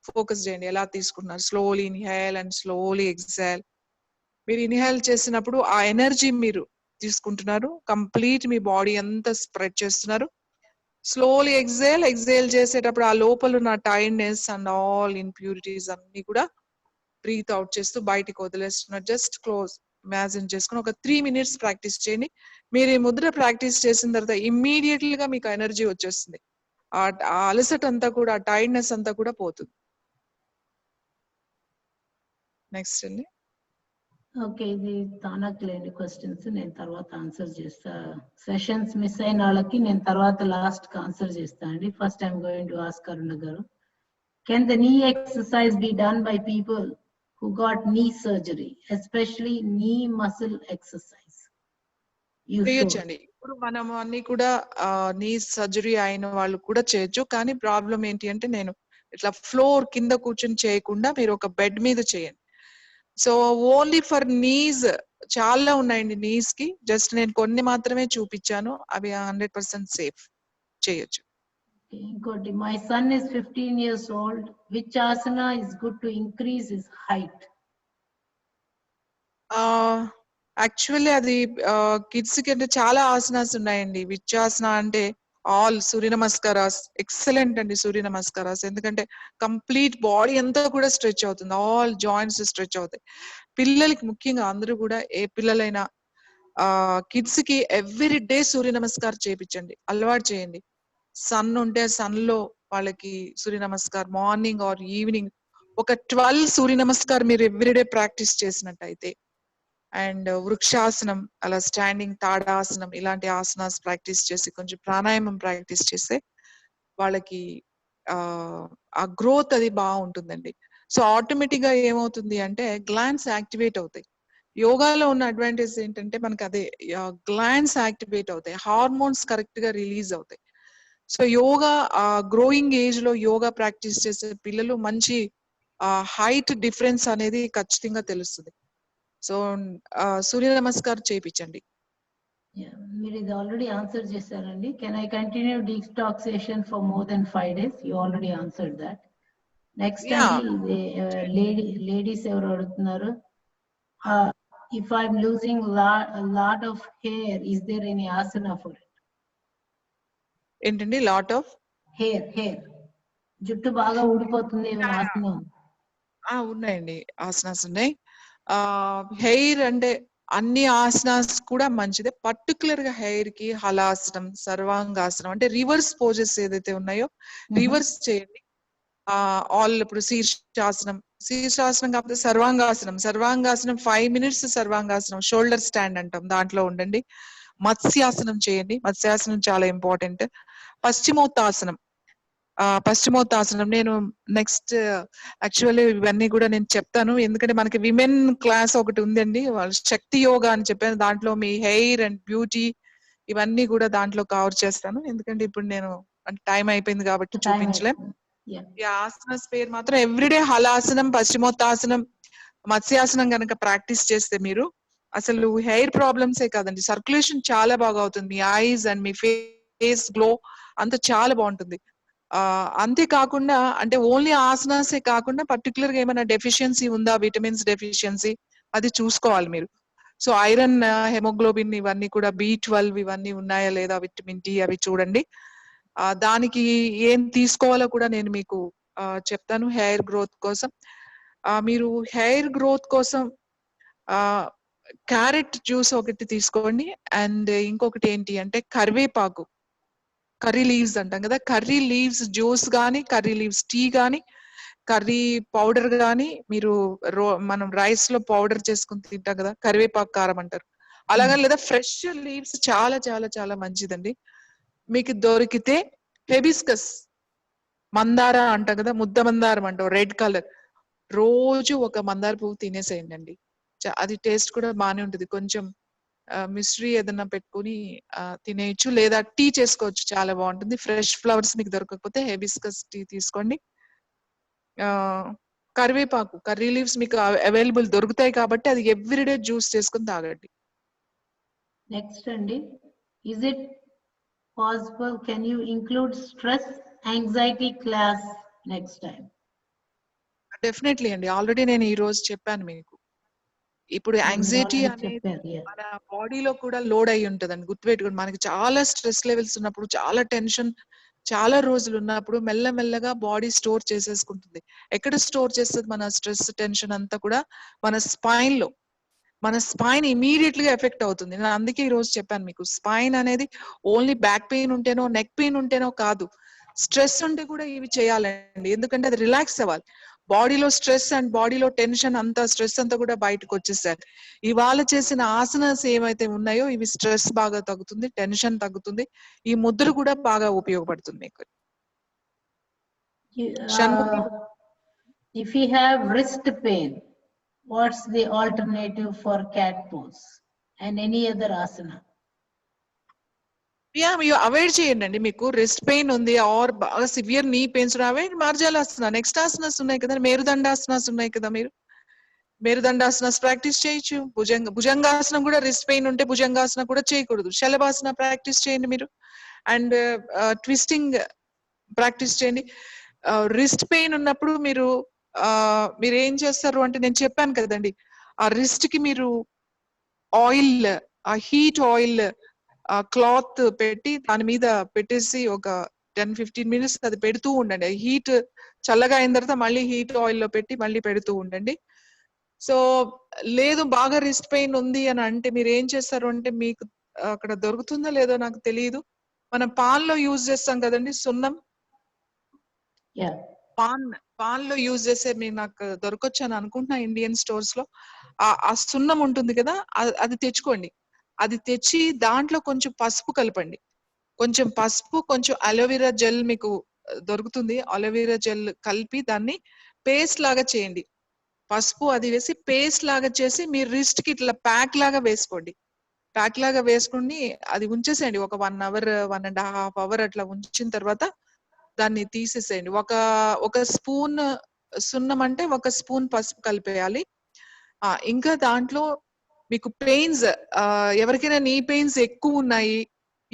ఫోకస్ చేయండి. ఎలా తీసుకుంటున్నారు, slowly inhale and slowly exhale. మీరు ఇన్హేల్ చేసినప్పుడు ఆ ఎనర్జీ మీరు తీసుకుంటున్నారు, కంప్లీట్ మీ బాడీ అంతా స్ప్రెడ్ చేస్తున్నారు. స్లోలీ ఎక్సేల్ చేసేటప్పుడు ఆ లోపల ఉన్న టైర్డ్నెస్ అండ్ ఆల్ ఇంప్యూరిటీస్ అన్ని కూడా బ్రీత్ అవుట్ చేస్తూ బయటికి వదిలేస్తున్నారు. జస్ట్ క్లోజ్ ఇమాజిన్ చేసుకుని ఒక 3 minutes ప్రాక్టీస్ చేయండి. మీరు ఈ ముద్ర ప్రాక్టీస్ చేసిన తర్వాత ఇమ్మీడియట్లీ గా మీకు ఎనర్జీ వచ్చేస్తుంది. ఆ అలసట అంతా కూడా, ఆ టైర్డ్నెస్ అంతా కూడా పోతుంది. నెక్స్ట్ అండి. ఓకే, ఇది తానకు లేని క్వశ్చన్స్ నేను తర్వాత ఆన్సర్ చేస్తా. సెషన్స్ మిస్ అయిన వాళ్ళకి నేను తర్వాత లాస్ట్ కి ఆన్సర్ చేస్తా అండి. First I'm going to ask Aruna garu, can the knee exercise be done by people who got knee surgery, especially knee muscle exercise? చేయొచ్చండి. ఇప్పుడు మనం అన్ని కూడా నీ సర్జరీ అయిన వాళ్ళు కూడా చేయొచ్చు. కానీ ప్రాబ్లం ఏంటి అంటే, నేను ఇట్లా ఫ్లోర్ కింద కూర్చొని చేయకుండా మీరు ఒక బెడ్ మీద చేయండి. సో ఓన్లీ ఫర్ నీస్ చాలా ఉన్నాయండి నీస్ కి, జస్ట్ నేను కొన్ని మాత్రమే చూపించాను. అవి 100% సేఫ్, చేయొచ్చు. ఇంకోటి, my son is 15 years old, which asana is good to increase his height? Actually అది కిడ్స్ కి అంటే చాలా ఆసనాస్ ఉన్నాయండి. విచ్చాసన అంటే ఆల్ సూర్య నమస్కారాస్ ఎక్సలెంట్ అండి. సూర్య నమస్కారాస్ ఎందుకంటే కంప్లీట్ బాడీ అంతా కూడా స్ట్రెచ్ అవుతుంది, ఆల్ జాయింట్స్ స్ట్రెచ్ అవుతాయి. పిల్లలకి ముఖ్యంగా అందరూ కూడా, ఏ పిల్లలైనా కిడ్స్ కి ఎవ్రీ డే సూర్య నమస్కారం చేయించండి, అలవాటు చేయండి. సన్ ఉంటే సన్ లో వాళ్ళకి సూర్య నమస్కారం మార్నింగ్ ఆర్ ఈవినింగ్ ఒక 12 సూర్య నమస్కారం మీరు ఎవ్రీడే ప్రాక్టీస్ చేసినట్టయితే, అండ్ వృక్షాసనం, అలా స్టాండింగ్ తాడాసనం, ఇలాంటి ఆసనాస్ ప్రాక్టీస్ చేసి కొంచెం ప్రాణాయామం ప్రాక్టీస్ చేస్తే వాళ్ళకి ఆ గ్రోత్ అది బాగుంటుందండి. సో ఆటోమేటిక్ గా ఏమవుతుంది అంటే గ్లాండ్స్ యాక్టివేట్ అవుతాయి. యోగాలో ఉన్న అడ్వాంటేజ్ ఏంటంటే మనకి అదే గ్లాండ్స్ యాక్టివేట్ అవుతాయి, హార్మోన్స్ కరెక్ట్ గా రిలీజ్ అవుతాయి. సో యోగా గ్రోయింగ్ ఏజ్ లో యోగా ప్రాక్టీస్ చేసే పిల్లలు మంచి హైట్ డిఫరెన్స్ అనేది ఖచ్చితంగా తెలుస్తుంది. సో సూర్య నమస్కారం చేయించండి. మీరు ఇది ఆల్రెడీ ఆన్సర్ చేశారండి. Can I continue detoxication for more than 5 days? You already answered that. Next అండి లేడీస్ ఎవరు అడుగుతున్నారు, if I'm losing a lot of hair, is there any asana for it? ఏంటండి లాట్ ఆఫ్ hair జుట్టు బాగా ఊడిపోతుంది, ఏమైనా ఆసనం? ఉన్నాయండి, ఆసనాస్ ఉన్నాయి. హెయిర్ అంటే అన్ని ఆసనాస్ కూడా మంచిదే. పర్టికులర్ గా హెయిర్ కి హలాసనం, సర్వాంగాసనం అంటే రివర్స్ పోజెస్ ఏదైతే ఉన్నాయో రివర్స్ చేయండి. ఆల్ ఇప్పుడు శీర్షాసనం కాకపోతే Sarvangasana 5 minutes Sarvangasana, shoulder stand అంటాం, దాంట్లో ఉండండి. మత్స్యాసనం చేయండి, మత్స్యాసనం చాలా ఇంపార్టెంట్. పశ్చిమోత్తాసనం నేను నెక్స్ట్ యాక్చువల్లీ ఇవన్నీ కూడా నేను చెప్తాను, ఎందుకంటే మనకి విమెన్ క్లాస్ ఒకటి ఉందండి, వాళ్ళు శక్తి యోగా అని చెప్పాను, దాంట్లో మీ హెయిర్ అండ్ బ్యూటీ ఇవన్నీ కూడా దాంట్లో కవర్ చేస్తాను. ఎందుకంటే ఇప్పుడు నేను అంటే టైం అయిపోయింది కాబట్టి చూపించలేం. ఈ ఆసనస్ పేరు మాత్రం ఎవ్రీడే హలాసనం, పశ్చిమోత్తాసనం, మత్స్యాసనం కనుక ప్రాక్టీస్ చేస్తే మీరు అసలు హెయిర్ ప్రాబ్లమ్సే కాదండి, సర్క్యులేషన్ చాలా బాగా అవుతుంది, మీ ఐస్ అండ్ మీ ఫేస్ గ్లో అంత చాలా బాగుంటుంది. అంతేకాకుండా అంటే ఓన్లీ ఆసనాసే కాకుండా పర్టికులర్ గా ఏమైనా డెఫిషియన్సీ ఉందా, విటమిన్స్ డెఫిషియన్సీ అది చూసుకోవాలి మీరు. సో ఐరన్, హెమోగ్లోబిన్ ఇవన్నీ కూడా, B12 ఇవన్నీ ఉన్నాయా లేదా, విటమిన్ డి అవి చూడండి. దానికి ఏం తీసుకోవాలో కూడా నేను మీకు చెప్తాను హెయిర్ గ్రోత్ కోసం. మీరు హెయిర్ గ్రోత్ కోసం క్యారెట్ జ్యూస్ ఒకటి తీసుకోండి. అండ్ ఇంకొకటి ఏంటి అంటే కరివేపాకు, కర్రీ లీవ్స్ అంటాం కదా, కర్రీ లీవ్స్ జ్యూస్ కానీ, కర్రీ లీవ్స్ టీ కానీ, కర్రీ పౌడర్ కానీ, మీరు మనం రైస్ లో పౌడర్ చేసుకుని తింటాం కదా, కరివేపాకు కారం అంటారు, అలాగా. లేదా ఫ్రెష్ లీవ్స్ చాలా చాలా చాలా మంచిదండి. మీకు దొరికితే హెబిస్కస్, మందార అంటాం కదా, ముద్ద మందారం అంటాం, రెడ్ కలర్, రోజు ఒక మందార పువ్వు తినేసేయండి అండి. అది టేస్ట్ కూడా బాగానే ఉంటుంది. కొంచెం మిశ్రీ ఏదన్నా పెట్టుకుని తినేయచ్చు, లేదా టీ చేసుకోవచ్చు, చాలా బాగుంటుంది. ఫ్రెష్ ఫ్లవర్స్ మీకు దొరకకపోతే హెబిస్కస్ టీ తీసుకోండి. కరివేపాకు, కర్రీ లీవ్స్ మీకు అవైలబుల్ దొరుకుతాయి కాబట్టి అది ఎవ్రీడే జ్యూస్ చేసుకుని తాగండి. నెక్స్ట్ అండి, is it possible, can you include stress anxiety class next time? Definitely అండి, ఆల్రెడీ నేను ఈ రోజు చెప్పాను మీకు. ఇప్పుడు యాంగ్జైటీ అనేది మన బాడీలో కూడా లోడ్ అయి ఉంటదండి, గుర్తుపెట్టుకోండి. మనకి చాలా స్ట్రెస్ లెవెల్స్ ఉన్నప్పుడు, చాలా టెన్షన్ చాలా రోజులు ఉన్నప్పుడు మెల్లమెల్లగా బాడీ స్టోర్ చేసేసుకుంటుంది. ఎక్కడ స్టోర్ చేస్తుంది మన స్ట్రెస్ టెన్షన్ అంతా కూడా? మన స్పైన్ లో. మన స్పైన్ ఇమీడియట్ గా ఎఫెక్ట్ అవుతుంది. నేను అందుకే ఈ రోజు చెప్పాను మీకు, స్పైన్ అనేది ఓన్లీ బ్యాక్ పెయిన్ ఉంటేనో, నెక్ పెయిన్ ఉంటేనో కాదు, స్ట్రెస్ ఉంటే కూడా ఇవి చేయాలండి. ఎందుకంటే అది రిలాక్స్ అవ్వాలి. బాడీలో స్ట్రెస్ అండ్ బాడీలో టెన్షన్ అంతా, స్ట్రెస్ అంతా కూడా బయటకు వచ్చేసారు. ఇవాళ చేసిన ఆసనాస్ ఏమైతే ఉన్నాయో ఇవి స్ట్రెస్ బాగా తగ్గుతుంది, టెన్షన్ తగ్గుతుంది. ఈ ముద్ర కూడా బాగా ఉపయోగపడుతుంది మీకు. If you have wrist pain, what's the alternative for cat pose and any other asana? మీరు అవాయిడ్ చేయండి. మీకు రిస్ట్ పెయిన్ ఉంది ఆర్ బాగా సివియర్ నీ పెయిన్స్ అవాయిడ్, మార్జాలాసన, నెక్స్ట్ ఆసనాస్ ఉన్నాయి కదా, మేరుదండాసనాస్ ఉన్నాయి కదా, మీరు మేరుదండాసనాస్ ప్రాక్టీస్ చేయొచ్చు. భుజంగాసనం కూడా రిస్ట్ పెయిన్ ఉంటే భుజంగాసనం కూడా చేయకూడదు. శలభాసన ప్రాక్టీస్ చేయండి మీరు. అండ్ ట్విస్టింగ్ ప్రాక్టీస్ చేయండి. రిస్ట్ పెయిన్ ఉన్నప్పుడు మీరు ఏం చేస్తారు అంటే, నేను చెప్పాను కదండి, ఆ రిస్ట్ కి మీరు ఆయిల్, ఆ హీట్ ఆయిల్ క్లాత్ పెట్టి దాని మీద పెట్టేసి ఒక 10-15 minutes అది పెడుతూ ఉండండి. హీట్ చల్లగా అయిన తర్వాత మళ్ళీ హీట్ ఆయిల్ లో పెట్టి మళ్ళీ పెడుతూ ఉండండి. సో లేదు బాగా రిస్ట్ పెయిన్ ఉంది అని అంటే మీరు ఏం చేస్తారు అంటే, మీకు అక్కడ దొరుకుతుందో లేదో నాకు తెలియదు, మనం పాన్ లో యూజ్ చేస్తాం కదండి సున్నం, పాల్లో యూజ్ చేసే మీరు నాకు దొరకొచ్చు అని అనుకుంటున్నా ఇండియన్ స్టోర్స్ లో. ఆ సున్నం ఉంటుంది కదా, అది తెచ్చుకోండి. అది తెచ్చి దాంట్లో కొంచెం పసుపు కలపండి. కొంచెం పసుపు, కొంచెం అలోవెరా జెల్ మీకు దొరుకుతుంది. అలోవెరా జెల్ కలిపి దాన్ని పేస్ట్ లాగా చేయండి. పసుపు అది వేసి పేస్ట్ లాగా చేసి మీరు రిస్ట్ కి ఇట్లా ప్యాక్ లాగా వేసుకోండి. ప్యాక్ లాగా వేసుకుని అది ఉంచేసేయండి. ఒక 1 అవర్ 1.5 అవర్ అట్లా ఉంచిన తర్వాత దాన్ని తీసేసేయండి. ఒక స్పూన్ సున్నం అంటే ఒక స్పూన్ పసుపు కలిపేయాలి. ఇంకా దాంట్లో మీకు పెయిన్స్, ఎవరికైనా నీ పెయిన్స్ ఎక్కువ ఉన్నాయి,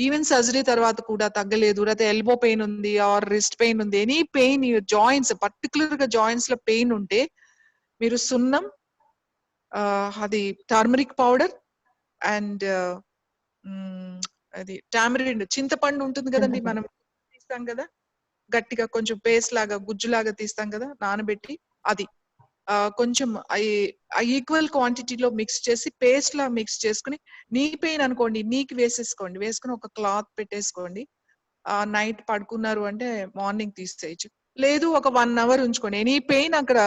ఈవెన్ సర్జరీ తర్వాత కూడా తగ్గలేదు, లేకపోతే ఎల్బో పెయిన్ ఉంది ఆర్ రిస్ట్ పెయిన్ ఉంది, ఎనీ పెయిన్ జాయింట్స్, పర్టికులర్ గా జాయింట్స్ లో పెయిన్ ఉంటే మీరు సున్నం, అది టర్మరిక్ పౌడర్ అండ్ అది టామరిన్, చింతపండు ఉంటుంది కదండి, మనం తీస్తాం కదా గట్టిగా కొంచెం పేస్ట్ లాగా గుజ్జులాగా తీస్తాం కదా నానబెట్టి, అది కొంచెం ఈక్వల్ క్వాంటిటీలో మిక్స్ చేసి పేస్ట్ లా మిక్స్ చేసుకుని, నీ పెయిన్ అనుకోండి నీకి వేసేసుకోండి. వేసుకుని ఒక క్లాత్ పెట్టేసుకోండి. నైట్ పడుకున్నారు అంటే మార్నింగ్ తీసేయచ్చు. లేదు ఒక 1 అవర్ ఉంచుకోండి. ఎనీ పెయిన్ అక్కడ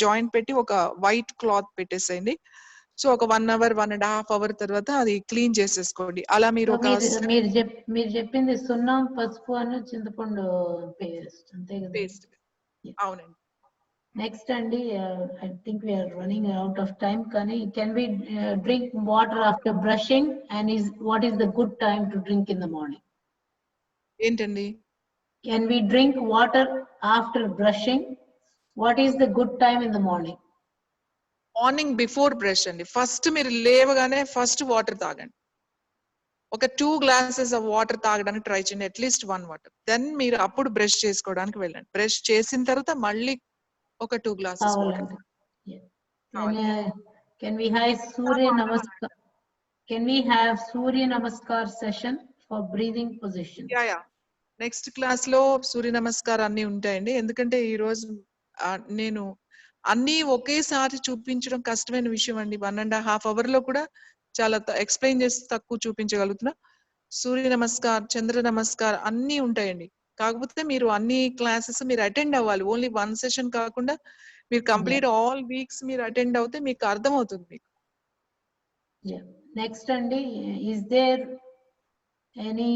జాయింట్ పెట్టి ఒక వైట్ క్లాత్ పెట్టేసేయండి. సో ఒక 1 అవర్ 1.5 అవర్ తర్వాత అది క్లీన్ చేసేసుకోండి. అలా మీరు ఒక మీరు చెప్పింది సున్నం, పసుపు అను చింతపండు పేస్ట్ అంతే కదా? పేస్ట్. అవునండి. నెక్స్ట్ అండి, I think we are running out of time. కానీ can we drink water after brushing, and what is the good time to drink in the morning? ఏంటండి? Can we drink water after brushing? What is the good time in the morning? Morning before brush అండి. ఫస్ట్ మీరు లేవగానే ఫస్ట్ వాటర్ తాగండి. ఒక 2 glasses ఆఫ్ వాటర్ తాగడానికి ట్రై చేయండి, అట్లీస్ట్ 1 వాటర్. దెన్ మీరు అప్పుడు బ్రష్ చేసుకోవడానికి వెళ్ళండి. బ్రష్ చేసిన తర్వాత మళ్ళీ ఒక 2 glasses water. Can we have Surya Namaskar session for breathing position? Yeah next class లో సూర్య నమస్కారం అన్ని ఉంటాయండి. ఎందుకంటే ఈ రోజు నేను అన్ని ఒకేసారి చూపించడం కష్టమైన విషయం అండి. 1.5 అవర్ లో కూడా చాలా ఎక్స్ప్లెయిన్ చేసి తక్కువ చూపించగలుగుతున్నా. సూర్య నమస్కార్, చంద్ర నమస్కార్ అన్ని ఉంటాయండి. కాకపోతే మీరు అన్ని క్లాసెస్ మీరు అటెండ్ అవ్వాలి. ఓన్లీ 1 సెషన్ కాకుండా మీరు కంప్లీట్ ఆల్ వీక్స్ మీరు అటెండ్ అవుతే మీకు అర్థమవుతుంది మీకు. నెక్స్ట్ అండి, is there any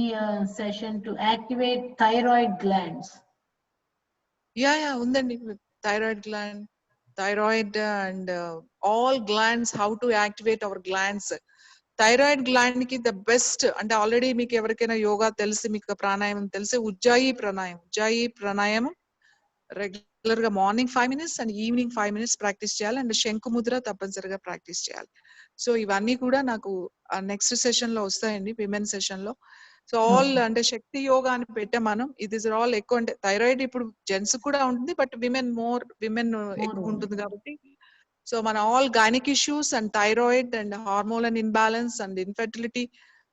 session to activate thyroid glands? Yeah ఉందండి. Thyroid and all glands, how to activate our glands. Thyroid gland కి ద బెస్ట్ అంటే ఆల్రెడీ మీకు ఎవరికైనా యోగా తెలిసి, మీకు ప్రాణాయామం తెలిసి, ఉజ్జాయి ప్రాణాయామం రెగ్యులర్ గా morning 5 minutes and evening 5 minutes practice చేయాలి. అండ్ శంకు ముద్ర తప్పనిసరిగా ప్రాక్టీస్ చేయాలి. సో ఇవన్నీ కూడా నాకు నెక్స్ట్ సెషన్ లో వస్తాయండి, విమెన్ సెషన్ లో. సో ఆల్ అంటే శక్తి యోగా అని పెట్టాం మనం. ఇది ఆల్ ఎక్కువ అంటే థైరాయిడ్ ఇప్పుడు జెంట్స్ కూడా ఉంటుంది, బట్ విమెన్ ఎక్కువ ఉంటుంది కాబట్టి. సో మన all gynaec issues and thyroid and hormonal imbalance and infertility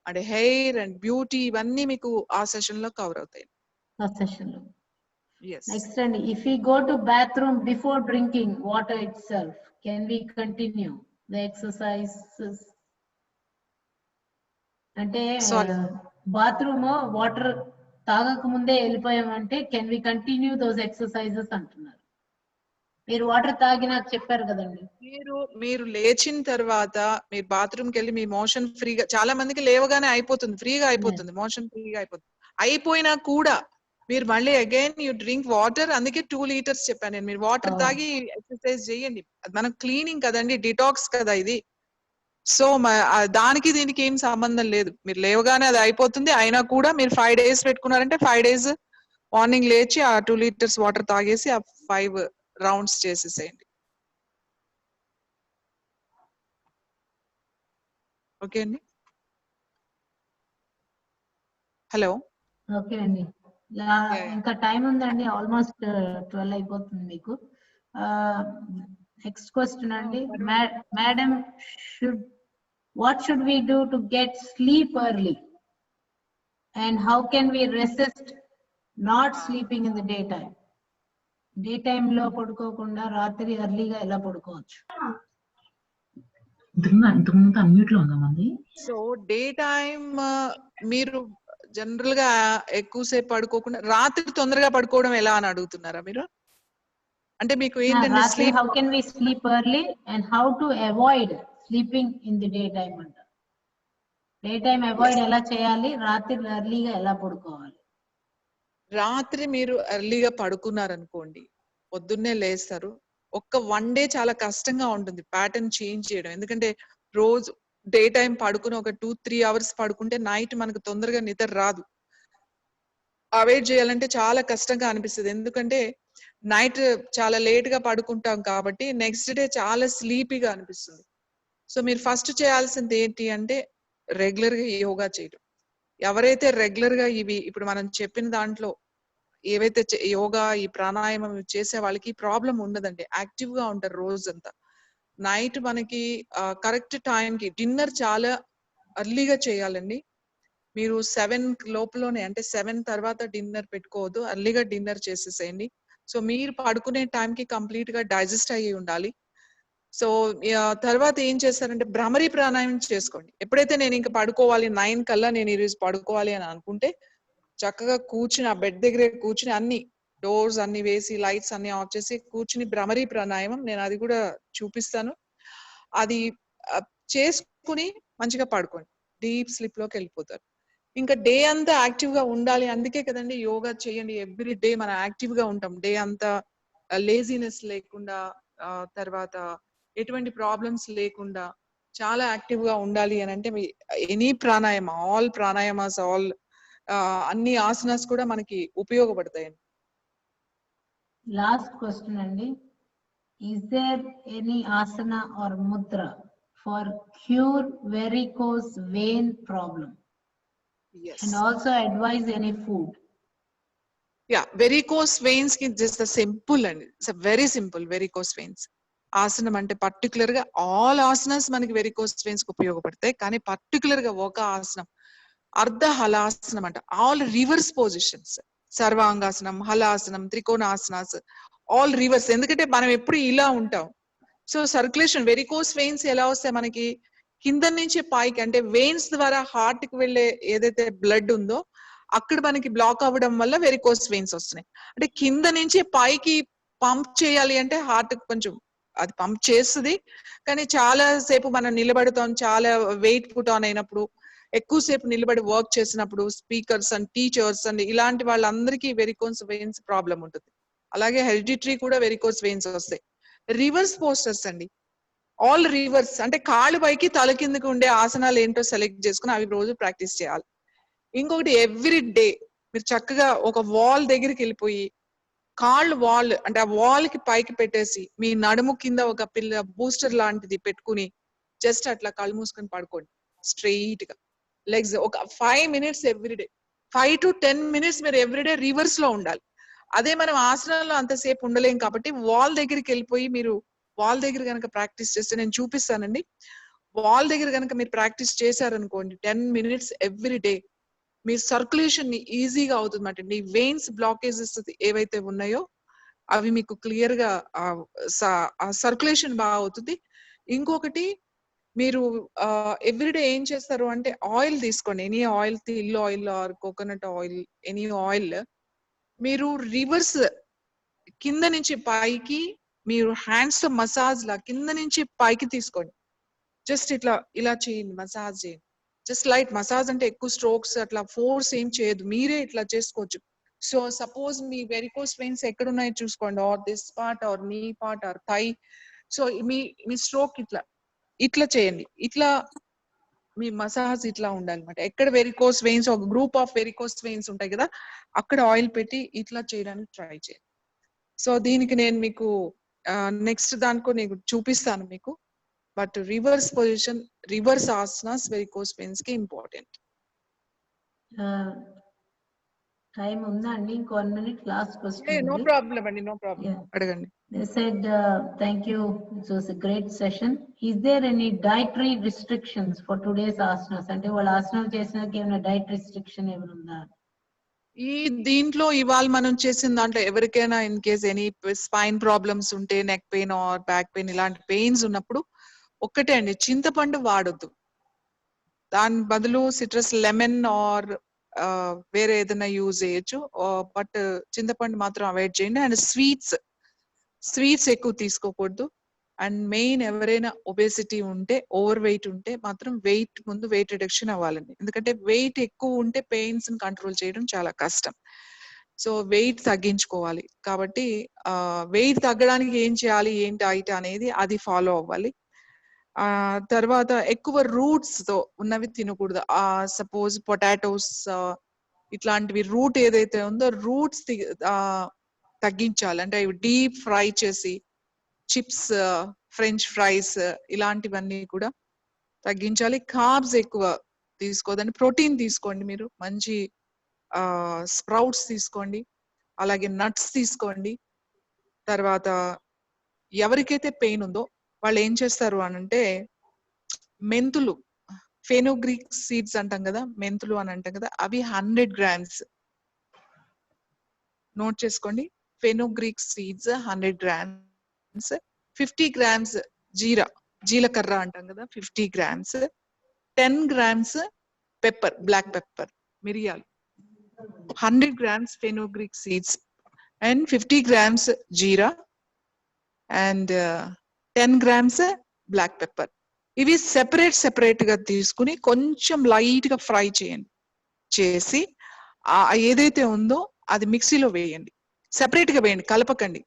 and hair and beauty ఇవన్నీ మీకు ఆ సెషన్ లో కవర్ అవుతాయి. Yes. Next one, if we go to bathroom before drinking water itself, can we continue the exercises? అంటే బాత్రూమ్ వాటర్ తాగక ముందే వెళ్ళిపోయామంటే can we continue those exercises అంటున్నారు. మీరు వాటర్ తాగి నాకు చెప్పారు కదండి. మీరు లేచిన తర్వాత మీరు బాత్రూమ్ కి వెళ్ళి మీ మోషన్ ఫ్రీగా, చాలా మందికి లేవగానే అయిపోతుంది, ఫ్రీగా అయిపోతుంది, మోషన్ ఫ్రీగా అయిపోతుంది. అయిపోయినా కూడా మీరు మళ్ళీ అగైన్ యూ డ్రింక్ వాటర్. అందుకే 2 liters చెప్పాను నేను. మీరు వాటర్ తాగి ఎక్సర్సైజ్ చేయండి. మనం క్లీనింగ్ కదండి, డిటాక్స్ కదా ఇది. సో దానికి దీనికి ఏం సంబంధం లేదు. మీరు లేవగానే అది అయిపోతుంది. అయినా కూడా మీరు 5 days పెట్టుకున్నారంటే 5 days మార్నింగ్ లేచి ఆ 2 liters వాటర్ తాగేసి ఆ 5 rounds చేసేసేయండి. ఓకే అండి. హలో. ఓకే అండి, ఇంకా టైం ఉందండి, ఆల్మోస్ట్ 12 అయిపోతుంది మీకు. నెక్స్ట్ క్వశ్చన్ అండి, madam what should we do to get sleep early, and how can we resist not sleeping in the daytime? Daytime లో పడుకోకుండా రాత్రి ఎర్లీగా ఎలా పడుకోవచ్చు? సో డే టైమ్ మీరు జనరల్ గా ఎక్కువసేపు పడుకోకుండా రాత్రి తొందరగా పడుకోవడం ఎలా అని అడుగుతున్నారా మీరు? అంటే మీకు ఏంటంటే రాత్రి sleep how can we sleep early and how to avoid sleeping in the daytime అంట. డే టైం అవాయిడ్ ఎలా చేయాలి, రాత్రి ఎర్లీగా ఎలా పడుకోవాలి? రాత్రి మీరు ఎర్లీగా పడుకున్నారనుకోండి, పొద్దున్నే లేస్తారు. ఒక్క 1 డే చాలా కష్టంగా ఉంటుంది ప్యాటర్న్ చేంజ్ చేయడం. ఎందుకంటే రోజు డే టైం పడుకుని ఒక 2-3 అవర్స్ పడుకుంటే నైట్ మనకు తొందరగా నిద్ర రాదు. అవాయిడ్ చేయాలంటే చాలా కష్టంగా అనిపిస్తది. ఎందుకంటే నైట్ చాలా లేట్ గా పడుకుంటాం కాబట్టి నెక్స్ట్ డే చాలా స్లీపీగా అనిపిస్తుంది. సో మీరు ఫస్ట్ చేయాల్సింది ఏంటి అంటే రెగ్యులర్ గా యోగా చేయడం. ఎవరైతే రెగ్యులర్ గా ఇవి ఇప్పుడు మనం చెప్పిన దాంట్లో ఏవైతే యోగా ఈ ప్రాణాయామం చేసే వాళ్ళకి ప్రాబ్లం ఉండదండి. యాక్టివ్ గా ఉంటారు రోజంతా. నైట్ మనకి కరెక్ట్ టైంకి డిన్నర్ చాలా ఎర్లీగా చేయాలండి. మీరు 7 లోపలనే అంటే 7 తర్వాత డిన్నర్ పెట్టుకోవద్దు. ఎర్లీగా డిన్నర్ చేసేసేయండి. సో మీరు పడుకునే టైంకి కంప్లీట్ గా డైజెస్ట్ అయ్యి ఉండాలి. సో తర్వాత ఏం చేస్తారంటే భ్రమరి ప్రాణాయామం చేసుకోండి. ఎప్పుడైతే నేను ఇంకా పడుకోవాలి 9 కల్లా నేను ఈరోజు పడుకోవాలి అని అనుకుంటే చక్కగా కూర్చుని ఆ బెడ్ దగ్గరే కూర్చుని అన్ని డోర్స్ అన్ని వేసి లైట్స్ అన్ని ఆఫ్ చేసి కూర్చుని భ్రమరి ప్రాణాయామం నేను అది కూడా చూపిస్తాను. అది చేసుకుని మంచిగా పడుకోండి. డీప్ స్లీప్ లోకి వెళ్ళిపోతారు. ఇంకా డే అంతా యాక్టివ్ గా ఉండాలి. అందుకే కదండి యోగా చేయండి. ఎవ్రీ డే మనం యాక్టివ్ గా ఉంటాం. డే అంతా లేజినెస్ లేకుండా తర్వాత ఎటువంటి ప్రాబ్లమ్స్ లేకుండా చాలా యాక్టివ్ గా ఉండాలి అని అంటే any pranayama all pranayamas all అన్ని ఆసనాస్ కూడా మనకి ఉపయోగపడతాయండి. లాస్ట్ క్వశ్చన్ అండి, is there any asana or mudra for cure varicose vein problem? Yes. And also advise any food. Yeah, varicose veins ki just a simple and it's a very simple varicose veins. ఆసనం అంటే పర్టికులర్ గా ఆల్ ఆసనాస్ మనకి వెరికోస్ వెయిన్స్ కి ఉపయోగపడతాయి. కానీ పర్టికులర్ గా ఒక ఆసనం అర్ధ హలాసనం అంట. ఆల్ రివర్స్ పొజిషన్స్, సర్వాంగాసనం, హలాసనం, త్రికోణాసనాస్, ఆల్ రివర్స్. ఎందుకంటే మనం ఎప్పుడు ఇలా ఉంటాం. సో సర్క్యులేషన్ వెరికోస్ వెయిన్స్ ఎలా వస్తాయి మనకి కింద నుంచి పైకి, అంటే వెయిన్స్ ద్వారా హార్ట్ కి వెళ్ళే ఏదైతే బ్లడ్ ఉందో అక్కడ మనకి బ్లాక్ అవ్వడం వల్ల వెరికోస్ వెయిన్స్ వస్తున్నాయి. అంటే కింద నుంచి పైకి పంప్ చేయాలి అంటే హార్ట్ కొంచెం అది పంప్ చేస్తుంది. కానీ చాలా సేపు మనం నిలబడతాం, చాలా వెయిట్ పుట్ ఆన్ అయినప్పుడు, ఎక్కువసేపు నిలబడి వర్క్ చేసినప్పుడు, స్పీకర్స్ అండ్ టీచర్స్ అండ్ ఇలాంటి వాళ్ళందరికీ వెరికోస్ వెయిన్స్ ప్రాబ్లం ఉంటుంది. అలాగే హెరిడిటరీ కూడా వెరికోస్ వెయిన్స్ వస్తాయి. రివర్స్ పోస్టర్స్ అండి, ఆల్ రివర్స్ అంటే కాళ్ళు పైకి తల కిందకి ఉండే ఆసనాలు ఏంటో సెలెక్ట్ చేసుకుని అవి రోజు ప్రాక్టీస్ చేయాలి. ఇంకొకటి ఎవ్రీ డే మీరు చక్కగా ఒక వాల్ దగ్గరికి వెళ్ళిపోయి కాళ్ళు వాల్ అంటే ఆ వాల్ కి పైకి పెట్టేసి మీ నడుము కింద ఒక పిల్ల బూస్టర్ లాంటిది పెట్టుకుని జస్ట్ అట్లా కళ్ళు మూసుకొని పడుకోండి స్ట్రెయిట్ గా. లెగ్స్ ఒక 5 minutes ఎవ్రీడే, 5 to 10 minutes మీరు ఎవ్రీడే రివర్స్ లో ఉండాలి. అదే మనం ఆసనంలో అంతసేపు ఉండలేం కాబట్టి వాల్ దగ్గరికి వెళ్ళిపోయి మీరు వాల్ దగ్గర కనుక ప్రాక్టీస్ చేస్తే నేను చూపిస్తానండి. వాల్ దగ్గర కనుక మీరు ప్రాక్టీస్ చేశారనుకోండి 10 minutes ఎవ్రీ డే, మీ సర్క్యులేషన్ ఈజీగా అవుతుంది అన్నమాట. మీ వెయిన్స్ బ్లాకేజెస్ ఏవైతే ఉన్నాయో అవి మీకు క్లియర్ గా సర్క్యులేషన్ బాగా అవుతుంది. ఇంకొకటి మీరు ఎవ్రీడే ఏం చేస్తారు అంటే ఆయిల్ తీసుకోండి, any oil, til oil are coconut oil, any oil. మీరు రివర్స్ కింద నుంచి పైకి మీరు హ్యాండ్స్ తో మసాజ్ లా కింద నుంచి పైకి తీసుకోండి. జస్ట్ ఇట్లా ఇలా చేయండి, మసాజ్ చేయండి. జస్ట్ లైట్ మసాజ్ అంటే ఎక్కువ స్ట్రోక్స్ అట్లా ఫోర్స్ ఏం చేయదు, మీరే ఇట్లా చేసుకోవచ్చు. సో సపోజ్ మీ వెరికోస్ వెయిన్స్ ఎక్కడ ఉన్నాయో చూసుకోండి, or this part or knee part or thigh. So మీ స్ట్రోక్ ఇట్లా ఇట్లా చేయండి. ఇట్లా మీ మసాజ్ ఇట్లా ఉండాలన్నమాట. ఎక్కడ వెరికోస్ వెయిన్స్, ఒక గ్రూప్ ఆఫ్ వెరికోస్ వెయిన్స్ ఉంటాయి కదా, అక్కడ ఆయిల్ పెట్టి ఇట్లా చేయడానికి ట్రై చేయండి. సో దీనికి నేను మీకు నెక్స్ట్ దానికో నేను చూపిస్తాను మీకు. బట్ రివర్స్ పొజిషన్, రివర్స్ ఆసనాస్ వెరికోస్ వెయిన్స్ కి ఇంపార్టెంట్. టైం ఉందా అండి? ఇంకో 1 minute last question. No problem అండి, నో ప్రాబ్లం, అడగండి. They said, thank you, it was a great session. Is there any dietary restrictions for today's asanas? అంటే వాళ్ళు ఆసనాలు చేసినాక ఏమైనా డైట్ రిస్ట్రిక్షన్ ఏమైనా ఉందా? ఈ దీంట్లో ఇవాళ మనం చేసిన దాంట్లో ఎవరికైనా in case any spine problems ఉంటే, neck pain or back pain ఇలాంటి పెయిన్స్ ఉన్నప్పుడు ఒక్కటే అండి, చింతపండు వాడొద్దు. దాని బదులు సిట్రస్ లెమన్ ఆర్ వేరే ఏదైనా యూజ్ చేయొచ్చు. బట్ చింతపండు మాత్రం అవాయిడ్ చేయండి. అండ్ స్వీట్స్ ఎక్కువ తీసుకోకూడదు. అండ్ మెయిన్ ఎవరైనా ఒబేసిటీ ఉంటే, ఓవర్ వెయిట్ ఉంటే మాత్రం ముందు వెయిట్ రిడక్షన్ అవ్వాలండి. ఎందుకంటే వెయిట్ ఎక్కువ ఉంటే పెయిన్స్ ని కంట్రోల్ చేయడం చాలా కష్టం. సో వెయిట్ తగ్గించుకోవాలి. కాబట్టి వెయిట్ తగ్గడానికి ఏం చేయాలి, ఏంటి డైట్ అనేది అది ఫాలో అవ్వాలి. తర్వాత ఎక్కువ రూట్స్ తో ఉన్నవి తినకూడదు. సపోజ్ పొటాటోస్ ఇట్లాంటివి రూట్ ఏదైతే ఉందో రూట్స్ తగ్గించాలి. అంటే అవి డీప్ ఫ్రై చేసి చిప్స్, ఫ్రెంచ్ ఫ్రైస్ ఇలాంటివన్నీ కూడా తగ్గించాలి. కార్బ్స్ ఎక్కువ తీసుకోదండి. ప్రోటీన్ తీసుకోండి. మీరు మంచి స్ప్రౌట్స్ తీసుకోండి, అలాగే నట్స్ తీసుకోండి. తర్వాత ఎవరికైతే పెయిన్ ఉందో వాళ్ళు ఏం చేస్తారు అని అంటే మెంతులు, ఫెనోగ్రీక్ సీడ్స్ అంటాం కదా, మెంతులు అని అంటాం కదా, అవి 100 grams నోట్ చేసుకోండి. ఫెనోగ్రీక్ సీడ్స్ 100 grams, 50 grams జీలకర్ర అంటాం కదా 50 grams, 10 grams pepper, black pepper, మిరియాలు, 100 grams fenugreek seeds and 50 grams జీరా అండ్ 10 grams బ్లాక్ పెప్పర్. ఇవి సెపరేట్ గా తీసుకుని కొంచెం లైట్ గా ఫ్రై చేసి ఏదైతే ఉందో అది మిక్సీలో వేయండి. సెపరేట్ గా వేయండి, కలపకండి.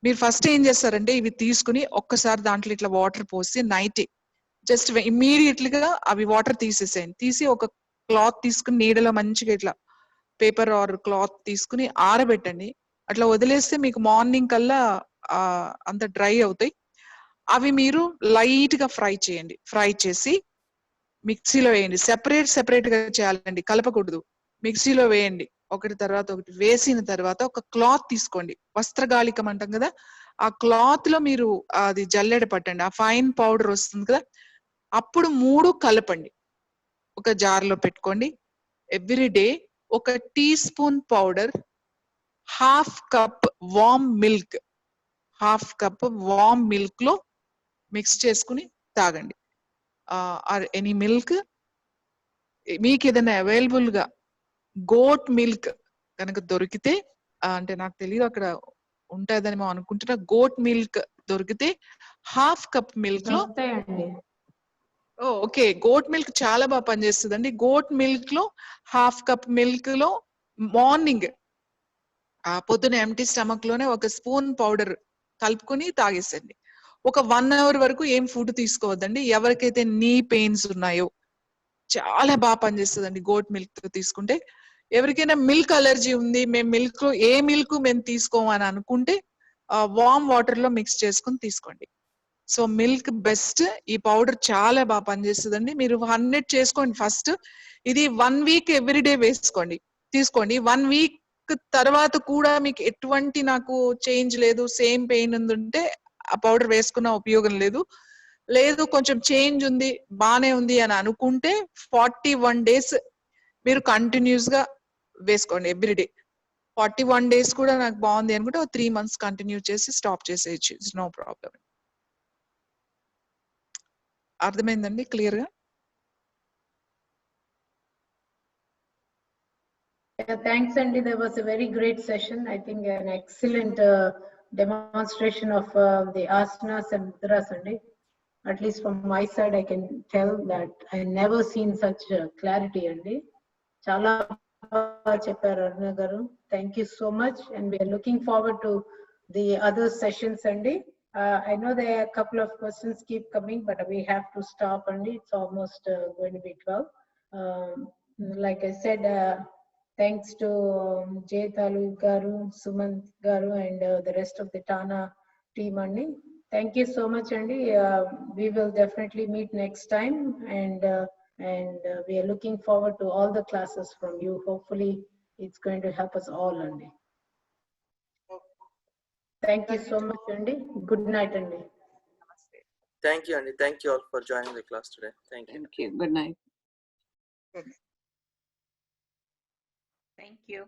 మీరు ఫస్ట్ ఏం చేస్తారంటే ఇవి తీసుకుని ఒక్కసారి దాంట్లో ఇట్లా వాటర్ పోసి నైట్ జస్ట్ ఇమ్మీడియట్లీగా అవి వాటర్ తీసేసేయండి. తీసి ఒక క్లాత్ తీసుకుని నీడలో మంచిగా ఇట్లా పేపర్ ఆర్ క్లాత్ తీసుకుని ఆరబెట్టండి. అట్లా వదిలేస్తే మీకు మార్నింగ్ కల్లా అంత డ్రై అవుతాయి. అవి మీరు లైట్ గా ఫ్రై చేయండి. ఫ్రై చేసి మిక్సీలో వేయండి. సెపరేట్ గా చేయాలండి, కలపకూడదు. మిక్సీలో వేయండి ఒకటి తర్వాత ఒకటి. వేసిన తర్వాత ఒక క్లాత్ తీసుకోండి, వస్త్రగాళికం అంటాం కదా, ఆ క్లాత్ లో మీరు అది జల్లెడ పట్టండి. ఆ ఫైన్ పౌడర్ వస్తుంది కదా, అప్పుడు 3 కలపండి. ఒక జార్లో పెట్టుకోండి. Everyday 1 teaspoon powder, 1/2 cup warm milk, 1/2 cup warm milk లో మిక్స్ చేసుకుని తాగండి. ఆర్ ఎనీ మిల్క్, మీకు ఏదైనా అవైలబుల్ గా గోట్ మిల్క్ కనుక దొరికితే, అంటే నాకు తెలియదు అక్కడ ఉంటుందని మేము అనుకుంటున్నా, గోట్ మిల్క్ దొరికితే 1/2 కప్ మిల్క్ లో, ఓకే, గోట్ మిల్క్ చాలా బాగా పనిచేస్తుందండి. గోట్ మిల్క్ లో 1/2 కప్ మిల్క్ లో మార్నింగ్ పొద్దున ఎంటీ స్టమక్ లోనే 1 స్పూన్ పౌడర్ కలుపుకొని తాగేసండి. ఒక 1 hour వరకు ఏం ఫుడ్ తీసుకోవద్దండి. ఎవరికైతే నీ పెయిన్స్ ఉన్నాయో చాలా బాగా పనిచేస్తుందండి గోట్ మిల్క్ తీసుకుంటే. ఎవరికైనా మిల్క్ అలర్జీ ఉంది, మేము మిల్క్ ఏ మిల్క్ మేము తీసుకోమని అనుకుంటే వామ్ వాటర్ లో మిక్స్ చేసుకుని తీసుకోండి. So milk best. ఈ పౌడర్ చాలా బాగా పనిచేస్తుందండి. మీరు 100 చేసుకోండి ఫస్ట్. ఇది 1 week ఎవ్రీడే వేసుకోండి, తీసుకోండి. 1 week తర్వాత కూడా మీకు ఎటువంటి నాకు చేంజ్ లేదు, సేమ్ పెయిన్ ఉందంటే ఆ పౌడర్ వేసుకున్న ఉపయోగం లేదు. లేదు కొంచెం చేంజ్ ఉంది, బానే ఉంది అని అనుకుంటే 41 days మీరు కంటిన్యూస్ గా వేసుకోండి ఎవ్రీడే. 41 days కూడా నాకు బాగుంది అనుకుంటే 3 months కంటిన్యూ చేసి స్టాప్ చేసేయచ్చు. It's no problem. అర్థమైందండి క్లియర్ గా? Thanks, Andy. That was a very great session. I think an excellent demonstration of the asanas and mudras, Andy. At least from my side, I can tell that I never seen such clarity, Andy. Chala chepparu Aruna garu. Thank you so much, and we are looking forward to the other sessions, Andy. I know there are a couple of questions keep coming, but we have to stop, Andy. It's almost going to be 12. Like I said, thanks to Jay Talu garu, Sumant garu, and the rest of the Tana team, Andy. Thank you so much, Andy. We will definitely meet next time, and we are looking forward to all the classes from you. Hopefully, it's going to help us all, Andy. Thank you so much, Andy. Good night, Andy. Thank you, Andy. Thank you all for joining the class today. Thank you. Thank you. Good night. Good night. Thank you.